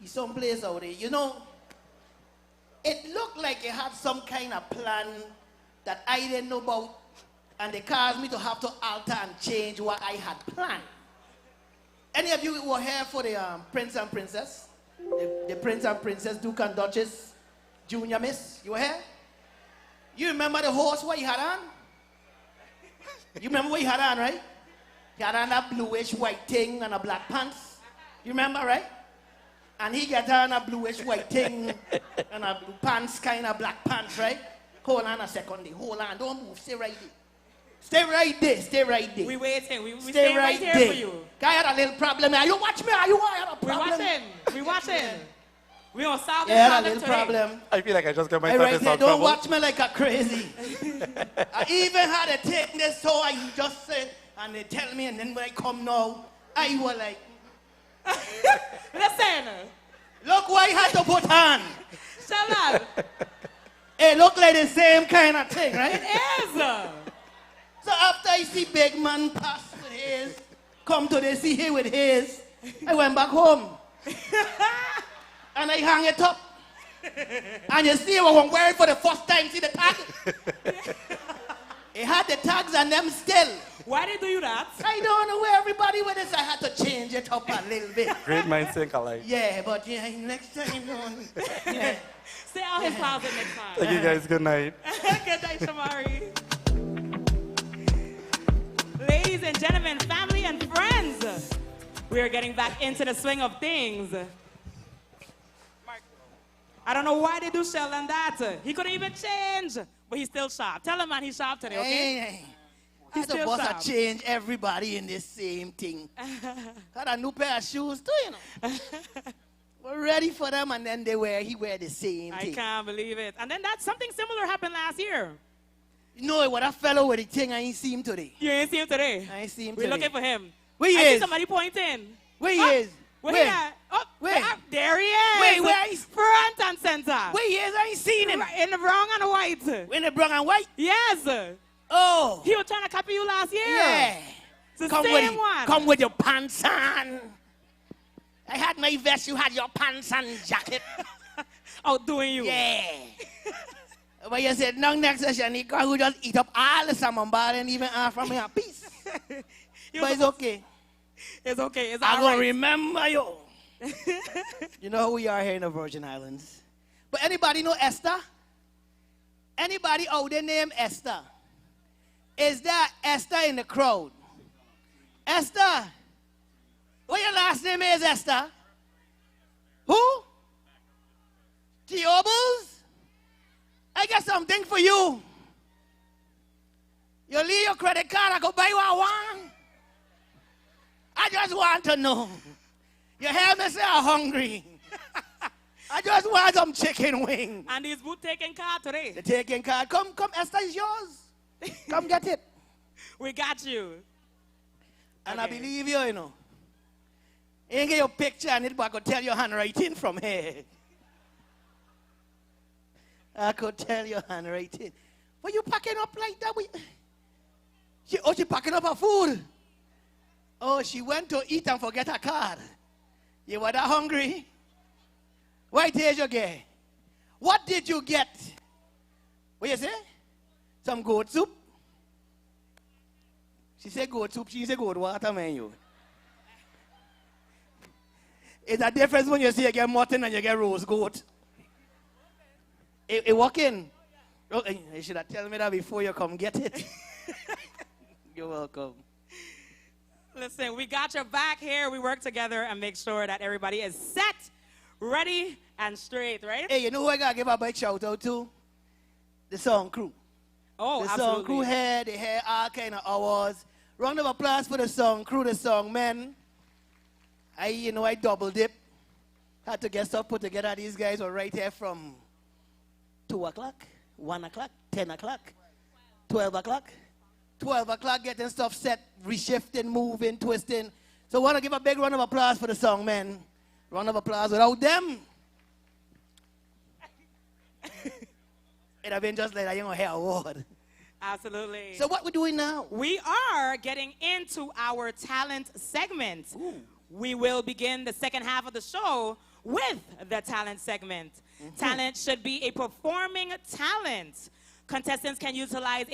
He's someplace out there. You know, it looked like it had some kind of plan that I didn't know about, and they caused me to have to alter and change what I had planned. Any of you who were here for the Prince and Princess? The Prince and Princess, Duke and Duchess, Junior Miss? You were here? You remember the horse what he had on? You remember what he had on, right? He had on a bluish white thing and a black pants. You remember, right? And he got on a bluish white thing and a blue pants, kind of black pants, right? Hold on a second there. Hold on. Don't move. Stay right there. Stay right there. Stay right there. We waiting. We Stay stay right here there. for you. Guy had a little problem. Are you watch me? Are you had a problem? We watching. We gonna solve this Yeah, a problem little today. problem. I feel like I just got Hey, myself right in there, some don't trouble. watch me like a crazy. I even had to take this so I just said, and they tell me, and then when I come now, I was like, listen. Look what I had to put on. Shut up. It look like the same kind of thing, right? It is. So after I see big man pass with his, come to the see here with his, I went back home. And I hang it up. And you see what I'm wearing for the first time, see the tag? It had the tags on them still. Why did you do that? I don't know where everybody with this. I had to change it up a little bit. Great minds think alike. Yeah, but yeah, next time, yeah. Stay out his closet next time. Thank you guys. Good night. Good night, Shamari. Ladies and gentlemen, family and friends, we are getting back into the swing of things. I don't know why they do Sheldon that. He couldn't even change, but he's still sharp. Tell him, man, he's sharp today, okay? Hey. He's The still boss sharp. had changed everybody in this same thing. Had a new pair of shoes too, you know. We're ready for them, and then he wear the same I thing. can't believe it. And then something similar happened last year. You know what, that fellow with the thing, I ain't see him today. You ain't see him today? I ain't see him We're today. looking for him. Where he I see is? somebody pointing. Where he Oh, is? Where Where? he at? Oh, Where? There he is. Wait, where is? Front and center. Where he is? I ain't seen him. In the brown and the white. In the brown and white? Yes. Oh. He was trying to copy you last year. Yeah. It's the same one. Come with your pants on. I had my vest, you had your pants and jacket. Outdoing you. Yeah. But you said, no, next session, he can just eat up all the salmon bar and even half from here. Peace. But it's okay. It's okay. It's I'm all going right. to remember you. You know who we are here in the Virgin Islands. But anybody know Esther? Anybody out there named Esther? Is that Esther in the crowd? Esther? What your last name is, Esther? Who? Theobald? I got something for you. You leave your credit card, I go buy you what I want. I just want to know. You hear me say I'm hungry. I just want some chicken wing. And these boot taking card today. The taking card. Come, Esther, is yours. Come get it. We got you. And I believe you, you know. You ain't get your picture on it, but I could tell your handwriting from here. I could tell your handwriting. What you packing up like that? She packing up her food. Oh, she went to eat and forget her card. You were that hungry? What did you get? What did you get? What you say? Some goat soup? She said goat soup. She said goat water, man. You. It's a difference when you say you get mutton and you get roast goat. It walk in. Oh, you should have told me that before you come get it. You're welcome. Listen, we got your back here. We work together and make sure that everybody is set, ready, and straight, right? Hey, you know who I got to give a big shout out to? The song crew. Oh, the absolutely. song crew here, they had all kind of hours. Round of applause for the song crew, the song men. I double dip. Had to get stuff put together. These guys were right here from 2 o'clock, 1 o'clock, 10 o'clock, 12 o'clock. 12 o'clock getting stuff set, reshifting, moving, twisting. So I want to give a big round of applause for the song men. Round of applause. Without them, it'd have been just like a hair award. Absolutely. So what we're doing now? We are getting into our talent segment. Ooh. We will begin the second half of the show with the talent segment. Mm-hmm. Talent should be a performing talent. Contestants can utilize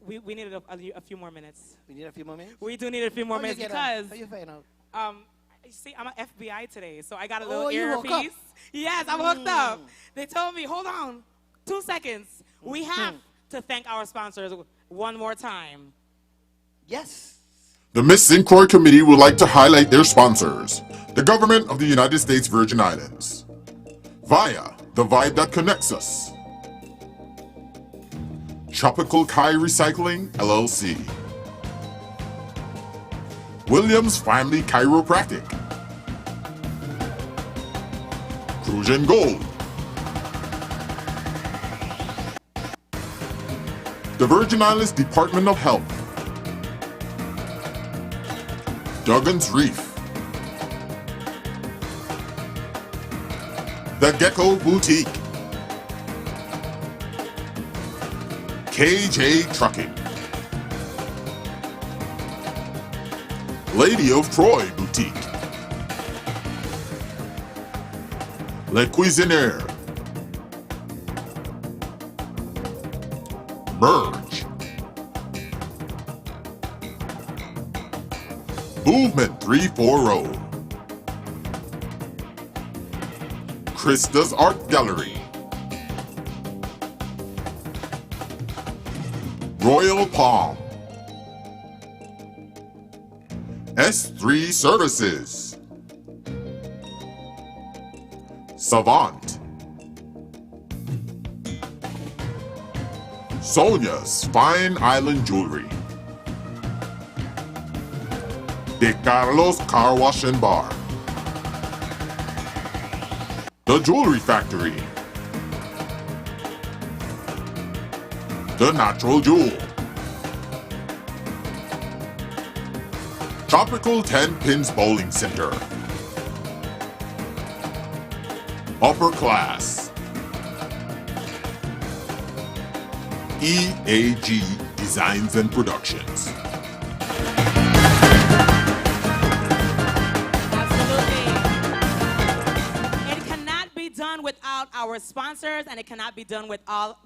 We needed a few more minutes. We need a few more minutes? We do need a few more minutes because how you find out? you see, I'm an FBI today, so I got a little you hooked up? earpiece. Yes, I'm hooked up. They told me, hold on, 2 seconds. We have to thank our sponsors one more time. Yes. The Miss St. Croix Committee would like to highlight their sponsors. The Government of the United States Virgin Islands. Via the vibe that connects us. Tropical Kai Recycling, LLC. Williams Family Chiropractic. Crucian Gold. The Virgin Islands Department of Health. Duggan's Reef. The Gecko Boutique. KJ Trucking. Lady of Troy Boutique. Le Cuisinier. Merge. Movement 340. Krista's Art Gallery. Royal Palm. S3 Services. Savant. Sonia's Fine Island Jewelry. De Carlos Car Wash and Bar. The Jewelry Factory. The Natural Jewel. Tropical 10 Pins Bowling Center. Upper Class. EAG Designs and Productions. It without our sponsors, and it cannot be done without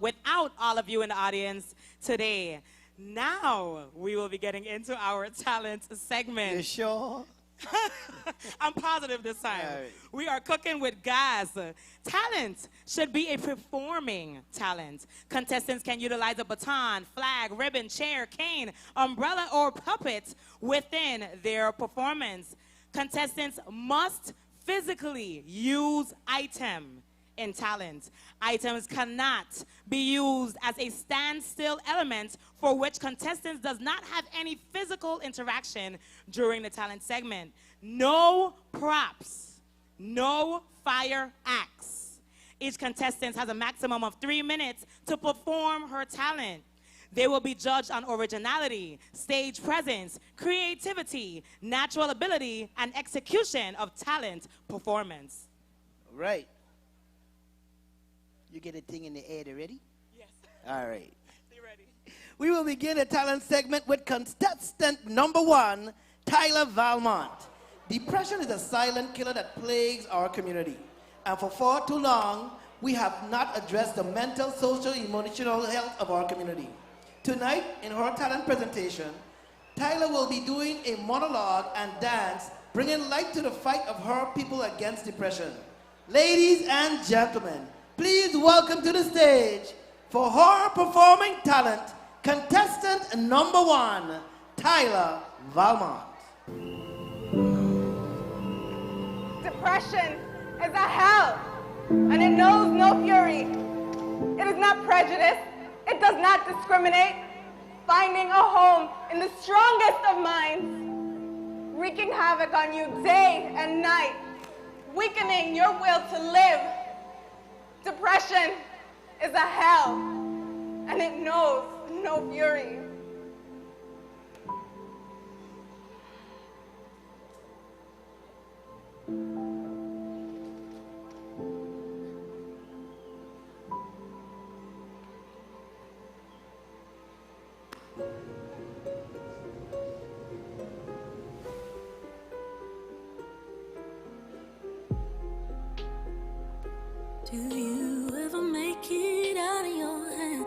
all of you in the audience today. Now, we will be getting into our talent segment. You sure? I'm positive this time. Right. We are cooking with gas. Talent should be a performing talent. Contestants can utilize a baton, flag, ribbon, chair, cane, umbrella, or puppet within their performance. Contestants must physically use item in talent. Items cannot be used as a standstill element for which contestants does not have any physical interaction during the talent segment. No props, no fire acts. Each contestant has a maximum of 3 minutes to perform her talent. They will be judged on originality, stage presence, creativity, natural ability, and execution of talent performance. All right. You get a thing in the air, they ready? Yes. All right. Be ready. We will begin the talent segment with contestant number 1, Tyler Valmont. Depression is a silent killer that plagues our community. And for far too long, we have not addressed the mental, social, emotional health of our community. Tonight, in her talent presentation, Tyler will be doing a monologue and dance, bringing light to the fight of her people against depression. Ladies and gentlemen, please welcome to the stage, for her performing talent, contestant number 1, Tyler Valmont. Depression is a hell, and it knows no fury. It is not prejudice. It does not discriminate. Finding a home in the strongest of minds, wreaking havoc on you day and night, weakening your will to live. Depression is a hell, and it knows no fury. Do you ever make it out of your head?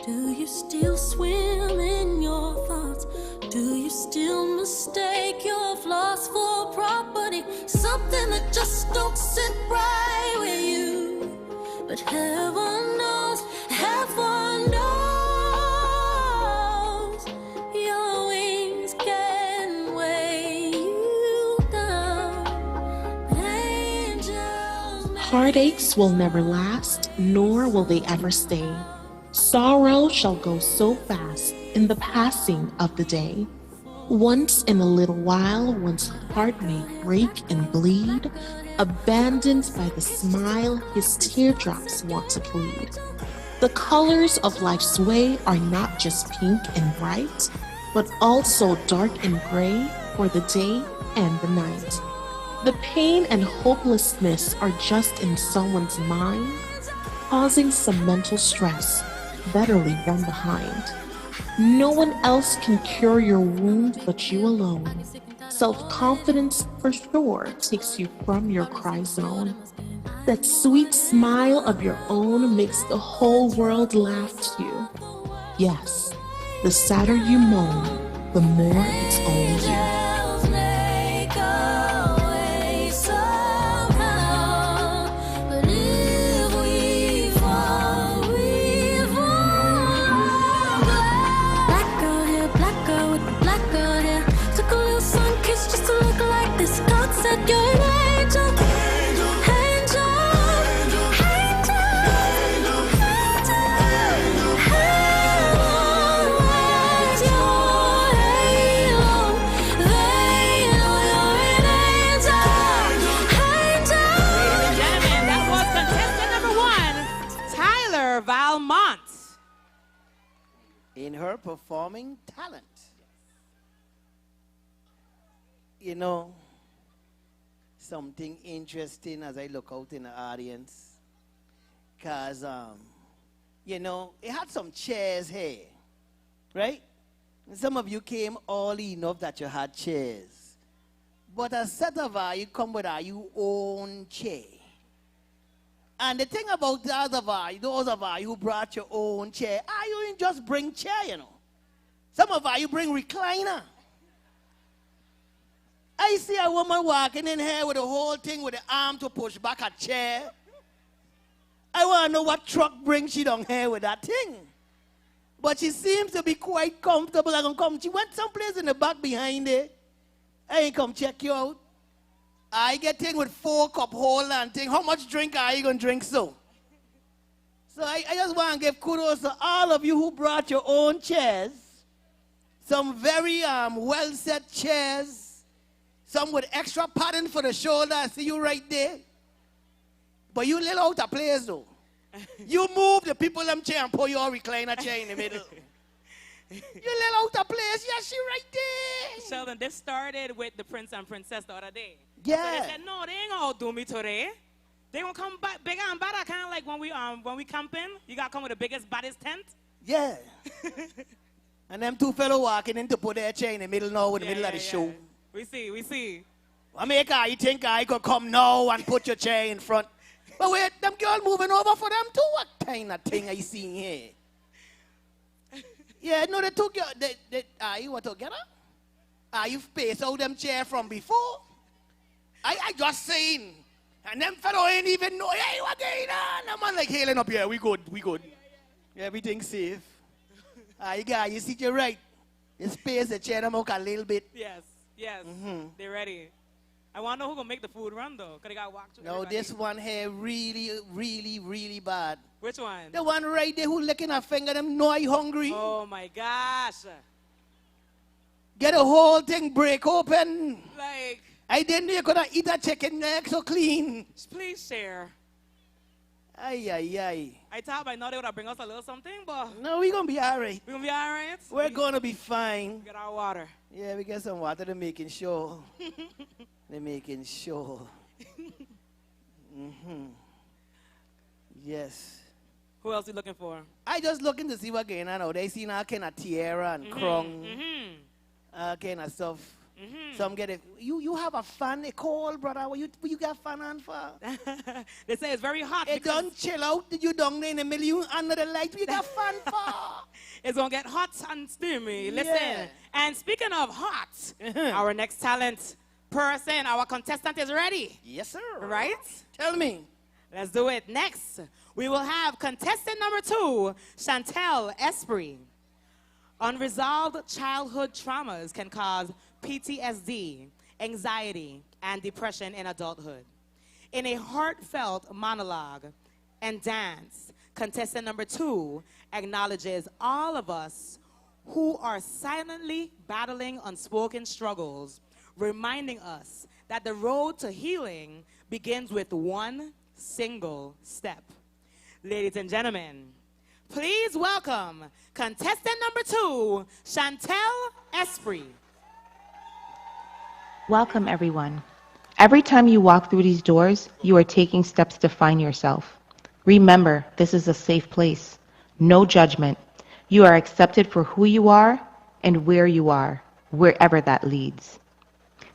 Do you still swim in your thoughts? Do you still mistake your flaws for property? Something that just don't sit right with you. But heaven knows, your wings can weigh you down. Angels Heartaches will never last, nor will they ever stay. Sorrow shall go so fast in the passing of the day. Once in a little while, one's heart may break and bleed, abandoned by the smile his teardrops want to plead. The colors of life's way are not just pink and bright, but also dark and gray for the day and the night. The pain and hopelessness are just in someone's mind, causing some mental stress, better leave them behind. No one else can cure your wound but you alone. Self-confidence for sure takes you from your cry zone. That sweet smile of your own makes the whole world laugh too. Yes, the sadder you moan, the more it's only you. Valmont. In her performing talent. You know, something interesting as I look out in the audience, because, you know, it had some chairs here, right? And some of you came early enough that you had chairs. But a set of you come with your own chair. And the thing about those of you who brought your own chair, you didn't just bring chair, you know. Some of you bring recliner. I see a woman walking in here with the whole thing with the arm to push back a chair. I want to know what truck brings she down here with that thing. But she seems to be quite comfortable. She went someplace in the back behind it. I ain't come check you out. I get thing with 4-cup holder and thing. How much drink are you going to drink so? So I just want to give kudos to all of you who brought your own chairs. Some very well-set chairs. Some with extra padding for the shoulder. I see you right there. But you little out of place though. You move the people them chair and put your recliner chair in the middle. You little out of place. Yeah, she right there. Sheldon, this started with the prince and princess the other day. Yeah. So they said, no, they ain't gonna do me today. They gonna come back bigger and better, kind of like when we camping. You gotta come with the biggest, baddest tent. Yeah. And them two fellow walking in to put their chair in the middle now, in the middle of the show. We see. America, you think I could come now and put your chair in front? But wait, them girls moving over for them too. What kind of thing are you seeing here? Yeah, no, they took you were together? You spaced out them chair from before? I just seen. And them fellow ain't even know, hey, what going on? I'm like hailing up here, we good. Everything's safe. You see you're right. You space the chair them out a little bit. Yes. They're ready. I want to know who gonna make the food run though, because they got to walk through. No, this one here really bad. Which one? The one right there who licking her finger, them know I hungry. Oh my gosh. Get the whole thing break open. Like. I didn't know you could eat a chicken neck so clean. Please share. Ay. I thought by now they would have bring us a little something, but. No, we're going to be all right. We're going to be all right? We're going to be fine. Get our water. Yeah, we get some water to making sure. They're making sure. Yes. Who else are you looking for? I just looking to see what going on now. They see all kind of tiara and crown. Kind of stuff. Some get it. You have a fan, a cold, brother. What you got fan on for? They say it's very hot. It don't chill out. You down there in the middle, you under the light. You got fan for? It's going to get hot and steamy. Listen. Yeah. And speaking of hot, our next talent person, our contestant is ready. Yes, sir. Right? Tell me. Let's do it. Next, we will have contestant number 2, Chantel Esprit. Unresolved childhood traumas can cause PTSD, anxiety, and depression in adulthood. In a heartfelt monologue and dance, contestant number 2 acknowledges all of us who are silently battling unspoken struggles, reminding us that the road to healing begins with one single step. Ladies and gentlemen, please welcome contestant number 2, Chantel Esprit. Welcome, everyone. Every time you walk through these doors, you are taking steps to find yourself. Remember, this is a safe place. No judgment. You are accepted for who you are and where you are, wherever that leads.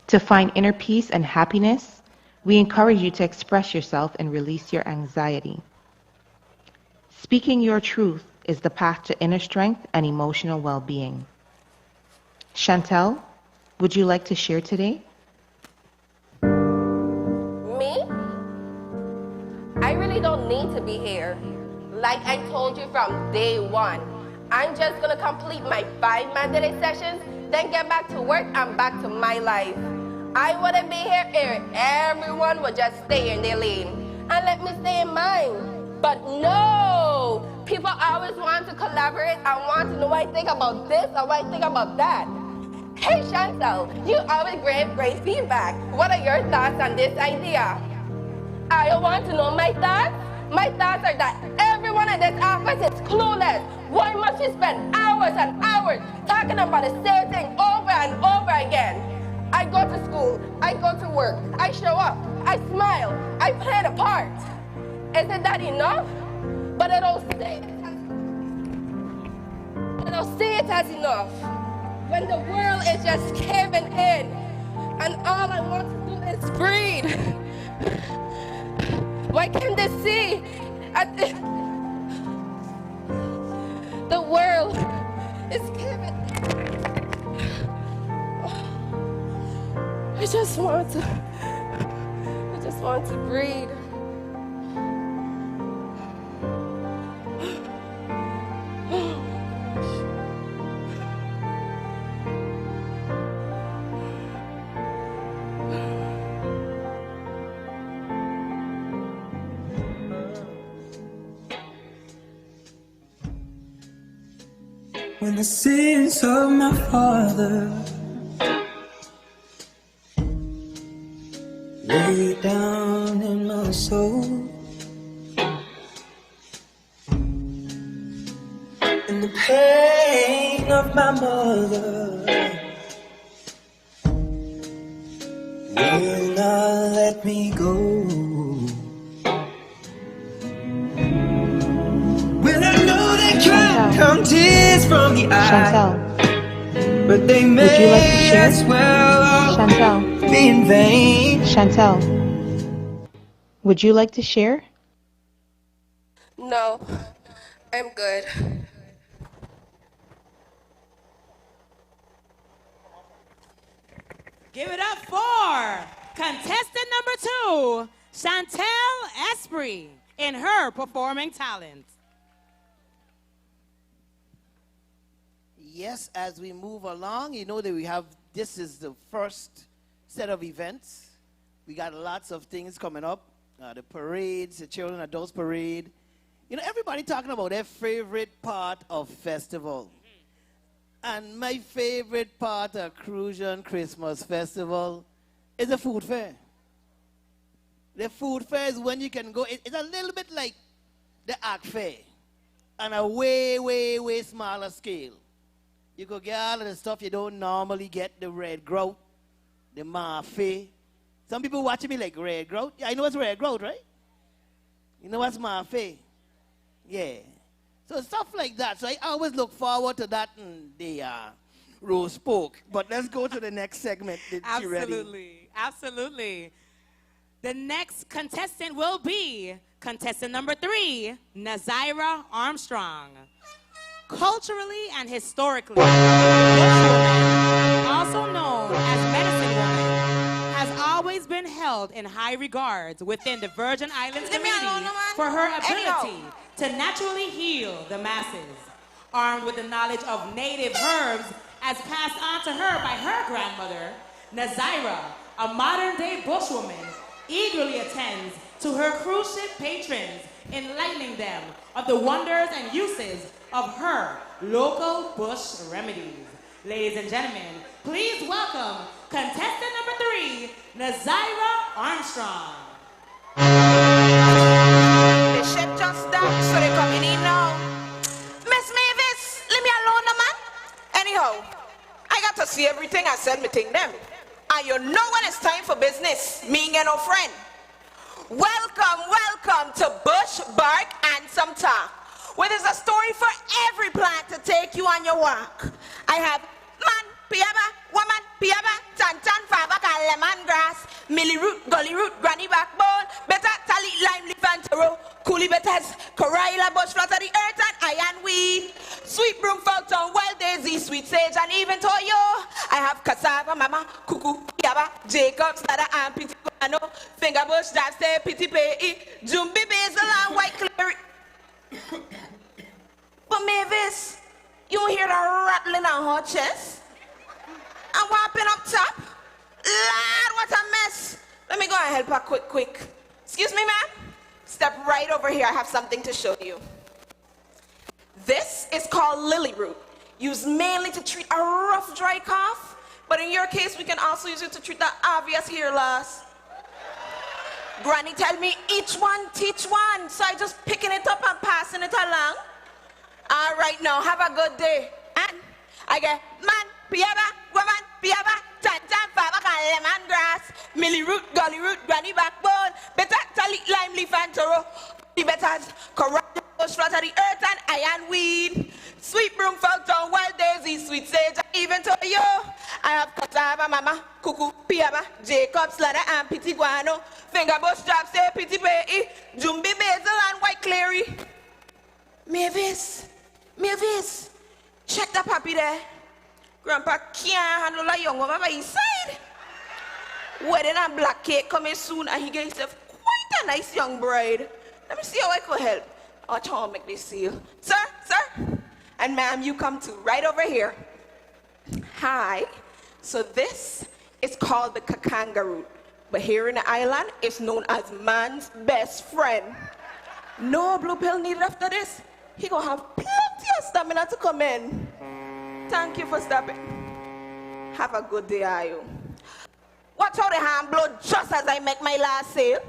To find inner peace and happiness, we encourage you to express yourself and release your anxiety. Speaking your truth is the path to inner strength and emotional well-being. Chantel, would you like to share today? Me? I really don't need to be here. Like I told you from day one, I'm just gonna complete my 5 mandatory sessions, then get back to work and back to my life. I wouldn't be here if everyone would just stay in their lane and let me stay in mine. But no! People always want to collaborate and want to know what I think about this or what I think about that. Hey Chantel, you always give great feedback. What are your thoughts on this idea? I want to know my thoughts. My thoughts are that everyone in this office is clueless. Why must you spend hours and hours talking about the same thing over and over again? I go to school, I go to work, I show up, I smile, I play the part. Isn't that enough? But I don't see it as enough. When the world is just caving in and all I want to do is breathe. Why can't they see I just want to breathe. When the sins of my father lay down in my soul, and the pain of my mother will not let me go. When I know they can't come tears from the eye, but they may would you like to share? as well Chantel. be in vain. Chantel, would you like to share? No, I'm good. Give it up for contestant number 2, Chantel Esprit, in her performing talent. Yes, as we move along, you know that this is the first set of events. We got lots of things coming up. The parades, the children adults parade. You know, everybody talking about their favorite part of festival. And my favorite part of Crucian Christmas Festival is the food fair. The food fair is when you can go, it's a little bit like the art fair on a way, way, way smaller scale. You could get all of the stuff you don't normally get, the red grout, the marfait. Some people watching me like red grout. Yeah, I know what's red grout, right? You know what's marfait? Yeah. So stuff like that. So I always look forward to that in the roast pork. But let's go to the next segment. Absolutely. Absolutely. The next contestant will be contestant number 3, Nazira Armstrong. Culturally and historically, the bushwoman, also known as medicine woman, has always been held in high regards within the Virgin Islands community for her ability to naturally heal the masses. Armed with the knowledge of native herbs as passed on to her by her grandmother, Nazira, a modern-day bushwoman, eagerly attends to her cruise ship patrons, enlightening them of the wonders and uses of her local bush remedies. Ladies and gentlemen, please welcome contestant number 3, Nazira Armstrong. The ship just docked, so they're coming in now. Miss Mavis, leave me alone, man. Anyhow, I got to see everything I said me think them. And you know when it's time for business, me and no friend. Welcome to Bush, Bark, and Some Talk, where there's a story for every plant to take you on your walk. I have man, piaba, woman, piaba, tantan, fabak, and lemongrass, milly root, gully root, granny backbone, better tally, lime, leaf, and taro, coolie betters, corilla, bush, flat of the earth, and ironweed, sweet broom, fountain, wild daisy, sweet sage, and even toyo. I have cassava, mama, cuckoo, piaba, Jacobs, ladder, and pity, guano, finger bush, dabstay, pity, pay, jumbi, basil, and white clary. But Mavis, you hear the rattling on her chest? And whopping up top? Lord, what a mess. Let me go and help her quick. Excuse me, ma'am? Step right over here. I have something to show you. This is called lily root, used mainly to treat a rough, dry cough. But in your case, we can also use it to treat the obvious hair loss. Granny tell me each one teach one, so I just picking it up and passing it along. All right, now have a good day. And I get man, piaba, woman, piaba, tantan, fabak, and lemongrass, milly root, gully root, granny backbone, better tally, lime leaf, and taro. The betters, corrupt bush, flat of the earth, and ironweed, sweet broom, fountain, wild daisy, sweet sage, and even toyo. I have cassava, mama, cuckoo, piaba, Jacobs, ladder, and pity guano, finger bush, drop, say, pity pay, jumbi, basil, and white clary. Mavis, check the puppy there. Grandpa can't handle a young woman by his side. Wedding and black cake coming soon, and he gets himself quite a nice young bride. Let me see how I could help. I'll try to make this seal. Sir, sir, and ma'am, you come too, right over here. Hi. So this is called the kangaroo, but here in the island, it's known as man's best friend. No blue pill needed after this. He gonna have plenty of stamina to come in. Thank you for stopping. Have a good day, are you? Watch how the hand blow just as I make my last sale.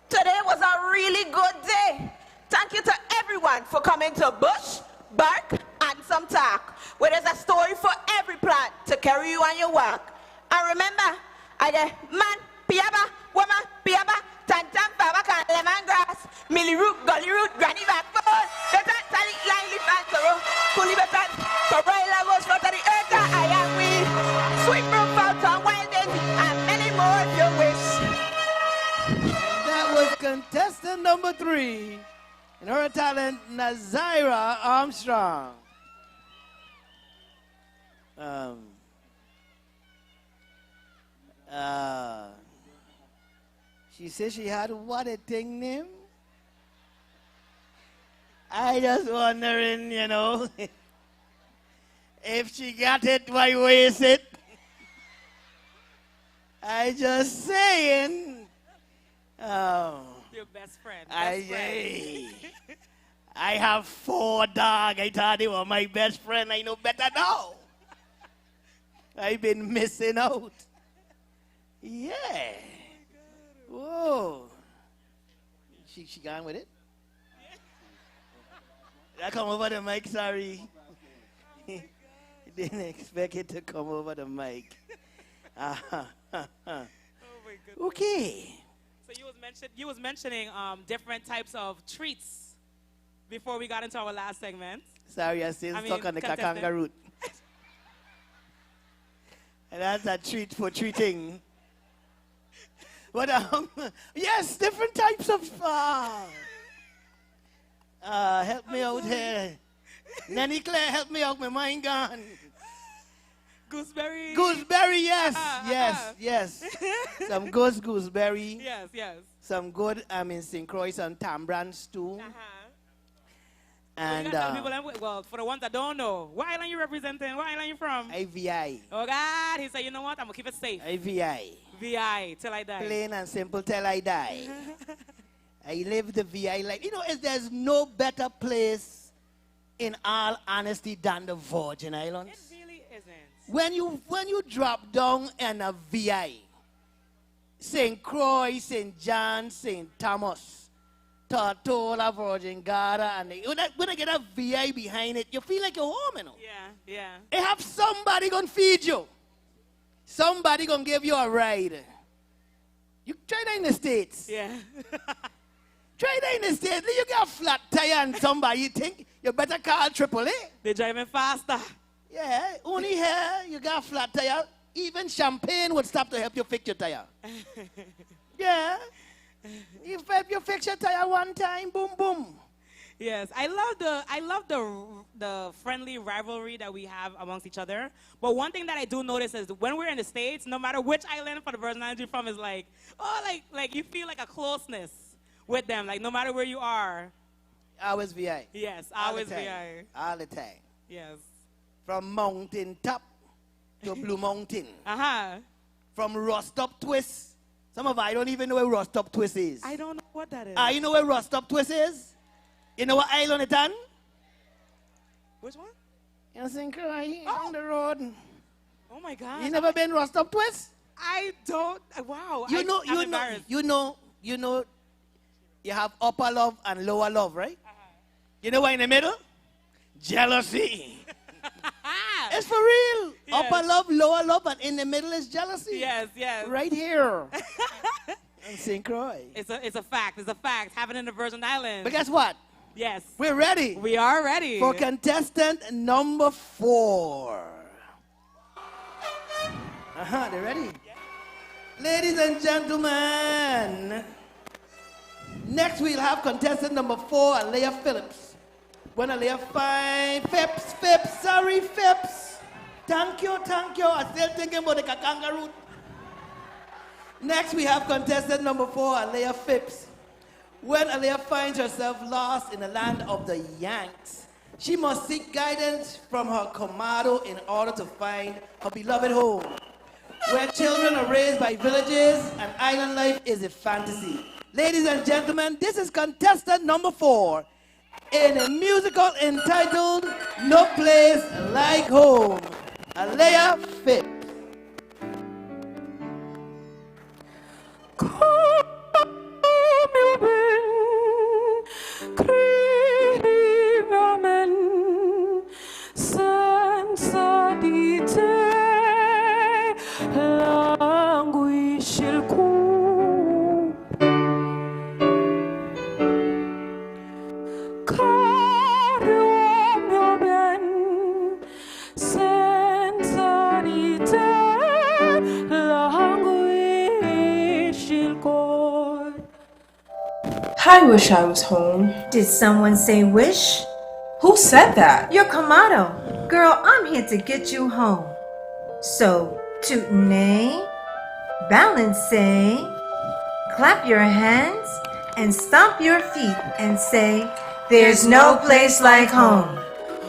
Today was a really good day. Thank you to everyone for coming to Bush, Bark, and some talk, where there's a story for every plant to carry you on your walk. And remember, I get man, piaba, woman, piaba, tantam, baba, can lemongrass, milly root, gully root, granny back, better, tally, line, leaf, and sorrow, coolie, better, cobra, lagos, float of the earth, I am we, sweet brook, fountain, wild daisy, and many more if you wish. That was contestant number 3 and her talent, Nazira Armstrong. She said she had what a thing name. I just wondering, you know, if she got it, why waste it? I just saying. Oh. Your best friend. I have 4 dogs. I thought they were my best friend. I know better now. I've been missing out. Yeah. Whoa. She gone with it? I come over the mic, sorry. Didn't expect it to come over the mic. Oh my goodness. Okay. So you was mentioning different types of treats before we got into our last segment. Sorry, I still stuck on the kangaroo. And that's a treat for treating. But yes, different types of help me out here. Nanny Claire, help me out, my mind gone. Gooseberry. Gooseberry, yes, yes. Some good gooseberry. Yes, yes. Some good, St. Croix and Tambran stew. And well, for the ones that don't know, what island you representing? What island you from? IVI. Oh God, he said, you know what? I'm gonna keep it safe. IVI. VI till I die. Plain and simple till I die. I live the VI life. You know, there's no better place, in all honesty, than the Virgin Islands. It really isn't. When you drop down in a VI, St. Croix, St. John, St. Thomas, Tortola, Virgin Gorda, and when I get a VI behind it, you feel like you're home, you know. Yeah, yeah. They have somebody gonna feed you. Somebody gonna give you a ride. You try that in the States. Yeah. Try that in the States. You get a flat tire and somebody, you think you better call AAA. They're driving faster. Yeah, only here you got a flat tire. Even champagne would stop to help you fix your tire. Yeah. If you fix your tire one time, boom, boom. Yes, I love the friendly rivalry that we have amongst each other. But one thing that I do notice is when we're in the States, no matter which island for the Virgin Islands you're from, is like, like you feel like a closeness with them, like no matter where you are. Always VI. Yes, always VI. All the time. Yes. From mountain top to Blue Mountain. From Rust Up Twist. Some of I don't even know where Rust Up Twist is. I don't know what that is. You know where Rust Up Twist is? You know what island it's on? Which one? In St. Croix, on the road. Oh my God. You never been Rust Up Twist? I don't. Wow. You know, you have upper love and lower love, right? You know what in the middle? Jealousy. It's for real. Yes. Upper love, lower love, and in the middle is jealousy. Yes, yes. Right here. In St. Croix. It's a fact. It's a fact. Happening in the Virgin Islands. But guess what? Yes. We're ready. We are ready. For contestant number 4. They're ready? Ladies and gentlemen, next we'll have contestant number 4, Alea Phillips. When Alea 5, Phipps, sorry, Phipps. Thank you. I'm still thinking about the kangaroo. Next, we have contestant number 4, Alea Phipps. When Alea finds herself lost in the land of the Yanks, she must seek guidance from her commado in order to find her beloved home, where children are raised by villages and island life is a fantasy. Ladies and gentlemen, this is contestant number 4 in a musical entitled No Place Like Home, Alea Phipps. Senza di te languisce il cuore. Caro mio ben, senza di te languisce il cuore. I wish I was home. Did someone say wish? Who said that? Your commado. Girl, I'm here to get you home. So, tootene, balance, clap your hands, and stomp your feet and say, there's no place like home.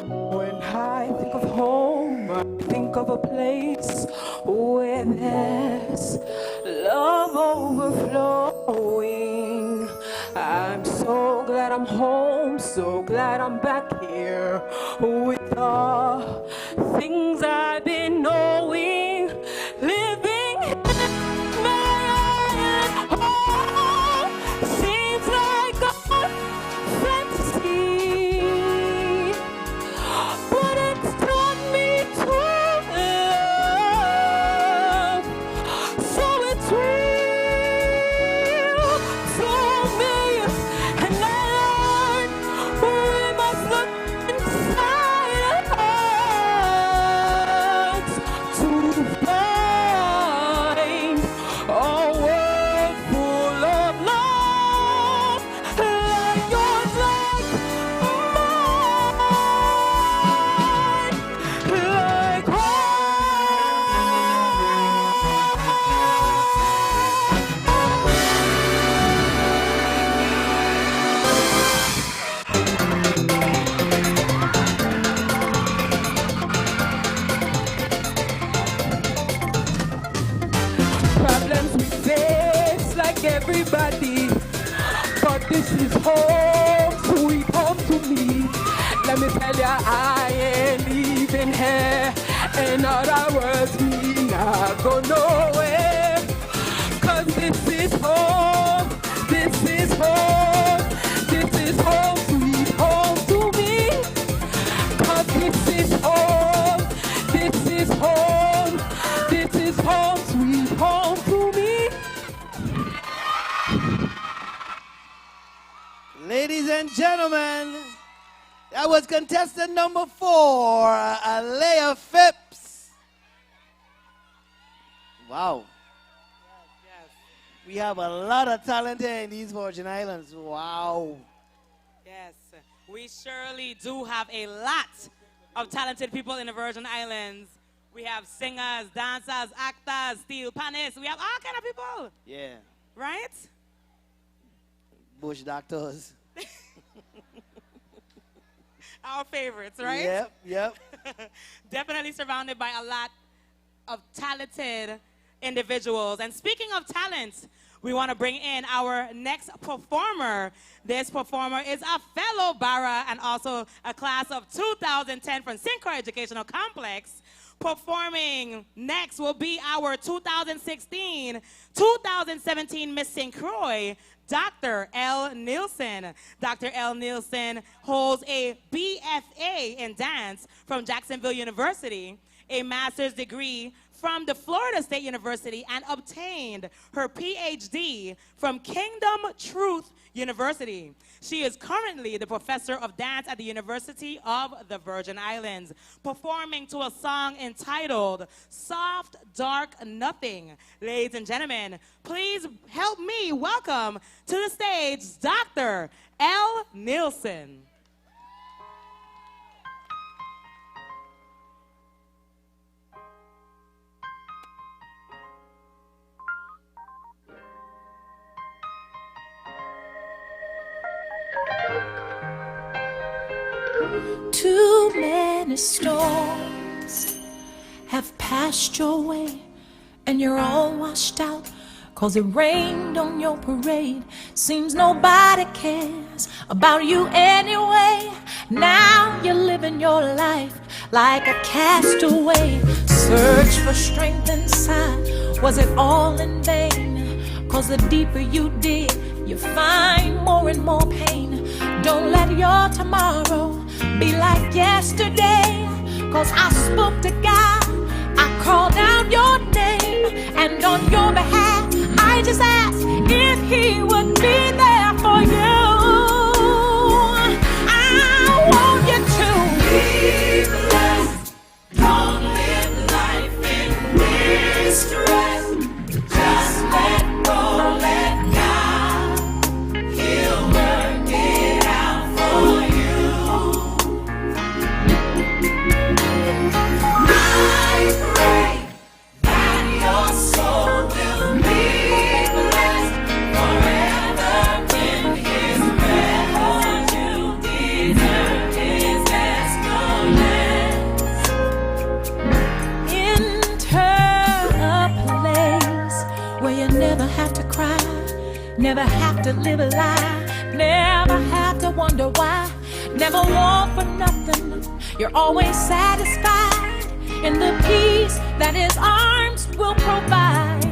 When I think of home, I think of a place where there's love overflowing. I'm so glad I'm home, so glad I'm back here with the things I've been knowing, living in my home seems like a fantasy, but it's taught me to love, so it's real to me, and I learned we must look inside us to find a world full of love like yours, like mine, like problems we face like everybody, but this is home, sweet home to me. Let me tell ya, I ain't leaving here. In other words, me not go nowhere. Cause this is home, this is home, this is home, sweet home to me. Cause this is home, this is home, this is home, sweet home to me. Ladies and gentlemen, that was contestant number 4, Alea Phipps. Wow. We have a lot of talent here in these Virgin Islands. Wow. Yes, we surely do have a lot of talented people in the Virgin Islands. We have singers, dancers, actors, steel panists. We have all kind of people. Yeah. Right? Bush doctors. Our favorites, right? Yep, yep. Definitely surrounded by a lot of talented individuals. And speaking of talent, we want to bring in our next performer. This performer is a fellow Barra and also a class of 2010 from St. Croix Educational Complex. Performing next will be our 2016-2017 Miss St. Croix, Dr. L. Nielsen. Dr. L. Nielsen holds a BFA in dance from Jacksonville University, a master's degree from the Florida State University, and obtained her PhD from Kingdom Truth University. She is currently the professor of dance at the University of the Virgin Islands, performing to a song entitled Soft, Dark, Nothing. Ladies and gentlemen, please help me welcome to the stage Dr. L. Nielsen. Too many storms have passed your way, and you're all washed out, 'cause it rained on your parade. Seems nobody cares about you anyway. Now you're living your life like a castaway. Search for strength inside, was it all in vain? 'Cause the deeper you dig, you find more and more pain. Don't let your tomorrow be like yesterday, 'cause I spoke to God, I called out your name, and on your behalf I just asked if he would be there for you. I want you to be blessed. Don't live life in distress. Just let go, let God. He'll work it out for you. I pray that your soul will be blessed forever in his presence. You deserve his excellence. Enter a place where you never have to cry, never have to live a lie, never have to wonder why, never want for nothing. You're always satisfied in the peace that his arms will provide.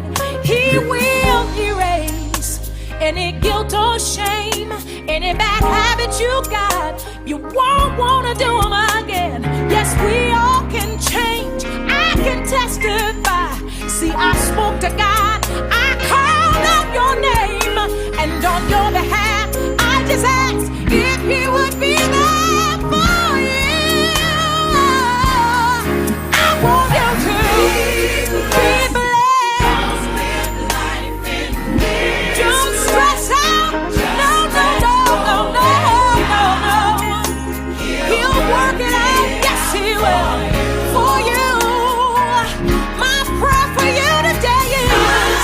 He will erase any guilt or shame, any bad habits you got. You won't want to do them again. Yes, we all can change. I can testify. See, I spoke to God, I called out your name, and on your behalf I just asked if he would be there for you. I want you to be blessed. Don't stress out. No, no, no, no, no, no, no. He'll work it out. Yes, he will. For you. My prayer for you today is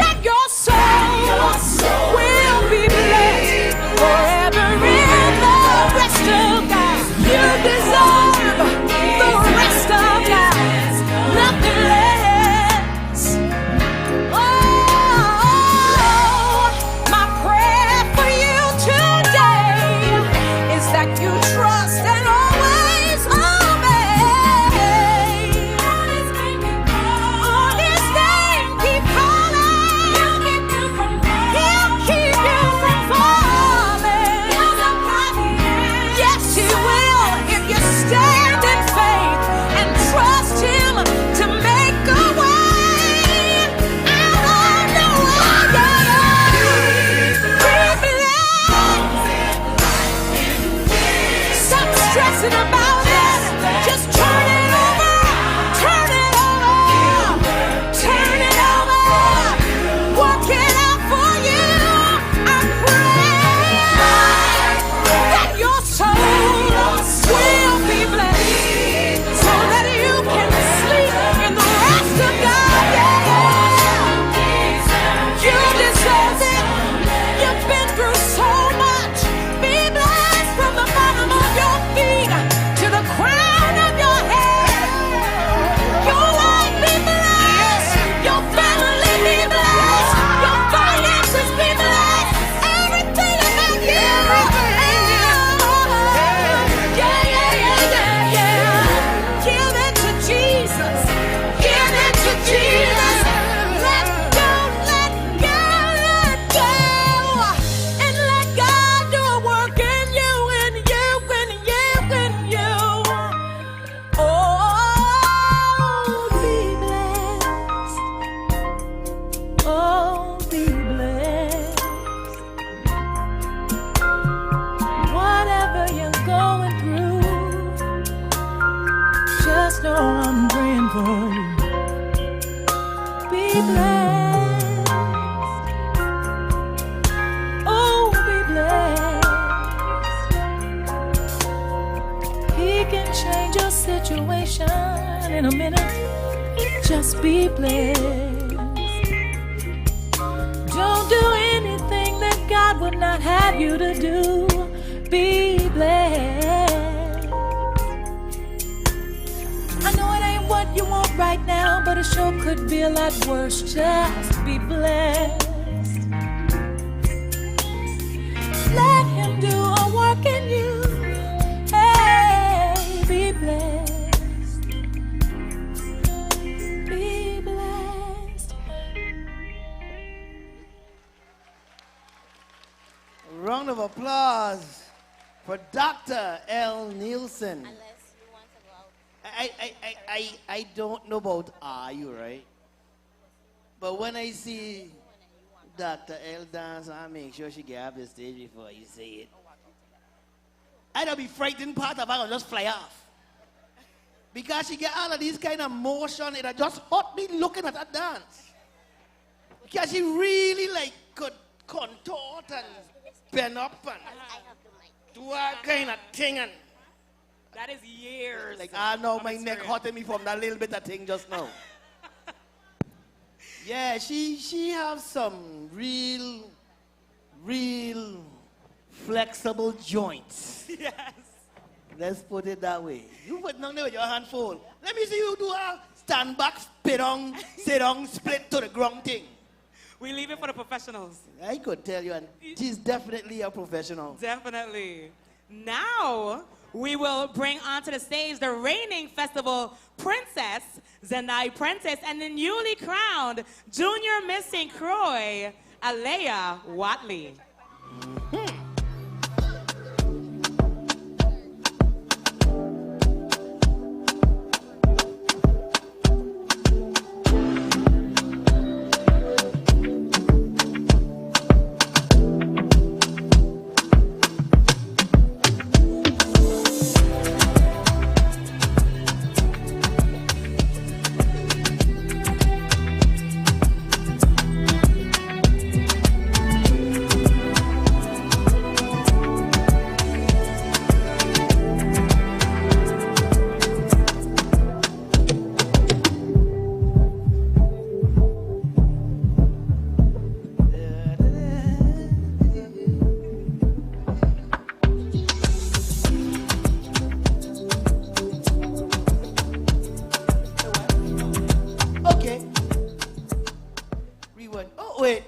that your soul will be blessed forever in the rest of God. You deserve the rest of God, nothing less. Oh, my prayer for you today is that you trust and always obey. On his name, keep calling. He'll keep you from falling. Yes, he will if you stand in faith and trust him to make a way out of the way. Be blessed. Stop stressing about it. Just turn it over. Turn it over. Turn it over. Work it out for you. I pray that your soul will be blessed so that you can sleep in the rest of God. You deserve it. You've been through so much. Be blessed from the bottom of your feet to the crown of your head. Your life be blessed. Your family be blessed. Your finances be blessed. Everything about you. Yeah, yeah, yeah, yeah, yeah. Give it to Jesus. Give it to Jesus. Let go, let go, let go. And let God do a work in you, in you, in you, in you. Oh, be blessed. Oh, be blessed. Whatever you're going through, just know I'm praying for you. Be blessed. Oh, be blessed. He can change your situation in a minute. Just be blessed. Don't do anything that God would not have you to do. Be blessed. right now, but it sure could be a lot worse. Just be blessed. Let him do a work in you. Hey, be blessed. Be blessed. A round of applause for Dr. L. Nielsen. I don't know about you, right? But when I see Dr. L dance, I make sure she get off the stage before you say it. I don't be frightened part of her and just fly off. Because she get all of these kind of motion, it just hurt me looking at her dance. Because she really like could contort and bend up and do all kind of thing. And that is years. like, I know my neck hurting me from that little bit of thing just now. Yeah, she has some real flexible joints. Yes. Let's put it that way. You put down there with your hand full. Let me see you do a stand back, sit down, split to the ground thing. We leave it for the professionals. I could tell you, and she's definitely a professional. Definitely. Now, we will bring onto the stage the reigning festival princess, Zenai Prentice, and the newly crowned Junior Miss St. Croix, Alea Watley.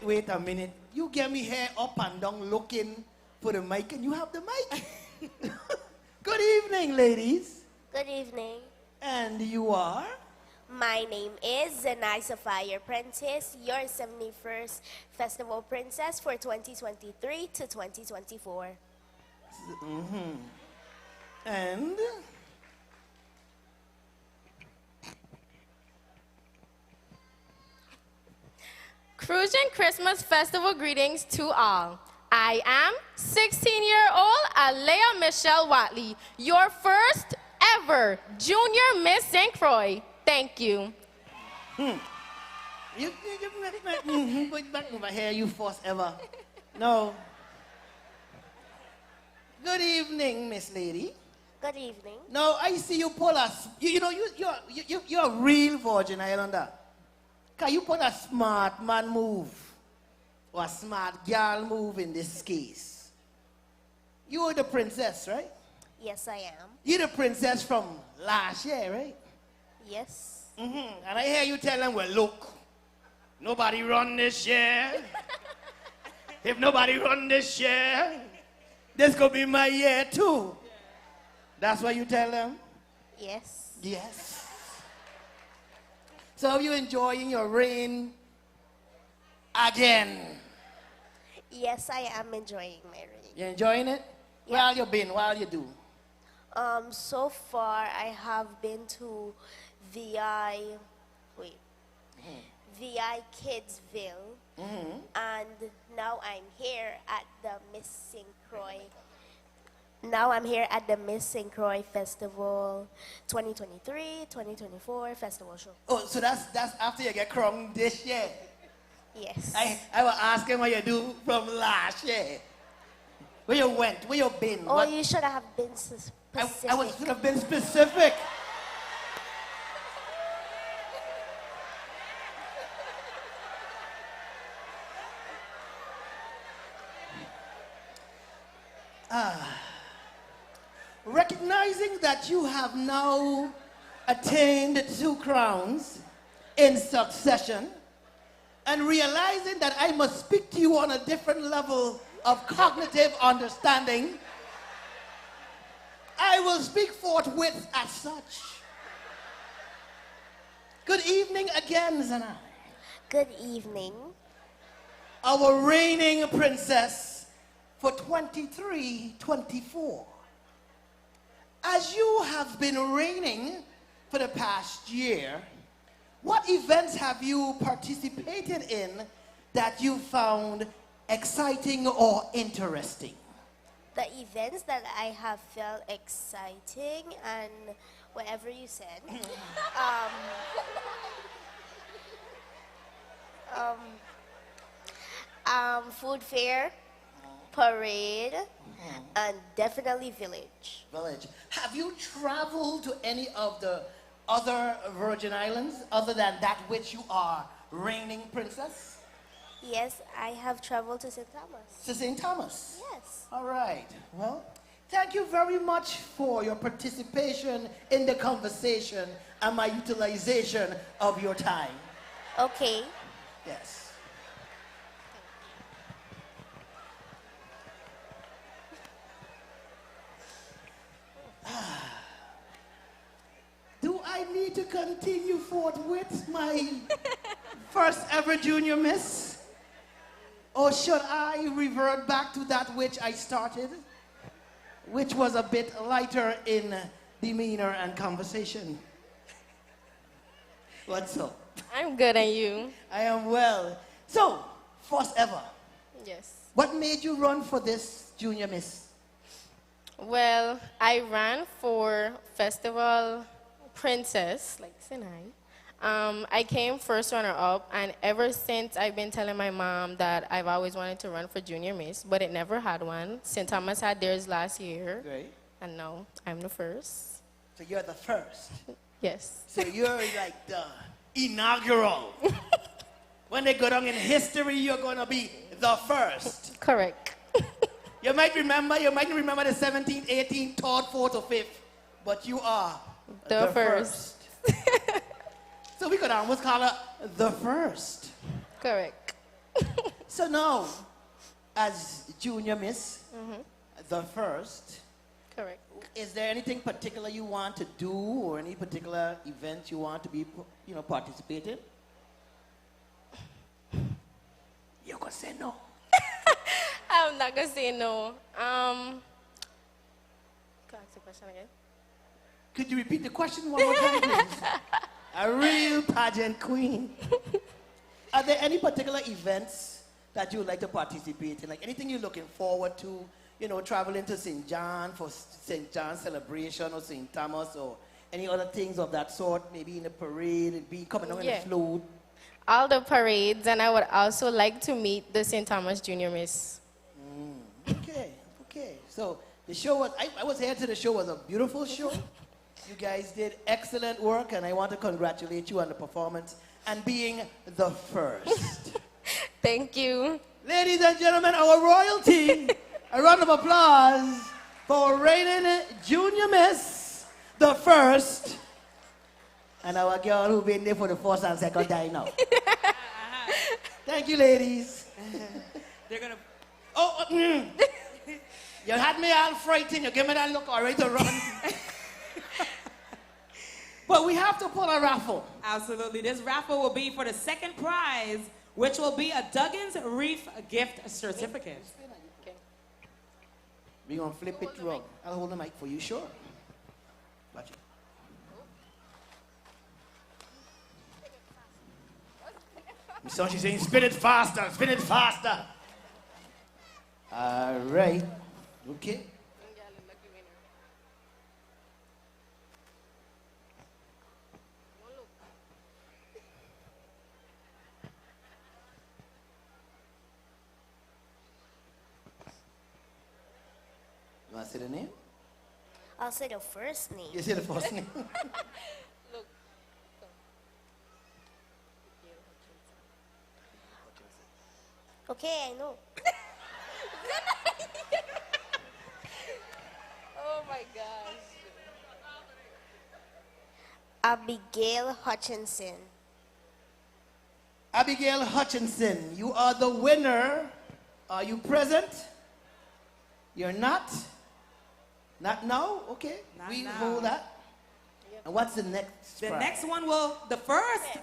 Wait a minute. You get me hair up and down looking for the mic, and you have the mic. Good evening, ladies. Good evening. And you are? My name is Zenai Sapphire Prentice, your 71st Festival Princess for 2023 to 2024. And? Crucian Christmas Festival greetings to all. I am 16-year-old Alea Michelle Watley, your first ever Junior Miss St. Croix. Thank you. You put back over here, you first ever. No. Good evening, Miss Lady. Good evening. No, I see you pull us. You're a real Virgin Islander. Can you put a smart man move or a smart girl move in this case? You're the princess, right? Yes, I am. You're the princess from last year, right? Yes. And I hear you tell them, well, look, nobody run this year. If nobody run this year, this could be my year too. That's what you tell them? Yes. Yes. So are you enjoying your reign again? Yes, I am enjoying my reign. You enjoying it? Yeah. Where you been? What you do? So far I have been to VI Kidsville, and now I'm here at the Miss St. Croix. Now I'm here at the Miss St. Croix Festival 2023-2024 festival show. Oh, so that's after you get crowned this year? Yes. I was asking what you do from last year. Where you went? Where you been? Oh, you should have been specific. I should have been specific. Recognizing that you have now attained 2 crowns in succession, and realizing that I must speak to you on a different level of cognitive understanding, I will speak forthwith as such. Good evening again, Zanai. Good evening. Our reigning princess for 23-24. As you have been reigning for the past year, what events have you participated in that you found exciting or interesting? The events that I have felt exciting and whatever you said. Food fair, parade, and definitely village. Village. Have you traveled to any of the other Virgin Islands other than that which you are reigning princess? Yes, I have traveled to St. Thomas. To St. Thomas? Yes. All right. Well, thank you very much for your participation in the conversation and my utilization of your time. Okay. Yes. Do I need to continue forth with my first ever junior miss? Or should I revert back to that which I started, which was a bit lighter in demeanor and conversation? What's up? I'm good, and you? I am well. So, first ever. Yes. What made you run for this junior miss? Well, I ran for Festival Princess, like Sinai. I came first runner-up, and ever since I've been telling my mom that I've always wanted to run for Junior Miss, but it never had one. St. Thomas had theirs last year, Right. and now I'm the first. So you're the first. Yes. So you're like the inaugural. When they go down in history, you're going to be the first. Correct. You might remember the 17th, 18th, 3rd, 4th, or 5th, but you are The first. So we could almost call her the first. Correct. So now, as junior miss, the first, Correct. is there anything particular you want to do or any particular event you want to be, participate in? You could say no. I'm not going to say no. Can I ask the question again? Could you repeat the question one more time, please? A real pageant queen. Are there any particular events that you would like to participate in? Like anything you're looking forward to, traveling to St. John for St. John's celebration or St. Thomas or any other things of that sort, maybe in the parade, coming down in the float? All the parades, and I would also like to meet the St. Thomas Junior Miss. Okay. So the show was, I was here to the show, was a beautiful show. You guys did excellent work, and I want to congratulate you on the performance and being the first. Thank you. Ladies and gentlemen, our royalty, a round of applause for reigning junior miss, the first, and our girl who been there for the first and second time now. Thank you, ladies. They're gonna. You had me all frightened. You gave me that look all right to run. But we have to pull a raffle. Absolutely. This raffle will be for the second prize, which will be a Duggan's Reef gift certificate. We're going to flip it wrong. I'll hold the mic for you, sure. Watch it. So she's saying, spin it faster, spin it faster. All right. Okay. You want to say the name? I'll say the first name. You say the first name? Okay, I know. Oh my gosh. Abigail Hutchinson. Abigail Hutchinson, you are the winner. Are you present? You're not? Not now? Okay. We hold that. And what's the next The prize? next one the first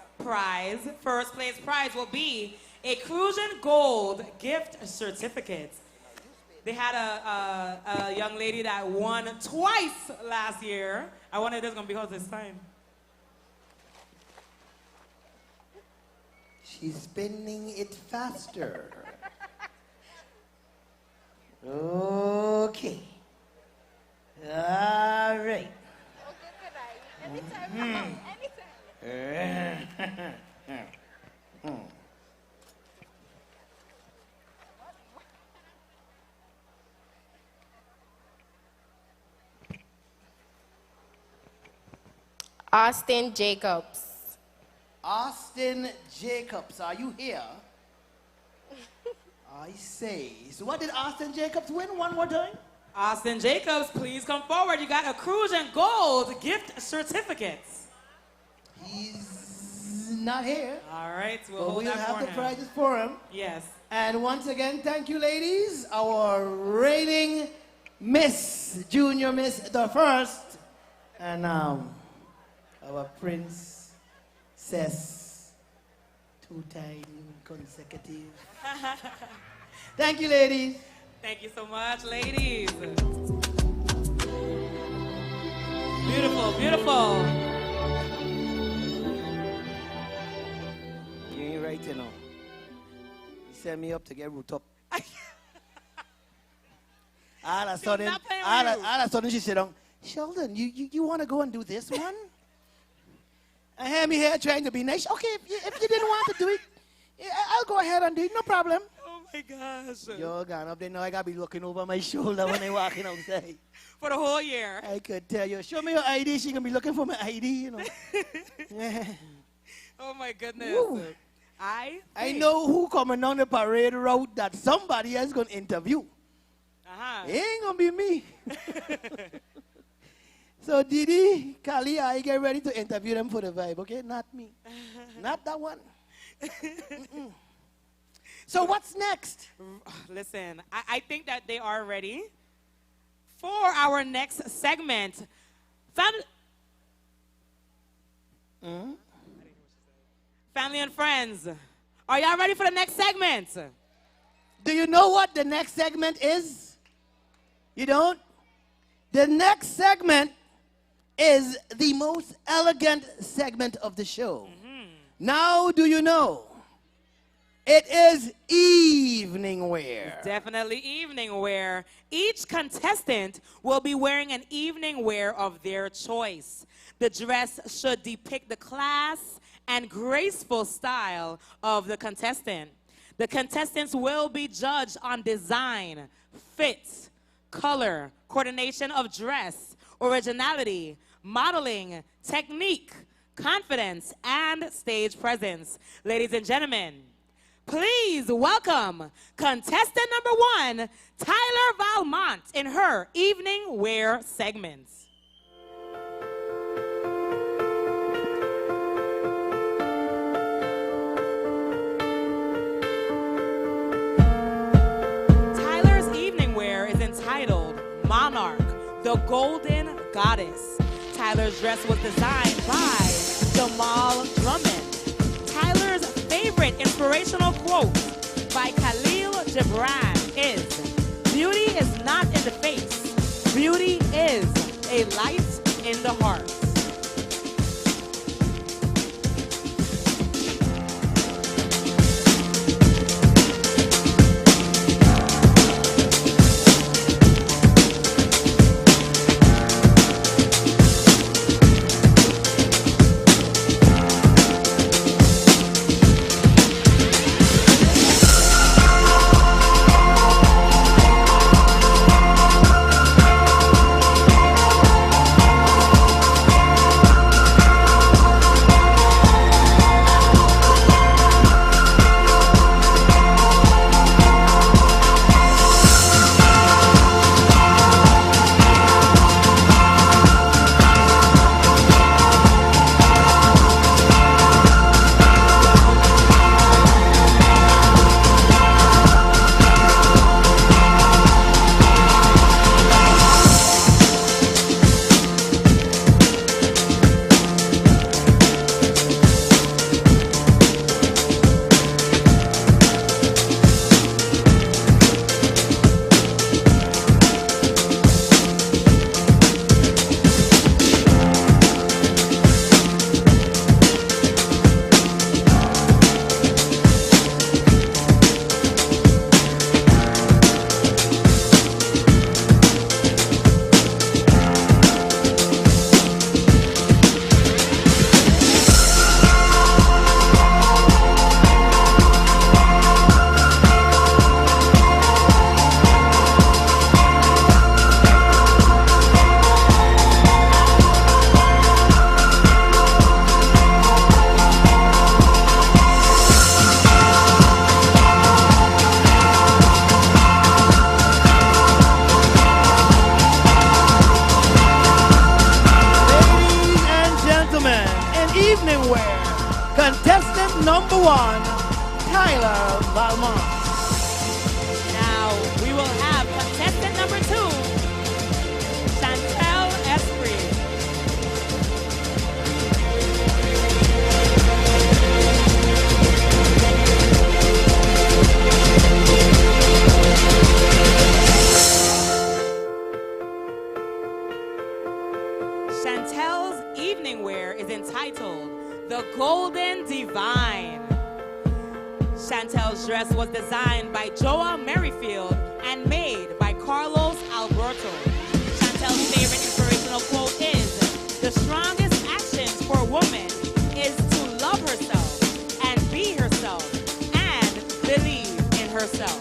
place prize will be a Crucian Gold gift certificate. They had a young lady that won twice last year. I wonder if this is going to be hers this time. She's spinning it faster. Okay. All right. Austin Jacobs. Austin Jacobs, are you here? I say. So what did Austin Jacobs win one more time? Austin Jacobs, please come forward. You got a Crucian Gold gift certificate. He's not here. All right, We'll hold that have for the him. prizes for him. Yes. And once again, thank you, ladies. Our reigning Miss, Junior Miss, the first. And our princess, 2-time consecutive. Thank you, ladies. Thank you so much, ladies. Beautiful, beautiful. You ain't right, you know. You set me up to get root up. all of a sudden, she said, Sheldon, you want to go and do this one? I had me here trying to be nice. Okay, if you didn't want to do it, I'll go ahead and do it, no problem. Oh my gosh. You're gone up there now. I got to be looking over my shoulder when I'm walking outside. For the whole year. I could tell you. Show me your ID. She going to be looking for my ID, you know. Oh my goodness. Woo. I know who coming down the parade route that somebody else going to interview. Uh-huh. It ain't going to be me. So, Didi, Kali, I get ready to interview them for the vibe, okay? Not me. Not that one. So, what's next? Listen, I think that they are ready for our next segment. Family and friends, are y'all ready for the next segment? Do you know what the next segment is? You don't? The next segment is the most elegant segment of the show. Now, do you know? It is evening wear. Definitely evening wear. Each contestant will be wearing an evening wear of their choice. The dress should depict the class and graceful style of the contestant. The contestants will be judged on design, fit, color, coordination of dress, originality, modeling, technique, confidence, and stage presence. Ladies and gentlemen, please welcome contestant number 1, Tyler Valmont, in her evening wear segment. Tyler's evening wear is entitled Monarch, the Golden Goddess. Tyler's dress was designed by Jamal Drummond. Tyler's favorite inspirational quote by Khalil Gibran is, "Beauty is not in the face. Beauty is a light in the heart." was designed by Joa Merrifield and made by Carlos Alberto. Chantel's favorite inspirational quote is, "The strongest actions for a woman is to love herself and be herself and believe in herself."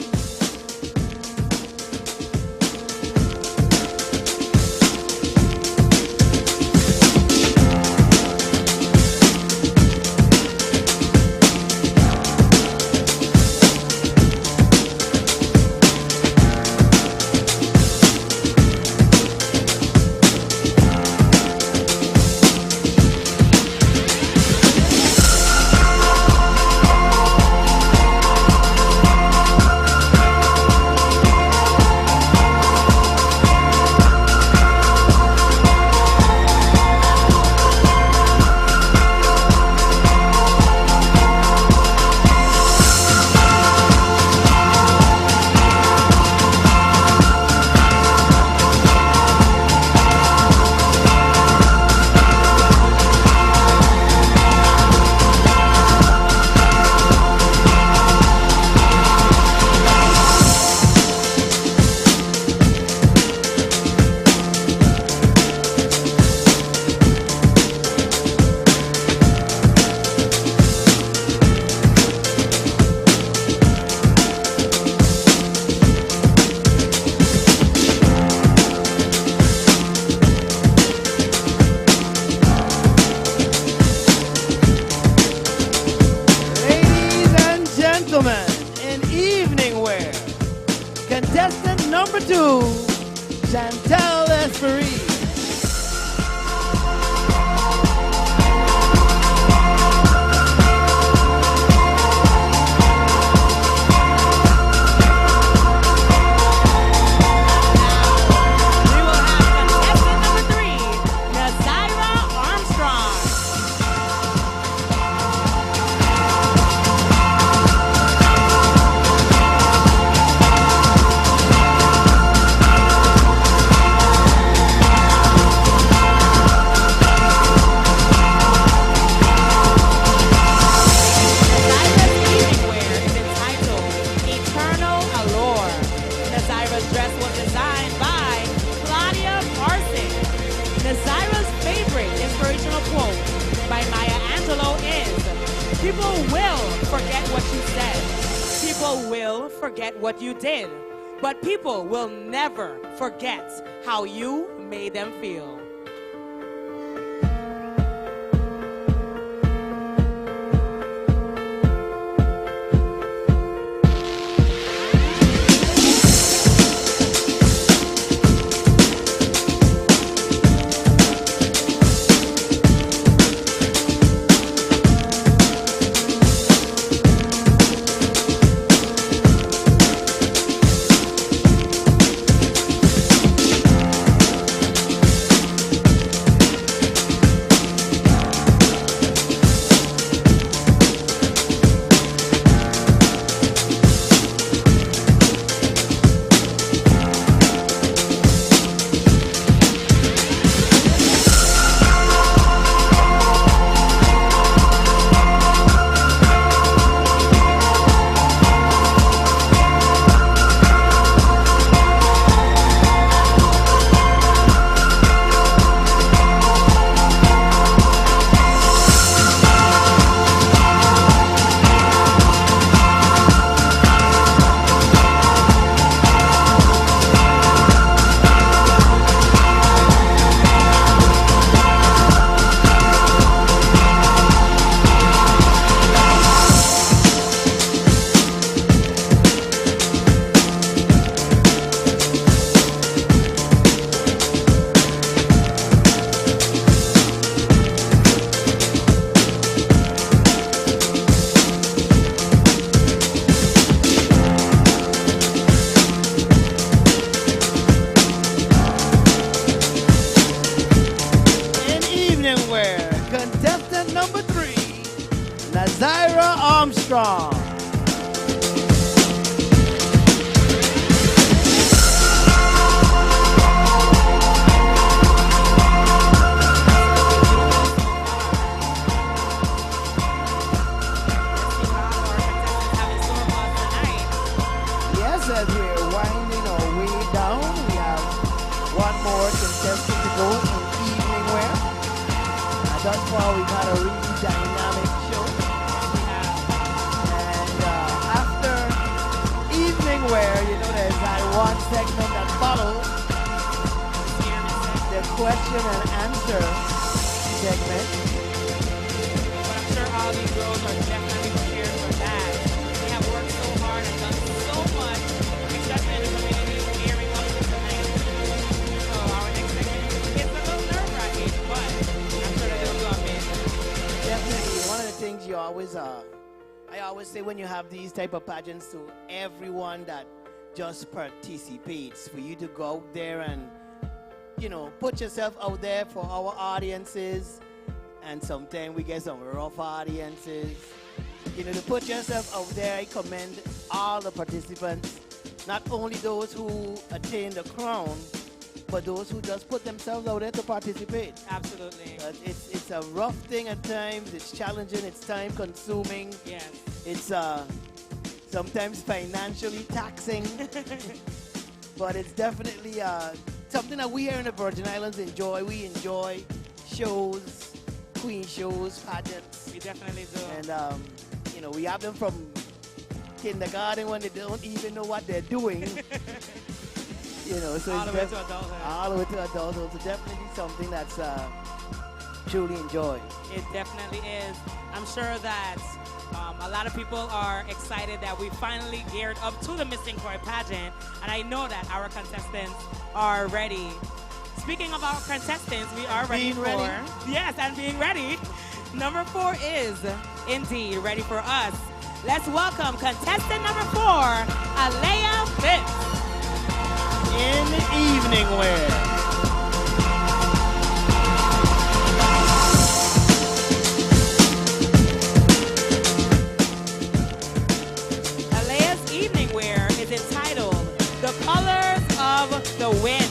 Contestant number 2, Chantel Esperie. People will forget what you said. People will forget what you did. But people will never forget how you made them feel. Armstrong. far we've had a really dynamic show. And after evening wear, you know, there's that one segment that follows, the question and answer segment. But I'm sure all these girls are definitely prepared for that. They have worked so hard and done so much, especially in the community gearing up to tonight. So our next segment, it's a little nerve-wracking, but I'm sure that they'll do amazing. Definitely, one of the things you always I always say when you have these type of pageants to everyone that just participates, for you to go out there and, you know, put yourself out there for our audiences, and sometimes we get some rough audiences. You know, to put yourself out there, I commend all the participants, not only those who attain the crown, but those who just put themselves out there to participate. Absolutely. It's a rough thing at times, it's challenging, it's time consuming. Yes. It's sometimes financially taxing, but it's definitely something that we here in the Virgin Islands enjoy. We enjoy shows, queen shows, pageants. We definitely do. And, you know, we have them from kindergarten when they don't even know what they're doing. You know, so all it's the way to adulthood. all the way to adulthood. So definitely something that's truly enjoyed. It definitely is. I'm sure that a lot of people are excited that we finally geared up to the Miss St. Croix pageant, and I know that our contestants are ready. Speaking of our contestants, we are ready for... Yes, and being ready. Number 4 is indeed ready for us. Let's welcome contestant number 4, Alea Phipps. In evening wear. Alea's evening wear is entitled The Colors of the Wind.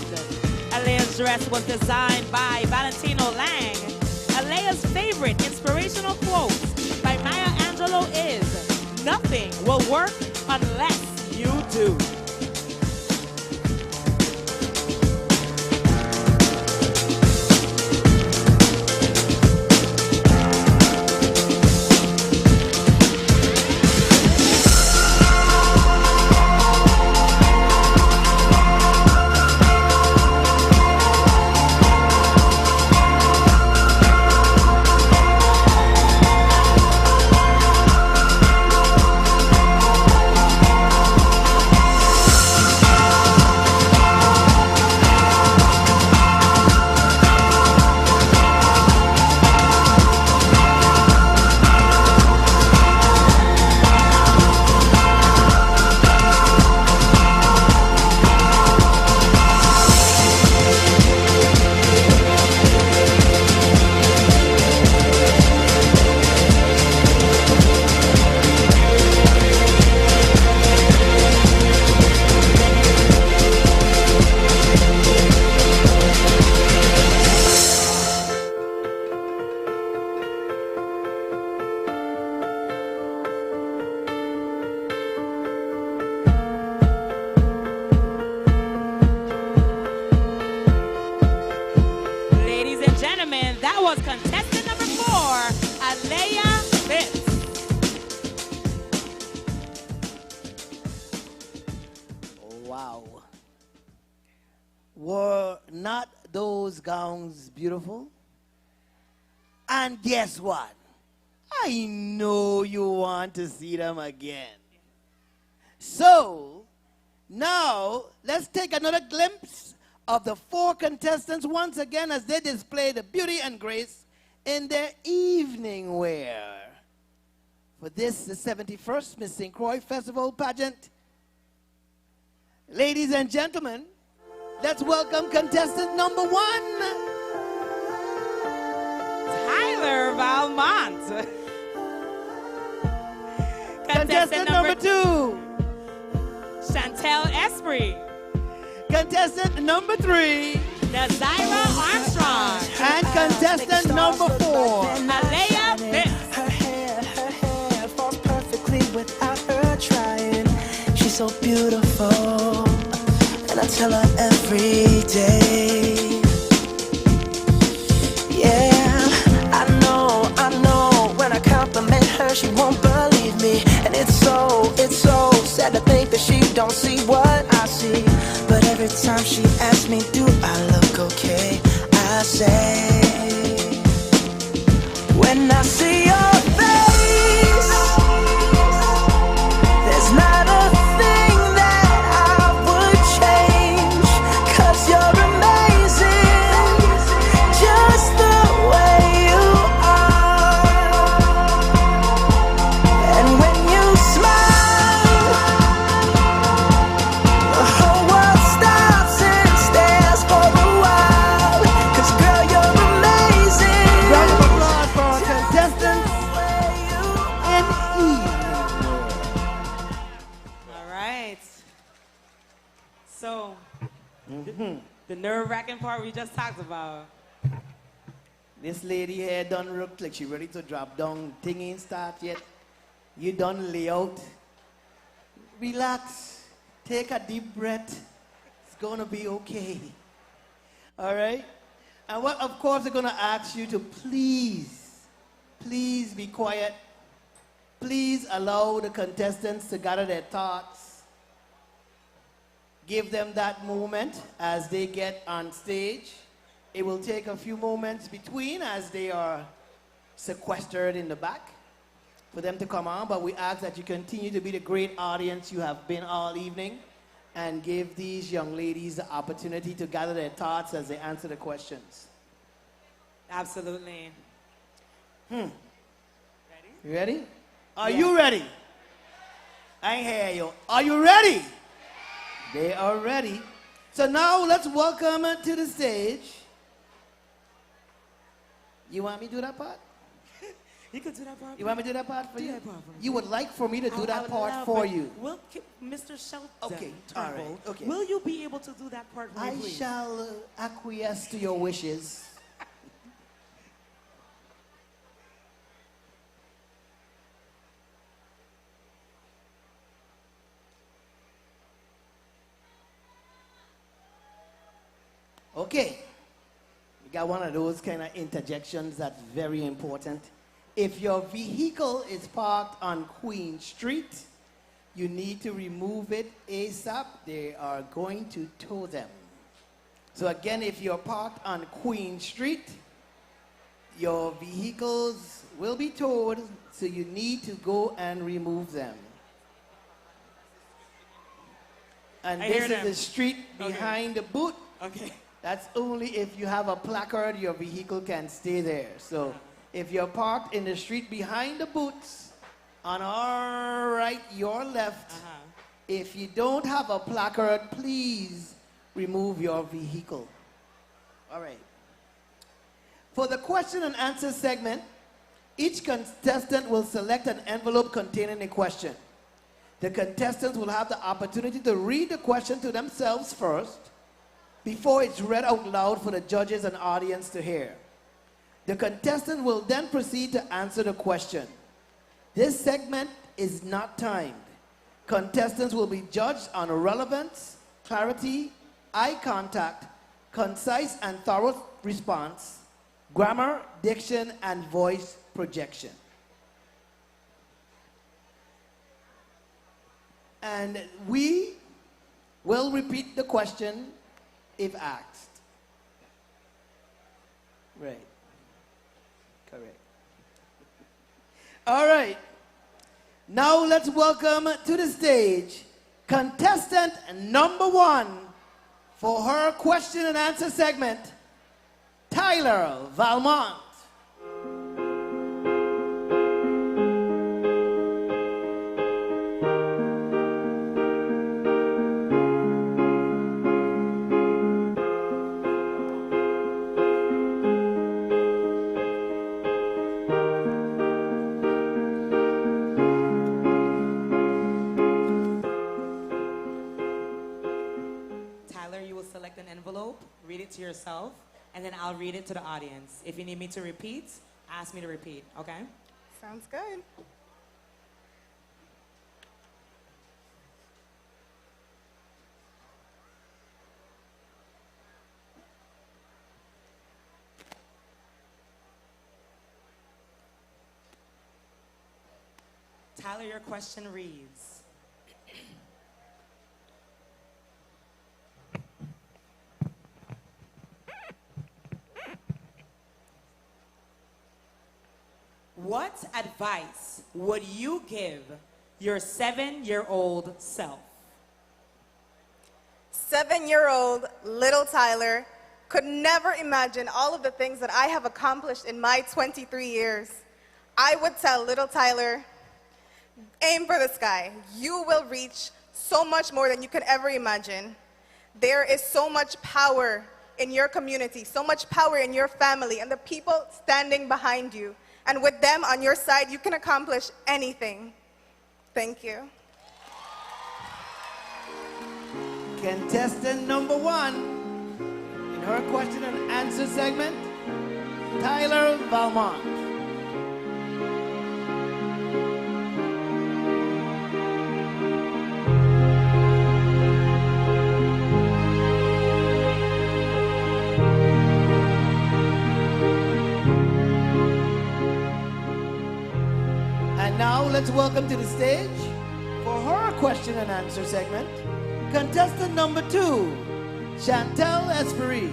Alea's dress was designed by Valentino Lang. Alea's favorite inspirational quote by Maya Angelou is, "Nothing will work unless you do." Beautiful. And guess what? I know you want to see them again. So, now let's take another glimpse of the 4 contestants once again as they display the beauty and grace in their evening wear. For this, the 71st Miss St. Croix Festival Pageant. Ladies and gentlemen, let's welcome contestant number 1. Tyler Valmont. Contestant number 2. Chantel Esprit. Contestant number 3. Nazira Armstrong. And contestant number 4. Alea Phipps. Her hair falls perfectly without her trying. She's so beautiful, and I tell her every day. Yeah, I know she won't believe me. And it's so sad to think that she don't see what I see. But every time she asks me, do I look okay? I say, when I see your face, there's not a thing that I would change. 'Cause you're amazing, just the way you are. And when you smile, the whole world stops and stares for a while. 'Cause girl, you're amazing. Round of applause for our contestants in E. All right. So, the nerve-wracking part we just talked about. This lady here done look like she ready to drop down. Thing ain't start yet. You done lay out. Relax. Take a deep breath. It's gonna be okay. All right? And what, of course, they're gonna ask you to please be quiet. Please allow the contestants to gather their thoughts. Give them that moment as they get on stage. It will take a few moments between as they are sequestered in the back for them to come on, but we ask that you continue to be the great audience you have been all evening and give these young ladies the opportunity to gather their thoughts as they answer the questions. Absolutely. You ready? Are you ready? I hear you. Are you ready? They are ready. So now let's welcome to the stage. You want me to do that part? You can do that part. You want me to do that part for Do you? that part for me. You would like for me to do I that would part love for it. you. Will, Mr. Shelton Okay, all right, Turnbull, okay. will you be able to do that part for me, I please? shall acquiesce to your wishes. Okay, we got one of those kind of interjections that's very important. If your vehicle is parked on Queen Street, you need to remove it ASAP. They are going to tow them. So again, if you're parked on Queen Street, your vehicles will be towed, so you need to go and remove them. And I this hear is them. the street behind the boot. Okay. That's only if you have a placard, your vehicle can stay there. So if you're parked in the street behind the boots, on our right, your left, if you don't have a placard, please remove your vehicle. All right. For the question and answer segment, each contestant will select an envelope containing a question. The contestants will have the opportunity to read the question to themselves first, before it's read out loud for the judges and audience to hear. The contestant will then proceed to answer the question. This segment is not timed. Contestants will be judged on relevance, clarity, eye contact, concise and thorough response, grammar, diction, and voice projection. And we will repeat the question if asked. Right. Correct. All right. Now let's welcome to the stage contestant number 1 for her question and answer segment, Tyler Valmont. read it to yourself, and then I'll read it to the audience. If you need me to repeat, ask me to repeat, okay? Sounds good. Tyler, your question reads, what advice would you give your 7-year-old self? 7-year-old little Tyler could never imagine all of the things that I have accomplished in my 23 years. I would tell little Tyler, aim for the sky. You will reach so much more than you could ever imagine. There is so much power in your community, so much power in your family, and the people standing behind you. And with them on your side, you can accomplish anything. Thank you. Contestant number 1 in her question and answer segment, Tyler Valmont. And now let's welcome to the stage for her question and answer segment, contestant number 2, Chantel Esprit.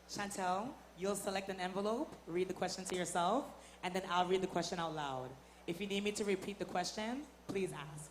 Chantel, you'll select an envelope, read the question to yourself, and then I'll read the question out loud. If you need me to repeat the question, please ask.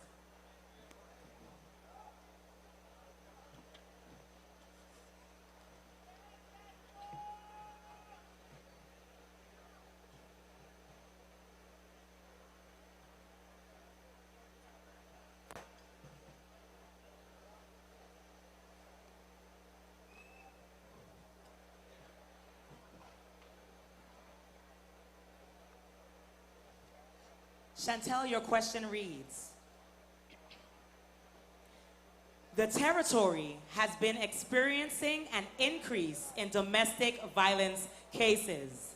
Chantel, your question reads, the territory has been experiencing an increase in domestic violence cases.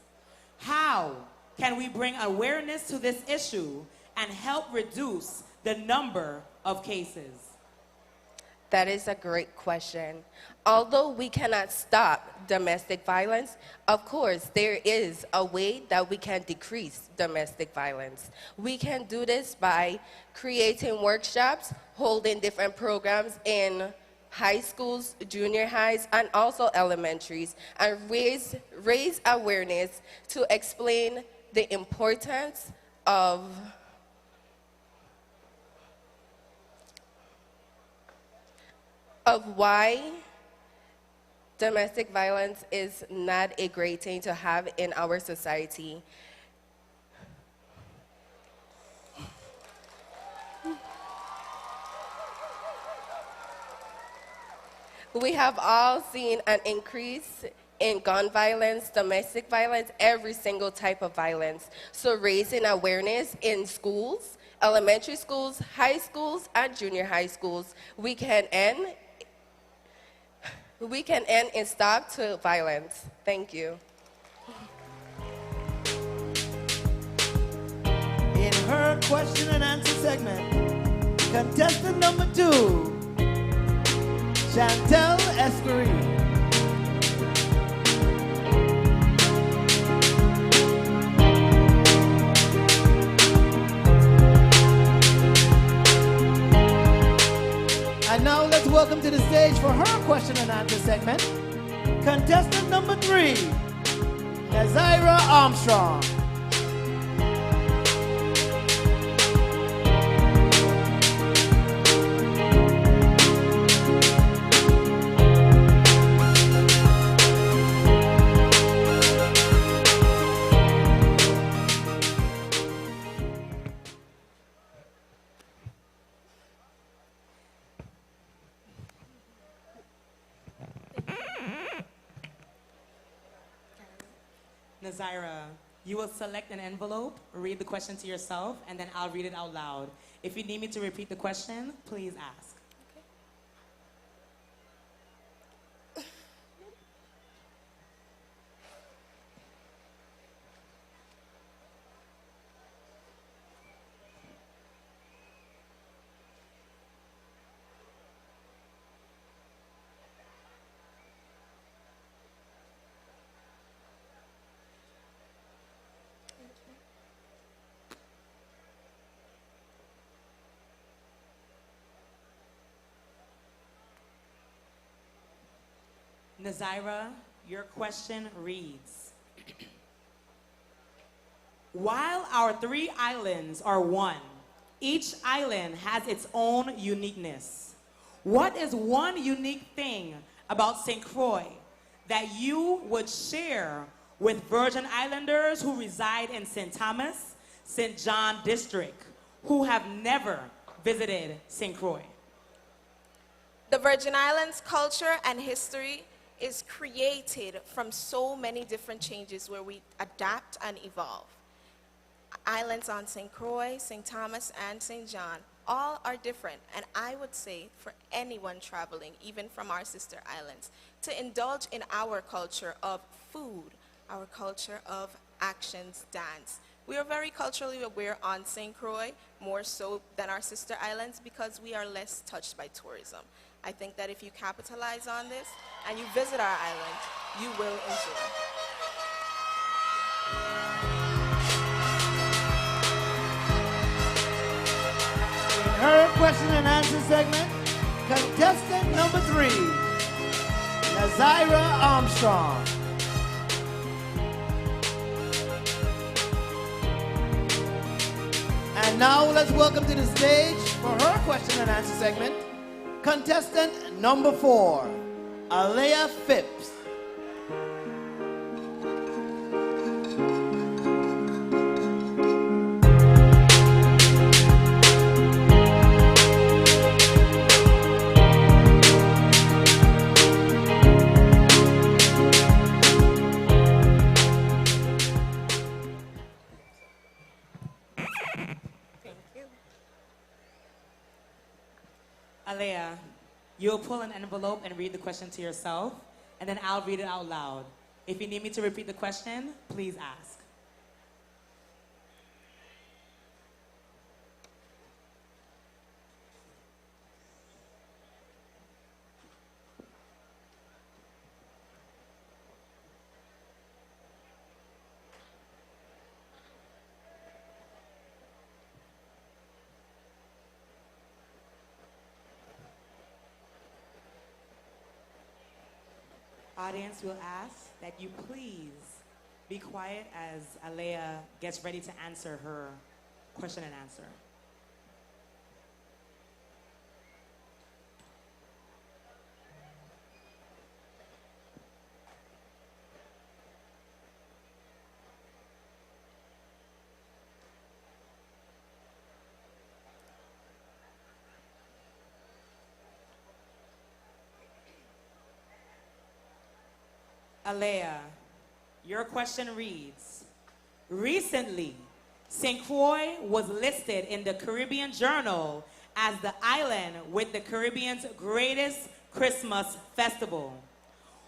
How can we bring awareness to this issue and help reduce the number of cases? That is a great question. Although we cannot stop domestic violence, of course, there is a way that we can decrease domestic violence. We can do this by creating workshops, holding different programs in high schools, junior highs, and also elementaries, and raise awareness to explain the importance of why domestic violence is not a great thing to have in our society. We have all seen an increase in gun violence, domestic violence, every single type of violence. So raising awareness in schools, elementary schools, high schools, and junior high schools, we can end and stop to violence. Thank you. In her question and answer segment, contestant number 2, Chantel Esprit. And now let's welcome to the stage for her question and answer segment, contestant number 3, Nazira Armstrong. Nazira, You will select an envelope, read the question to yourself, and then I'll read it out loud. If you need me to repeat the question, please ask. Nazira, your question reads, while our 3 islands are one, each island has its own uniqueness. What is one unique thing about St. Croix that you would share with Virgin Islanders who reside in St. Thomas, St. John District, who have never visited St. Croix? The Virgin Islands culture and history is created from so many different changes where we adapt and evolve. Islands on St. Croix, St. Thomas, and St. John all are different, and I would say for anyone traveling, even from our sister islands, to indulge in our culture of food, our culture of actions, dance. We are very culturally aware on St. Croix, more so than our sister islands, because we are less touched by tourism. I think that if you capitalize on this and you visit our island, you will enjoy. In her question and answer segment, contestant number 3, Nazira Armstrong. And now let's welcome to the stage for her question and answer segment, contestant number 4, Alea Phipps. Alea, you'll pull an envelope and read the question to yourself, and then I'll read it out loud. If you need me to repeat the question, please ask. Audience will ask that you please be quiet as Alea gets ready to answer her question and answer. Alea, your question reads, recently, St. Croix was listed in the Caribbean Journal as the island with the Caribbean's greatest Christmas festival.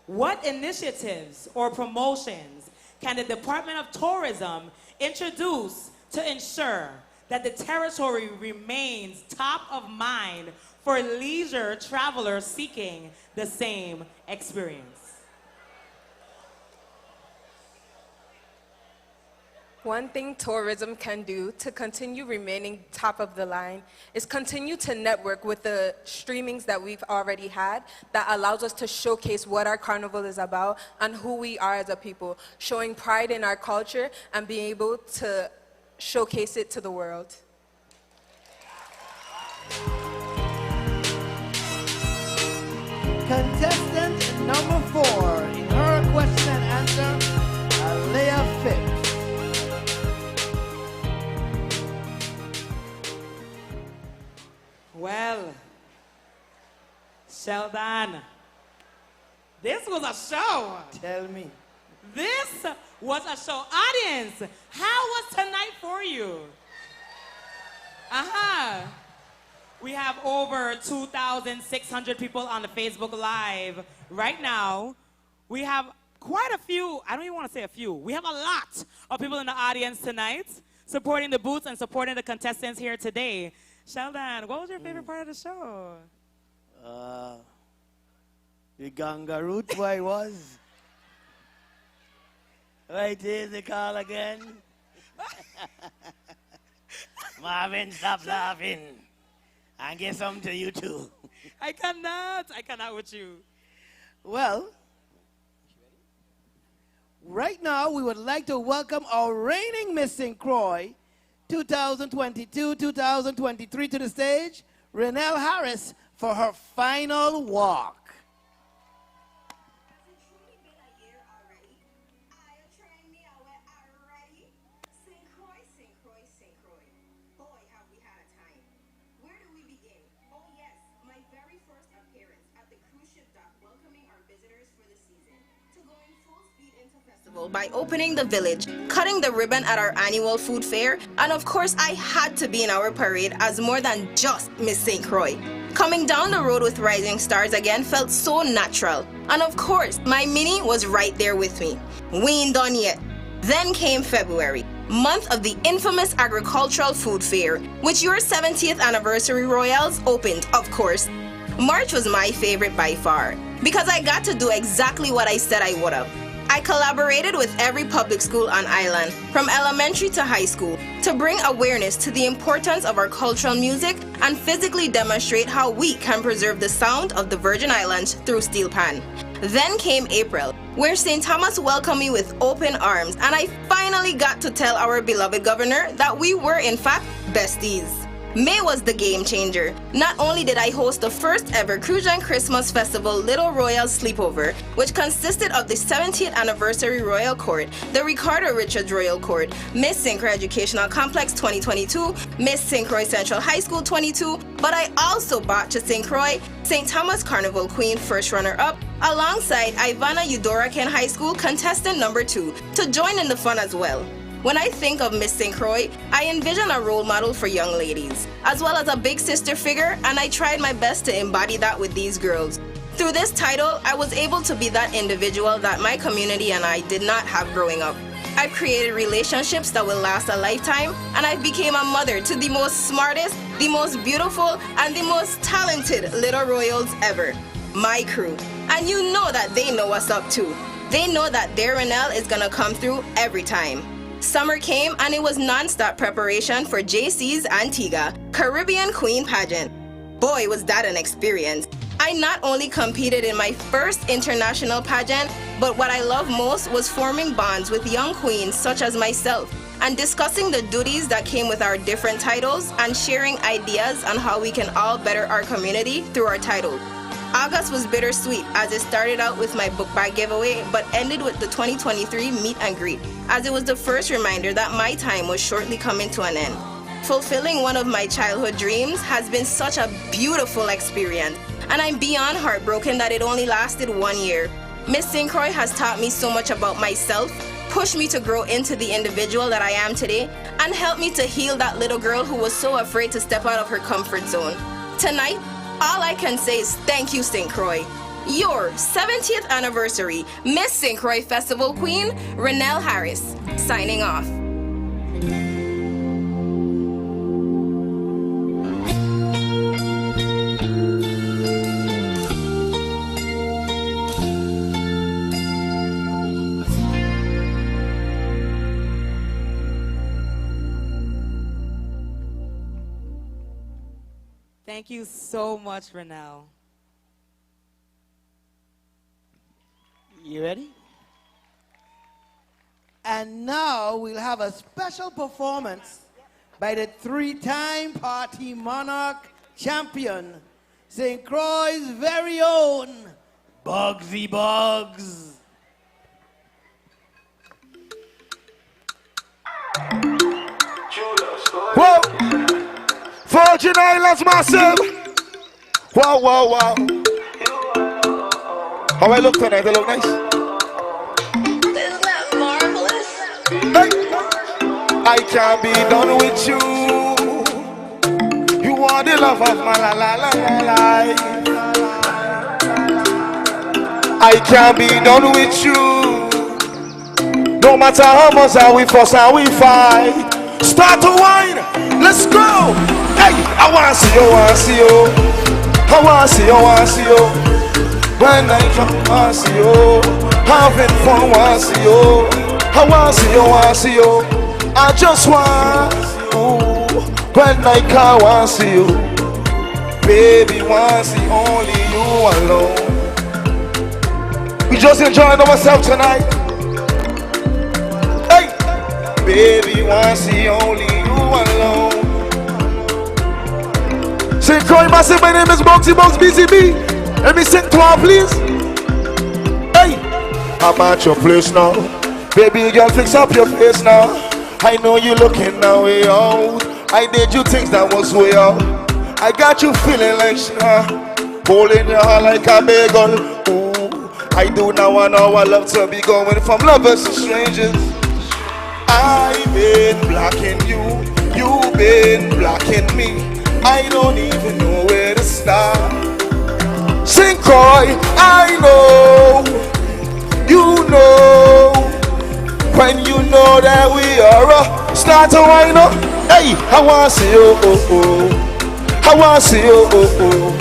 What initiatives or promotions can the Department of Tourism introduce to ensure that the territory remains top of mind for leisure travelers seeking the same experience? One thing tourism can do to continue remaining top of the line is continue to network with the streamings that we've already had that allows us to showcase what our carnival is about and who we are as a people, showing pride in our culture and being able to showcase it to the world. Contestant number 4, in her question and answer, Alea Phipps. Well, Sheldon, this was a show. Tell me. This was a show. Audience, how was tonight for you? We have over 2,600 people on the Facebook Live right now. We have quite a few, I don't even want to say a few, we have a lot of people in the audience tonight supporting the booths and supporting the contestants here today. Sheldon, what was your favorite part of the show? The gangaroot where I was. Right here's the call again. Marvin, stop laughing. And get something to you too. I cannot with you. Well, right now we would like to welcome our reigning Miss St. Croix 2022-2023 to the stage, Renelle Harris, for her final walk. By opening the village, cutting the ribbon at our annual food fair, and of course I had to be in our parade as more than just Miss St. Croix. Coming down the road with Rising Stars again felt so natural, and of course my mini was right there with me. We ain't done yet. Then came February, month of the infamous agricultural food fair, which your 70th anniversary royals opened, of course. March was my favorite by far, because I got to do exactly what I said I would have. I collaborated with every public school on island, from elementary to high school, to bring awareness to the importance of our cultural music and physically demonstrate how we can preserve the sound of the Virgin Islands through steel pan. Then came April, where St. Thomas welcomed me with open arms, and I finally got to tell our beloved governor that we were in fact besties. May was the game changer. Not only did I host the first ever Crujan Christmas Festival Little Royal Sleepover, which consisted of the 70th Anniversary Royal Court, the Ricardo Richards Royal Court, Miss St. Croix Educational Complex 2022, Miss St. Croix Central High School 22, but I also brought to St. Croix St. Thomas Carnival Queen first runner-up, alongside Ivana Eudoracan High School contestant number 2, to join in the fun as well. When I think of Miss St. Croix, I envision a role model for young ladies, as well as a big sister figure, and I tried my best to embody that with these girls. Through this title, I was able to be that individual that my community and I did not have growing up. I've created relationships that will last a lifetime, and I've become a mother to the most smartest, the most beautiful, and the most talented little royals ever. My crew. And you know that they know what's up too. They know that their Renelle is gonna come through every time. Summer came and it was non-stop preparation for JC's Antigua Caribbean Queen pageant. Boy, was that an experience. I not only competed in my first international pageant, but what I loved most was forming bonds with young queens such as myself and discussing the duties that came with our different titles and sharing ideas on how we can all better our community through our titles. August was bittersweet as it started out with my book bag giveaway but ended with the 2023 meet and greet, as it was the first reminder that my time was shortly coming to an end. Fulfilling one of my childhood dreams has been such a beautiful experience, and I'm beyond heartbroken that it only lasted 1 year. Miss St. Croix has taught me so much about myself, pushed me to grow into the individual that I am today, and helped me to heal that little girl who was so afraid to step out of her comfort zone. Tonight, all I can say is thank you, St. Croix. Your 70th anniversary Miss St. Croix Festival Queen, Renelle Harris, signing off. Thank you so much, Renelle. You ready? And now we'll have a special performance by the three-time party monarch champion, St. Croix's very own Bugsy Bugs. Whoa! Virgin Islands massive! Wow, wow, wow. How I look tonight? I look nice. Hey. I can't be done with you. You are the love of my life. I can't be done with you. No matter how much we fuss and we fight. Start to whine, let's go. Hey, I wanna see you, wanna see you. I wanna see you, wanna see you. When I come, wanna see you. Having fun, wanna see you. I wanna see you, wanna see you. I just want you. When I can't, wanna see you. Baby, wanna see only you alone. We just enjoying ourselves tonight. Hey, baby, wanna see only you alone. Say, Croix Massive, my name is Boxy Box BCB. Let me sing to her, please. Hey, I'm at your place now. Baby girl, fix up your face now. I know you looking now way out. I did you things that was way out. I got you feeling like holding your heart like a bagel. Ooh, I do now and now I love to be going from lovers to strangers. I've been blocking you, you've been blocking me. I don't even know where to start. Sing Croix, I know, you know. When you know that we are start to wind up. Hey, I wanna see you, oh, oh. I wanna see you, oh, oh.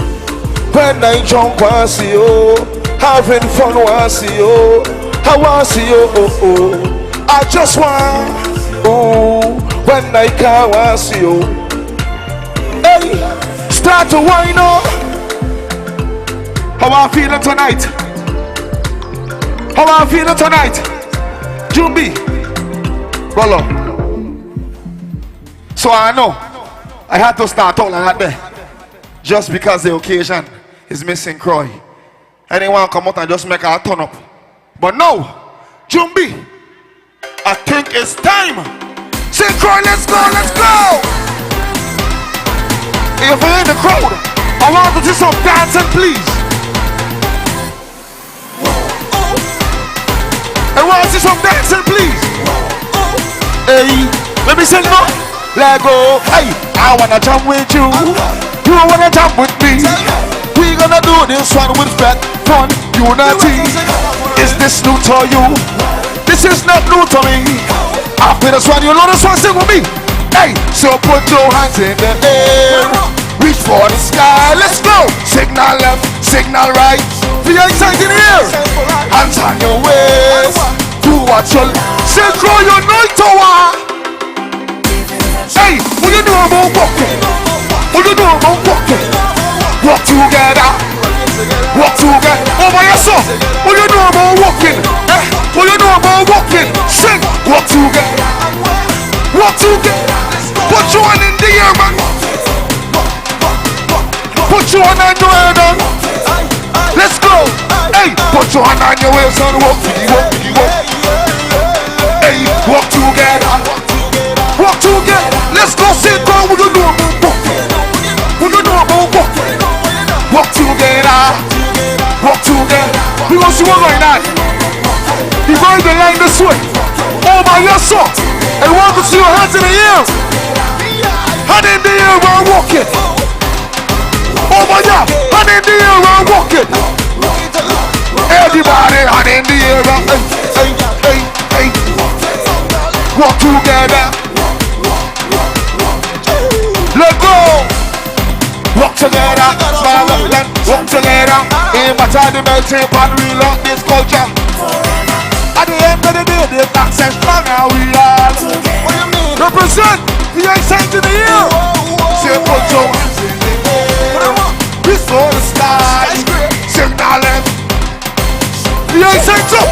When I jump, wanna see you. Having fun, wanna see you. I wanna see you, oh, oh. I just want, oh. When I can't, wanna see you. Hey, start to wind up. How I feeling tonight? How I feeling tonight? Jumbi, Rolo. So I know I had to start all like that just because the occasion is missing Croix. Anyone come out and just make a turn up. But no, Jumbi, I think it's time. Say Croix, let's go, let's go. If you're in the crowd, I want to do some dancing, please. I want to see some dancing, please. Hey, let me sing more. Let go. Hey, I wanna jump with you. You wanna jump with me. We gonna do this one with respect, fun, unity. Is this new to you? This is not new to me. After this one, you know this one, sing with me. Hey, so put your hands in the air. Reach for the sky, let's go. Signal left, signal right. Feel excited here. Hands on your waist. Do what you say, Croix, you know it to hey, what you do about walking? What you do about walking? Walk together. Walk together. Over yourself. What you do about walking? Eh? What you do about walking? Sing. Walk together. Walk together. Put your hand in the air, man. Put your hand on your head, man. Let's go. Hey, put your hand on your waist and walk. Hey, walk together. Walk together. Let's go. Say, go. What you do about walking? What you do about walking? Walk together. Walk together. We gonna see what's going on. You going the line this way. Over yourself. I want to see your hands in the air. Hand in the air while walking. Over there. Hand in the air while walking. Everybody hand in the air. Hey, hey, hey. Walk together. Let go. Walk together. Smile up and walk together. In my time to melting pot, we love this culture. At the end of the day, the access strong and we are. What do you mean? Represent the accent in the air. Say put your hands in the air. Reach for the sky. Signal left. The accent up.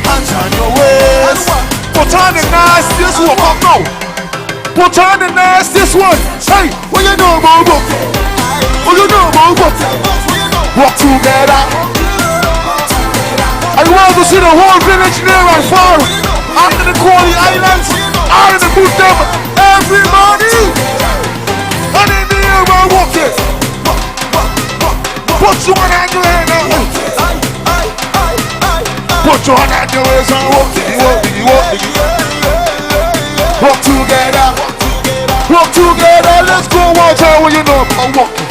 Hands on your waist. Put on the nastiest one. Come now. Put on the nastiest one. Hey, what you know about walking? What you know about walking? Walk together. I want to see the whole village near and far. Out in the Cooley Islands. Out in the boot them. Everybody. And in the air while walking. Put your hand on your head now. Put your hand on your waist and walk. Walk together. Walk together. Let's go watch out what you know about walking.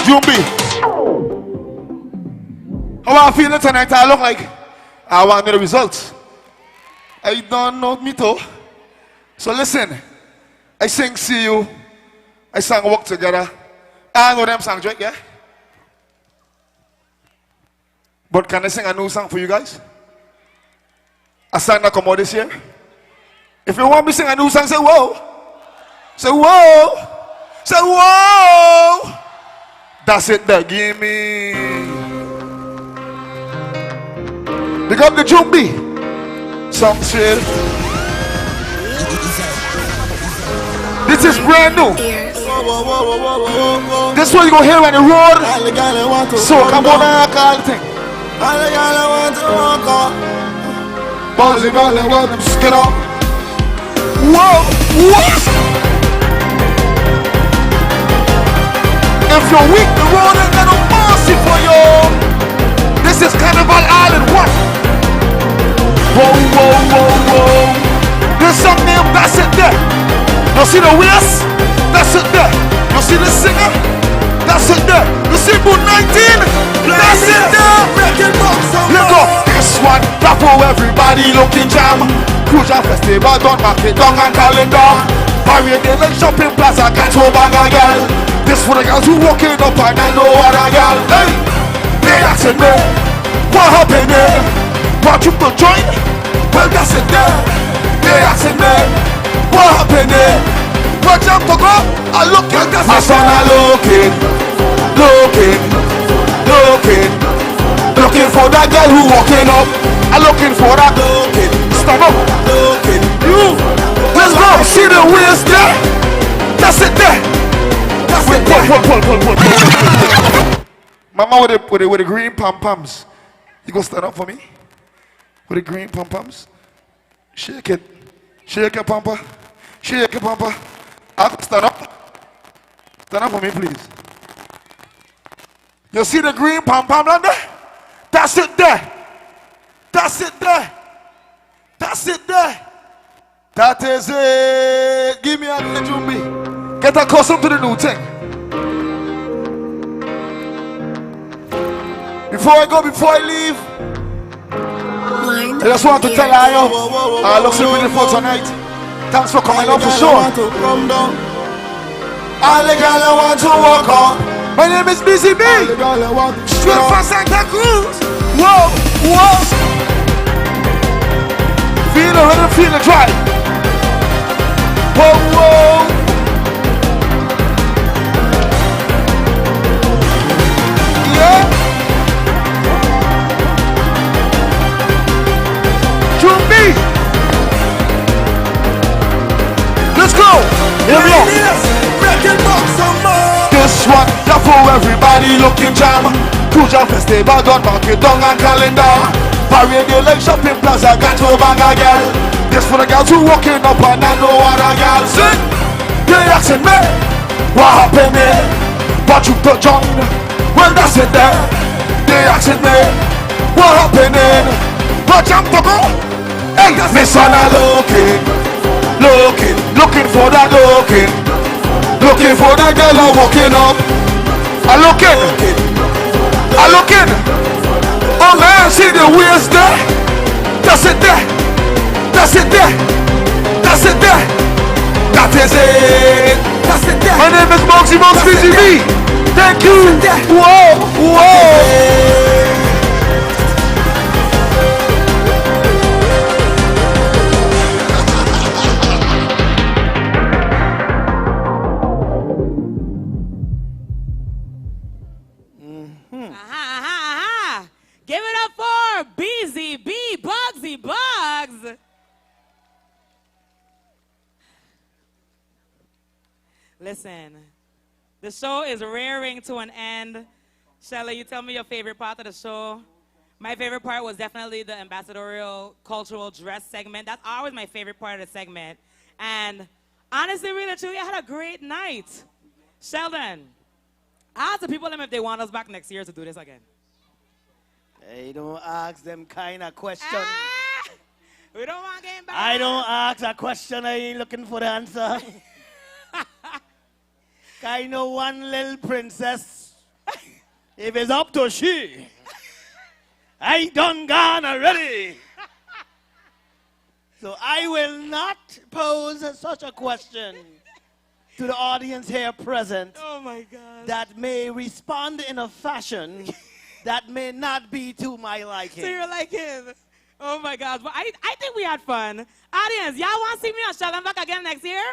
Jumbi. How I feeling tonight? I look like I want the results. I don't know me too. So listen. I sing See You. I sang Walk Together. I know them songs, right? Yeah? But can I sing a new song for you guys? A song that come out this year? If you want me to sing a new song, say whoa. Say whoa. Say whoa. That's it there, give me. Pick up the Jumbi. Some shit. This is brand new. This is what you gonna hear on the road. So come on and call the thing. Ballsy, ballsy, want them skin up. Whoa, what? If you're weak, the road ain't got no mercy for you. This is Carnival Island, what? Whoa, whoa, whoa, whoa. There's some name, that's it there. You see the waist? That's it there. You see the singer? That's it there. You see Boot 19? That's it there. Let's go. This one, Raffle, everybody looking jam. Croix Festival, don't mark it down and calendar. Barrier day like shopping plaza, can't hold back a girl. This for the girls who walking up and I know what a girl. Hey, they asking me, what happened there? Want you to join? Well, that's it there. They asking me, what happened there? Watch out to go. I look at this. My son, I looking for that girl who walking up. I looking for that looking. Stand up. Looking. You. Let's go. See the waist there. That's it there. That's it there. Pull. Mama with the green pom-poms. You go stand up for me? With the green pom-poms. Shake it. Shake it, pampa. Shake it, pampa. Stand up. Stand up for me, please. You see the green pom-pom down there? That's it there. That's it there. That's it there. That is it. Give me a little Jumbi. Get accustomed to the new thing. Before I leave, I just want to tell you, I look so beautiful tonight. Thanks for coming out for sure. All the girls I want to walk on. My name is BCB. Straight from Santa Cruz. Whoa, whoa. Feel the rhythm, feel the drive. Whoa, whoa. Yeah. Jumbi. Let's go. Here we go. This one, for everybody looking jam. Croix Festival, don't mark it down and calendar. Barrier day like shopping plaza, got to bang a girl. This for the girls who walking up and I know what a girl sing. They asking me, what happened there? But you to join? Well, that's it there. They asking me, what happened there? But jump to go. Hey, Miss Anna looking for that looking for that girl who walking up. I looking. Oh man, see the waist there. That's it there. That's it there. That's it there. That is it. That's it there. My name is Moxie Mox BGB. Thank you. Whoa, whoa. Give it up for BZB, Bugsy Bugs. Listen, the show is rearing to an end. Shelly, you tell me your favorite part of the show. My favorite part was definitely the ambassadorial cultural dress segment. That's always my favorite part of the segment. And honestly, really, truly, I had a great night. Sheldon, ask the people if they want us back next year to do this again. Hey, don't ask them kind of questions. We don't want game back. I don't ask a question, I ain't looking for the answer. I know one little princess. If it's up to she, I done gone already. So I will not pose such a question to the audience here present. Oh my God. That may respond in a fashion that may not be to my liking. So you're liking. Oh my God. Well, I think we had fun. Audience, y'all want to see me on Sheldon back again next year?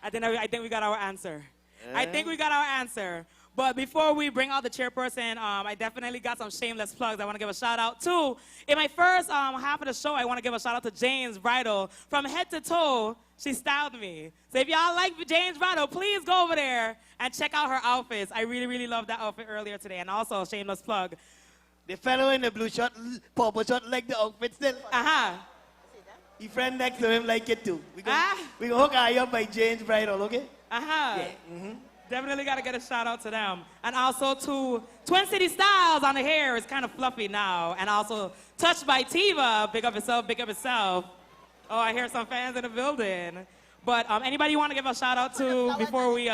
I think we got our answer. I think we got our answer. But before we bring out the chairperson, I definitely got some shameless plugs I want to give a shout out to. In my first half of the show, I want to give a shout out to Jane's Bridal. From head to toe, she styled me. So if y'all like Jane's Bridal, please go over there and check out her outfits. I really, really loved that outfit earlier today. And also, shameless plug. The fellow in the blue shirt, purple shirt, like the outfit still. Uh-huh. Your friend next to him like it too. We gonna hook her up by Jane's Bridal, okay? Uh-huh. Yeah. Definitely got to get a shout out to them. And also to Twin City Styles on the hair. It's kind of fluffy now. And also Touched by Tiva. Big up yourself, big up yourself. Oh, I hear some fans in the building. But anybody you want to give a shout out to before we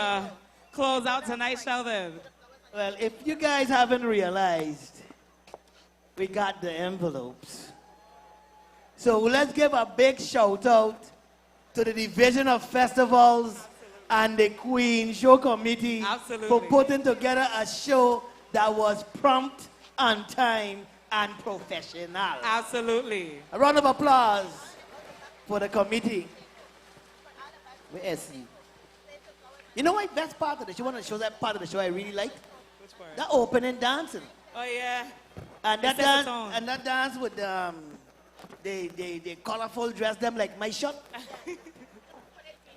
close out tonight, Sheldon? Well, if you guys haven't realized, we got the envelopes. So let's give a big shout out to the Division of Festivals and the Queen Show Committee for putting together a show that was prompt, on time, and professional. Absolutely. A round of applause for the committee. Where's he? You know what best part of the show? Want to show that part of the show I really liked? Which part? That opening dancing. Oh yeah. And that dance with the colorful dress them like my shirt.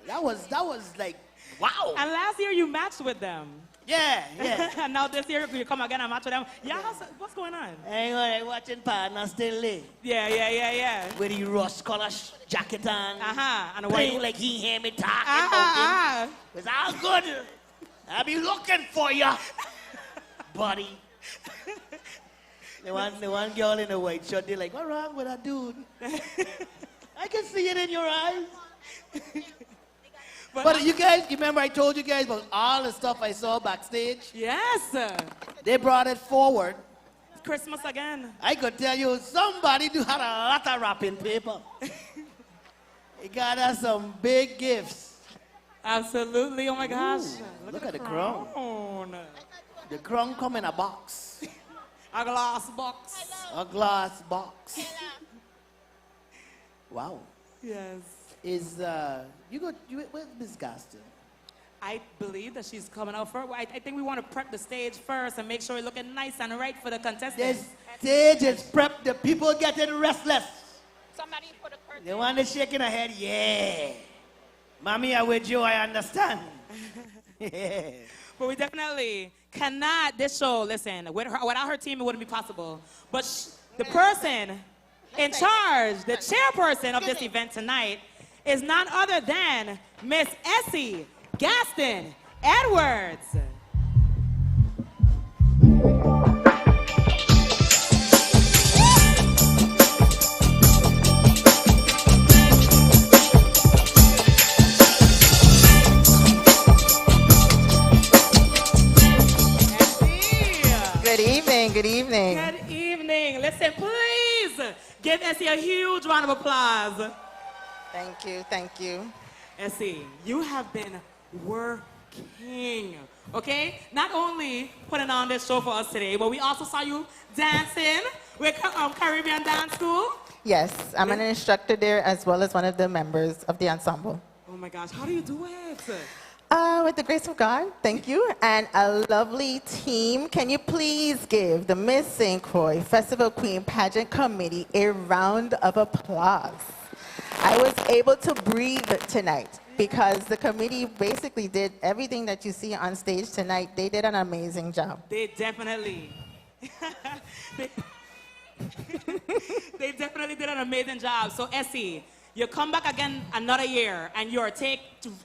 That was like, wow. And last year you matched with them. Yeah. And now this year you come again and match with them. Yeah, what's going on? I'm watching partner still late. Yeah. With the rust color jacket on. And playing like he hear me talking. It's all good. I'll be looking for you, buddy. The one girl in a white shirt, they're like, what's wrong with that dude? I can see it in your eyes. But you guys, remember I told you guys about all the stuff I saw backstage? Yes. They brought it forward. It's Christmas again. I could tell you, somebody had a lot of wrapping paper. They got us some big gifts. Absolutely, oh my gosh. Look at the crown. The crown come in a box. A glass box. A glass box. Wow. Yes. Where's Miss Gaston? I believe that she's coming out first. I think we want to prep the stage first and make sure we're looking nice and right for the contestants. The stage is prepped, the people getting restless. Somebody put a curtain. The one that's shaking her head, yeah. Mommy, I'm with you, I understand. Yeah. But we definitely cannot, this show, listen, without her team, it wouldn't be possible. But the person in charge, the chairperson of this event tonight, is none other than Miss Essie Gaston Edwards. Good evening, good evening. Good evening. Listen, please give Essie a huge round of applause. Thank you, thank you. Essie, you have been working, okay? Not only putting on this show for us today, but we also saw you dancing with Caribbean Dance School. Yes, I'm an instructor there as well as one of the members of the ensemble. Oh my gosh, how do you do it? With the grace of God, thank you, and a lovely team. Can you please give the Miss St. Croix Festival Queen Pageant Committee a round of applause? I was able to breathe tonight because the committee basically did everything that you see on stage tonight. They did an amazing job. They definitely. They definitely did an amazing job. So Essie, you come back again another year and you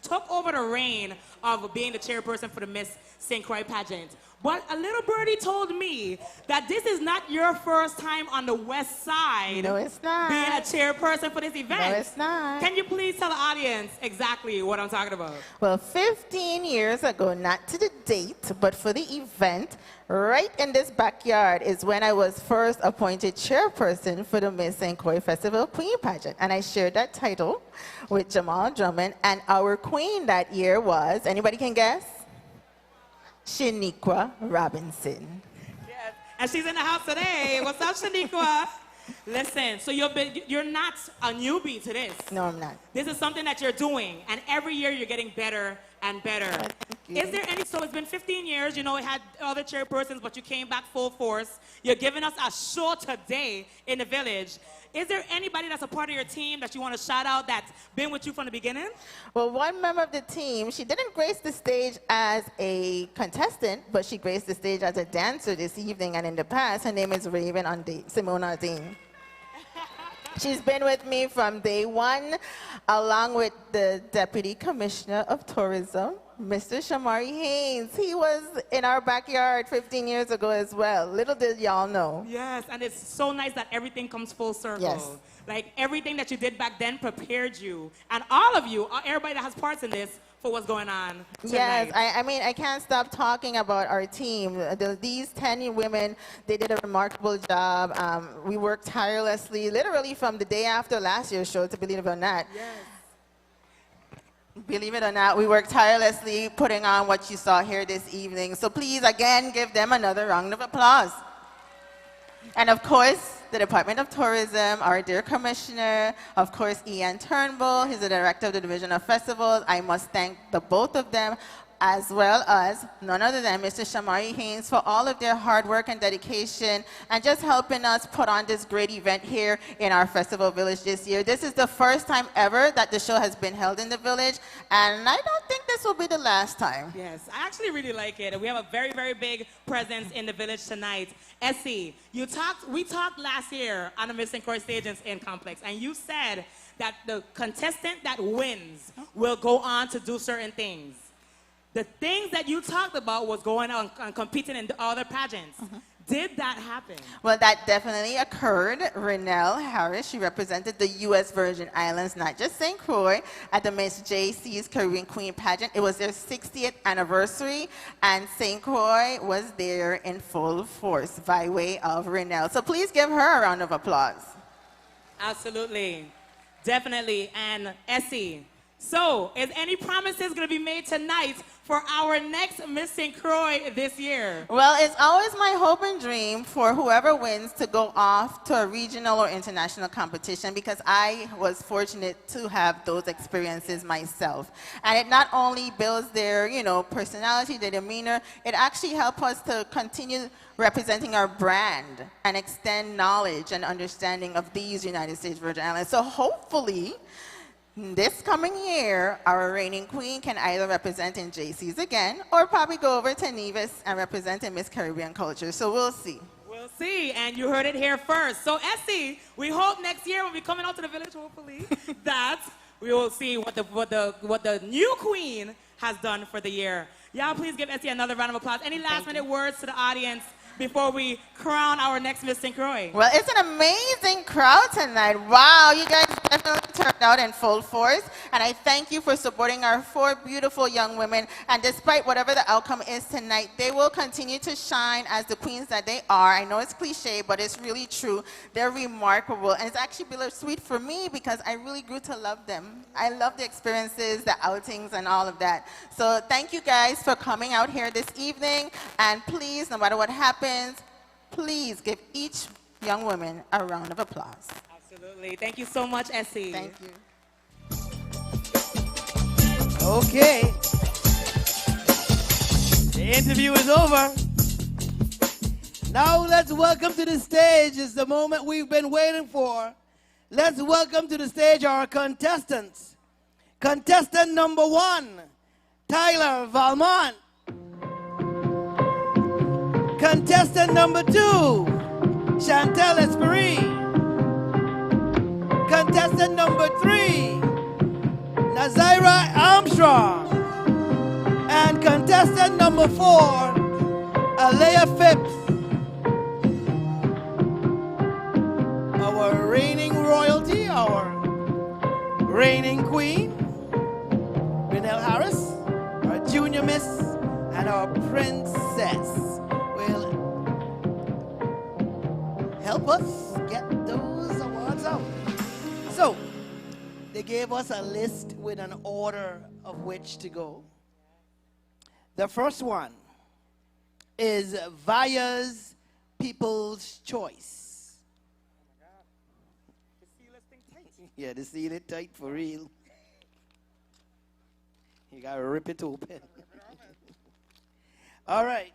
took over the reign of being the chairperson for the Miss St. Croix pageant. But a little birdie told me that this is not your first time on the West Side. No, it's not. Being a chairperson for this event. No, it's not. Can you please tell the audience exactly what I'm talking about? Well, 15 years ago, not to the date, but for the event, right in this backyard is when I was first appointed chairperson for the Miss St. Croix Festival Queen pageant. And I shared that title with Jamal Drummond. And our queen that year was, anybody can guess? Shaniqua Robinson. Yes. And she's in the house today. What's up, Shaniqua? Listen, so you're not a newbie to this. No, I'm not. This is something that you're doing, and every year you're getting better and better. Is there any, so it's been 15 years, you know, it had other chairpersons, but you came back full force. You're giving us a show today in the village. Is there anybody that's a part of your team that you want to shout out that's been with you from the beginning? Well, one member of the team, she didn't grace the stage as a contestant, but she graced the stage as a dancer this evening and in the past. Her name is Simone Ardine. She's been with me from day one, along with the Deputy Commissioner of Tourism, Mr. Shamari Haynes. He was in our backyard 15 years ago as well. Little did y'all know. Yes, and it's so nice that everything comes full circle. Yes. Like everything that you did back then prepared you, and all of you, everybody that has parts in this, for what's going on tonight. Yes, I mean, I can't stop talking about our team. These 10 women, they did a remarkable job. We worked tirelessly, literally from the day after last year's show, to believe it or not. Yes. Believe it or not, we worked tirelessly putting on what you saw here this evening. So please, again, give them another round of applause. And of course, the Department of Tourism, our dear Commissioner, of course, Ian Turnbull, he's the Director of the Division of Festivals. I must thank the both of them, as well as none other than Mr. Shamari Haynes for all of their hard work and dedication and just helping us put on this great event here in our festival village this year. This is the first time ever that the show has been held in the village, and I don't think this will be the last time. Yes, I actually really like it. We have a very, very big presence in the village tonight. Essie, we talked last year on the Miss St. Croix stage in Complex, and you said that the contestant that wins will go on to do certain things. The things that you talked about was going on competing in the other pageants. Did that happen? Well, that definitely occurred. Renelle Harris, she represented the U.S. Virgin Islands, not just St. Croix, at the Miss JC's Caribbean Queen pageant. It was their 60th anniversary, and St. Croix was there in full force by way of Renelle. So please give her a round of applause. Absolutely. Definitely. And Essie, so is any promises going to be made tonight for our next Miss St. Croix this year? Well, it's always my hope and dream for whoever wins to go off to a regional or international competition, because I was fortunate to have those experiences myself. And it not only builds their, personality, their demeanor, it actually helps us to continue representing our brand and extend knowledge and understanding of these United States Virgin Islands. So hopefully, this coming year, our reigning queen can either represent in JC's again or probably go over to Nevis and represent in Miss Caribbean Culture. So we'll see. We'll see, and you heard it here first. So Essie, we hope next year when we're coming out to the village, hopefully, that we will see what the new queen has done for the year. Y'all please give Essie another round of applause. Any last minute words to the audience before we crown our next Miss St. Croix? Well, it's an amazing crowd tonight. Wow, you guys definitely turned out in full force. And I thank you for supporting our 4 beautiful young women. And despite whatever the outcome is tonight, they will continue to shine as the queens that they are. I know it's cliche, but it's really true. They're remarkable. And it's actually bittersweet for me because I really grew to love them. I love the experiences, the outings, and all of that. So thank you guys for coming out here this evening. And please, no matter what happens, please give each young woman a round of applause. Absolutely. Thank you so much, Essie. Thank you. Okay. The interview is over. Now let's welcome to the stage. It's the moment we've been waiting for. Let's welcome to the stage our contestants. Contestant number 1, Tyler Valmont. Contestant number 2, Chantel Esprit. Contestant number 3, Nazira Armstrong. And contestant number 4, Alea Phipps, our reigning royalty, our reigning queen, Renelle Harris, our junior miss, and our princess will help us get those awards out. So, they gave us a list with an order of which to go. The first one is Vaya's People's Choice. Yeah, the seal it tight for real. You gotta rip it open. All right.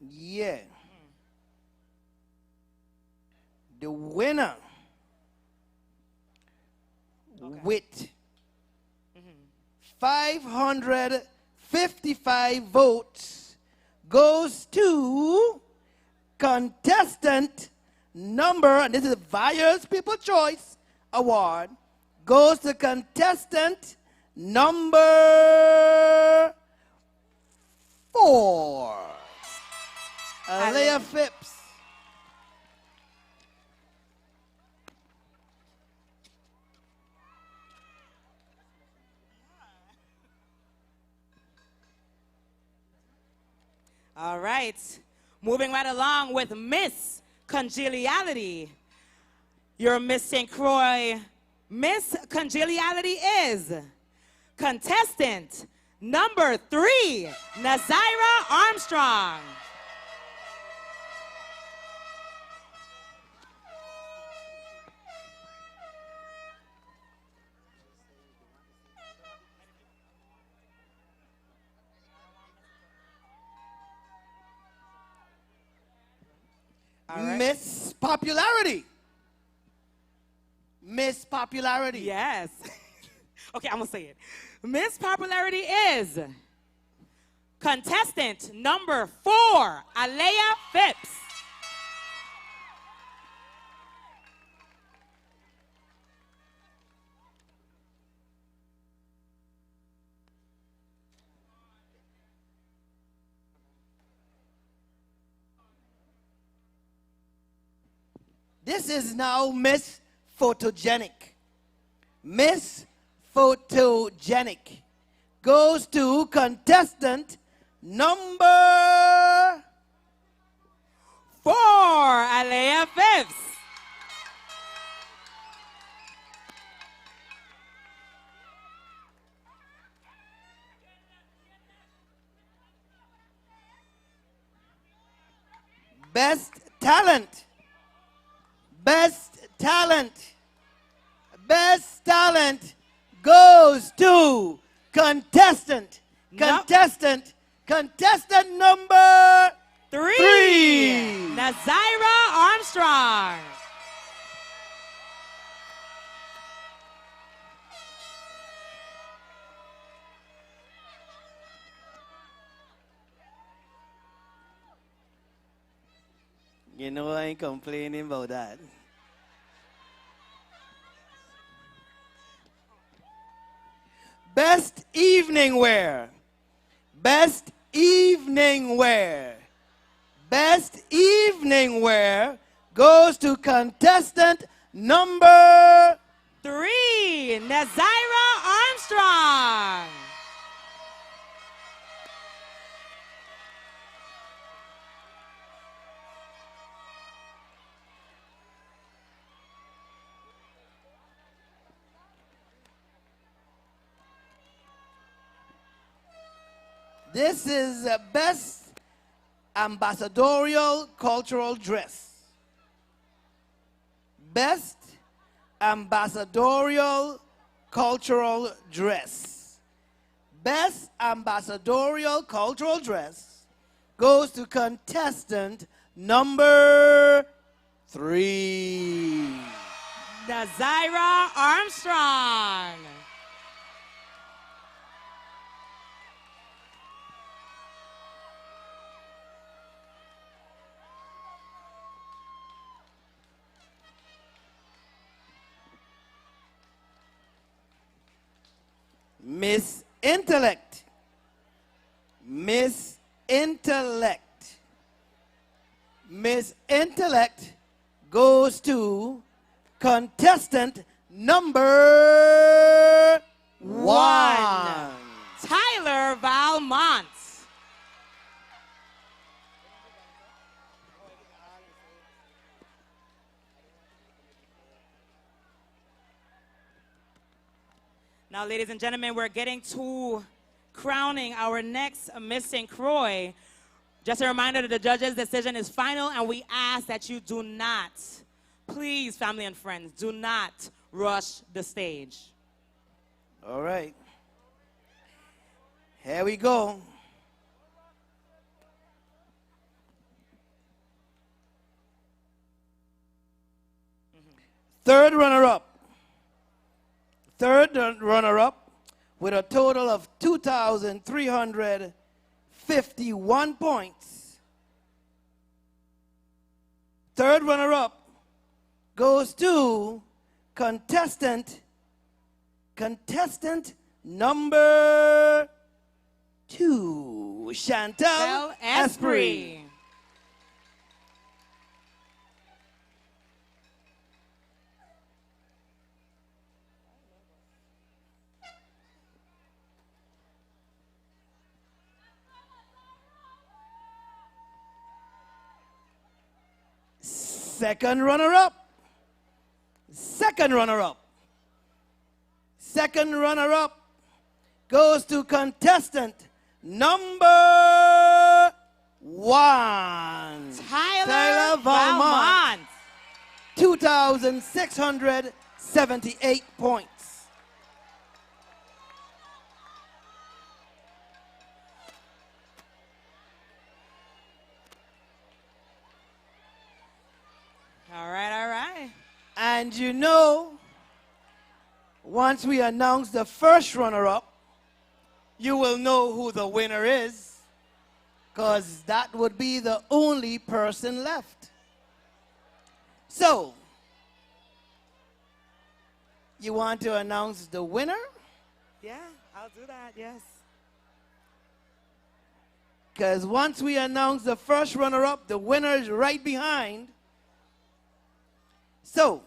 Yeah. The winner with 555 votes goes to contestant number, and this is Vaya's People's Choice Award, goes to contestant number 4, Alea Phipps. All right. Moving right along with Miss Congeniality. Your Miss St. Croix Miss Congeniality is contestant number 3, Nazira Armstrong. Right. Miss Popularity. Miss Popularity. Yes. Okay, I'm going to say it. Miss Popularity is contestant number 4, Alea Phipps. This is now Miss Photogenic. Miss Photogenic goes to contestant number 4, Alea Phipps. Best Talent. Best Talent. Best Talent goes to contestant number 3, Nazira Armstrong. You know I ain't complaining about that. Best Evening Wear. Best Evening Wear. Best Evening Wear goes to contestant number 3, Nazira Armstrong. This is Best Ambassadorial Cultural Dress. Best Ambassadorial Cultural Dress. Best Ambassadorial Cultural Dress goes to contestant number 3, Nazira Armstrong. Miss Intellect. Miss Intellect. Miss Intellect goes to contestant number 1. Tyler Valmont. Now, ladies and gentlemen, we're getting to crowning our next Miss St. Croix. Just a reminder that the judge's decision is final, and we ask that you do not, please, family and friends, do not rush the stage. All right. Here we go. Third runner-up. Third runner-up with a total of 2,351 points. Third runner-up goes to contestant number 2, Chantal Esprit. Second runner-up. Second runner-up. Second runner-up goes to contestant number 1. Tyler Valmont. 2,678 points. All right, all right. And you know, once we announce the first runner-up, you will know who the winner is, because that would be the only person left. So, you want to announce the winner? Yeah, I'll do that, yes. Because once we announce the first runner-up, the winner is right behind. So,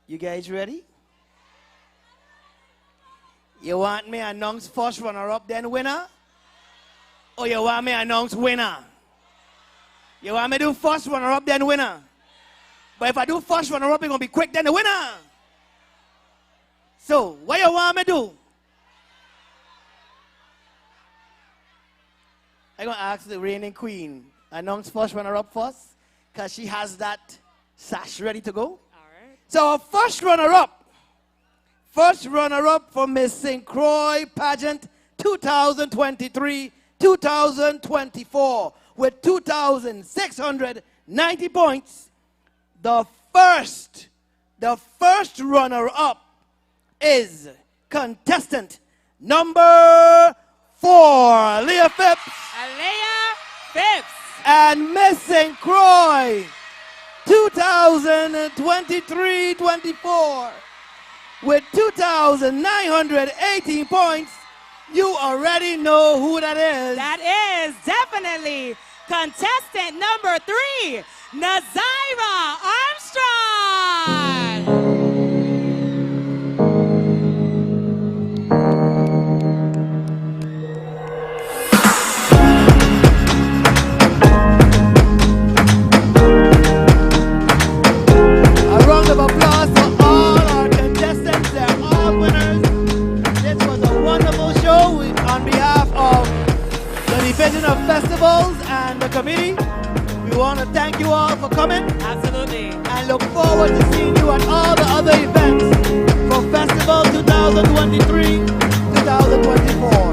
you guys ready? You want me to announce first runner-up, then winner? Or you want me to announce winner? You want me to do first runner-up, then winner? But if I do first runner-up, it's going to be quick, then the winner. So, what you want me to do? I'm going to ask the reigning queen, announce first runner-up first, because she has that sash ready to go. All right. So, first runner-up for Miss St. Croix Pageant 2023-2024 with 2,690 points. The first runner-up is contestant number 4, Leah Phipps. Leah Phipps. And Miss St. Croix 2023-24 with 2,918 points. You already know who that is. That is definitely contestant number 3, Nazaira Armstrong. A round of applause for all our contestants. They're all winners. This was a wonderful show. On behalf of the Division of Festivals and the committee, we want to thank you all for coming. Absolutely. And look forward to seeing you at all the other events for Festival 2023-2024.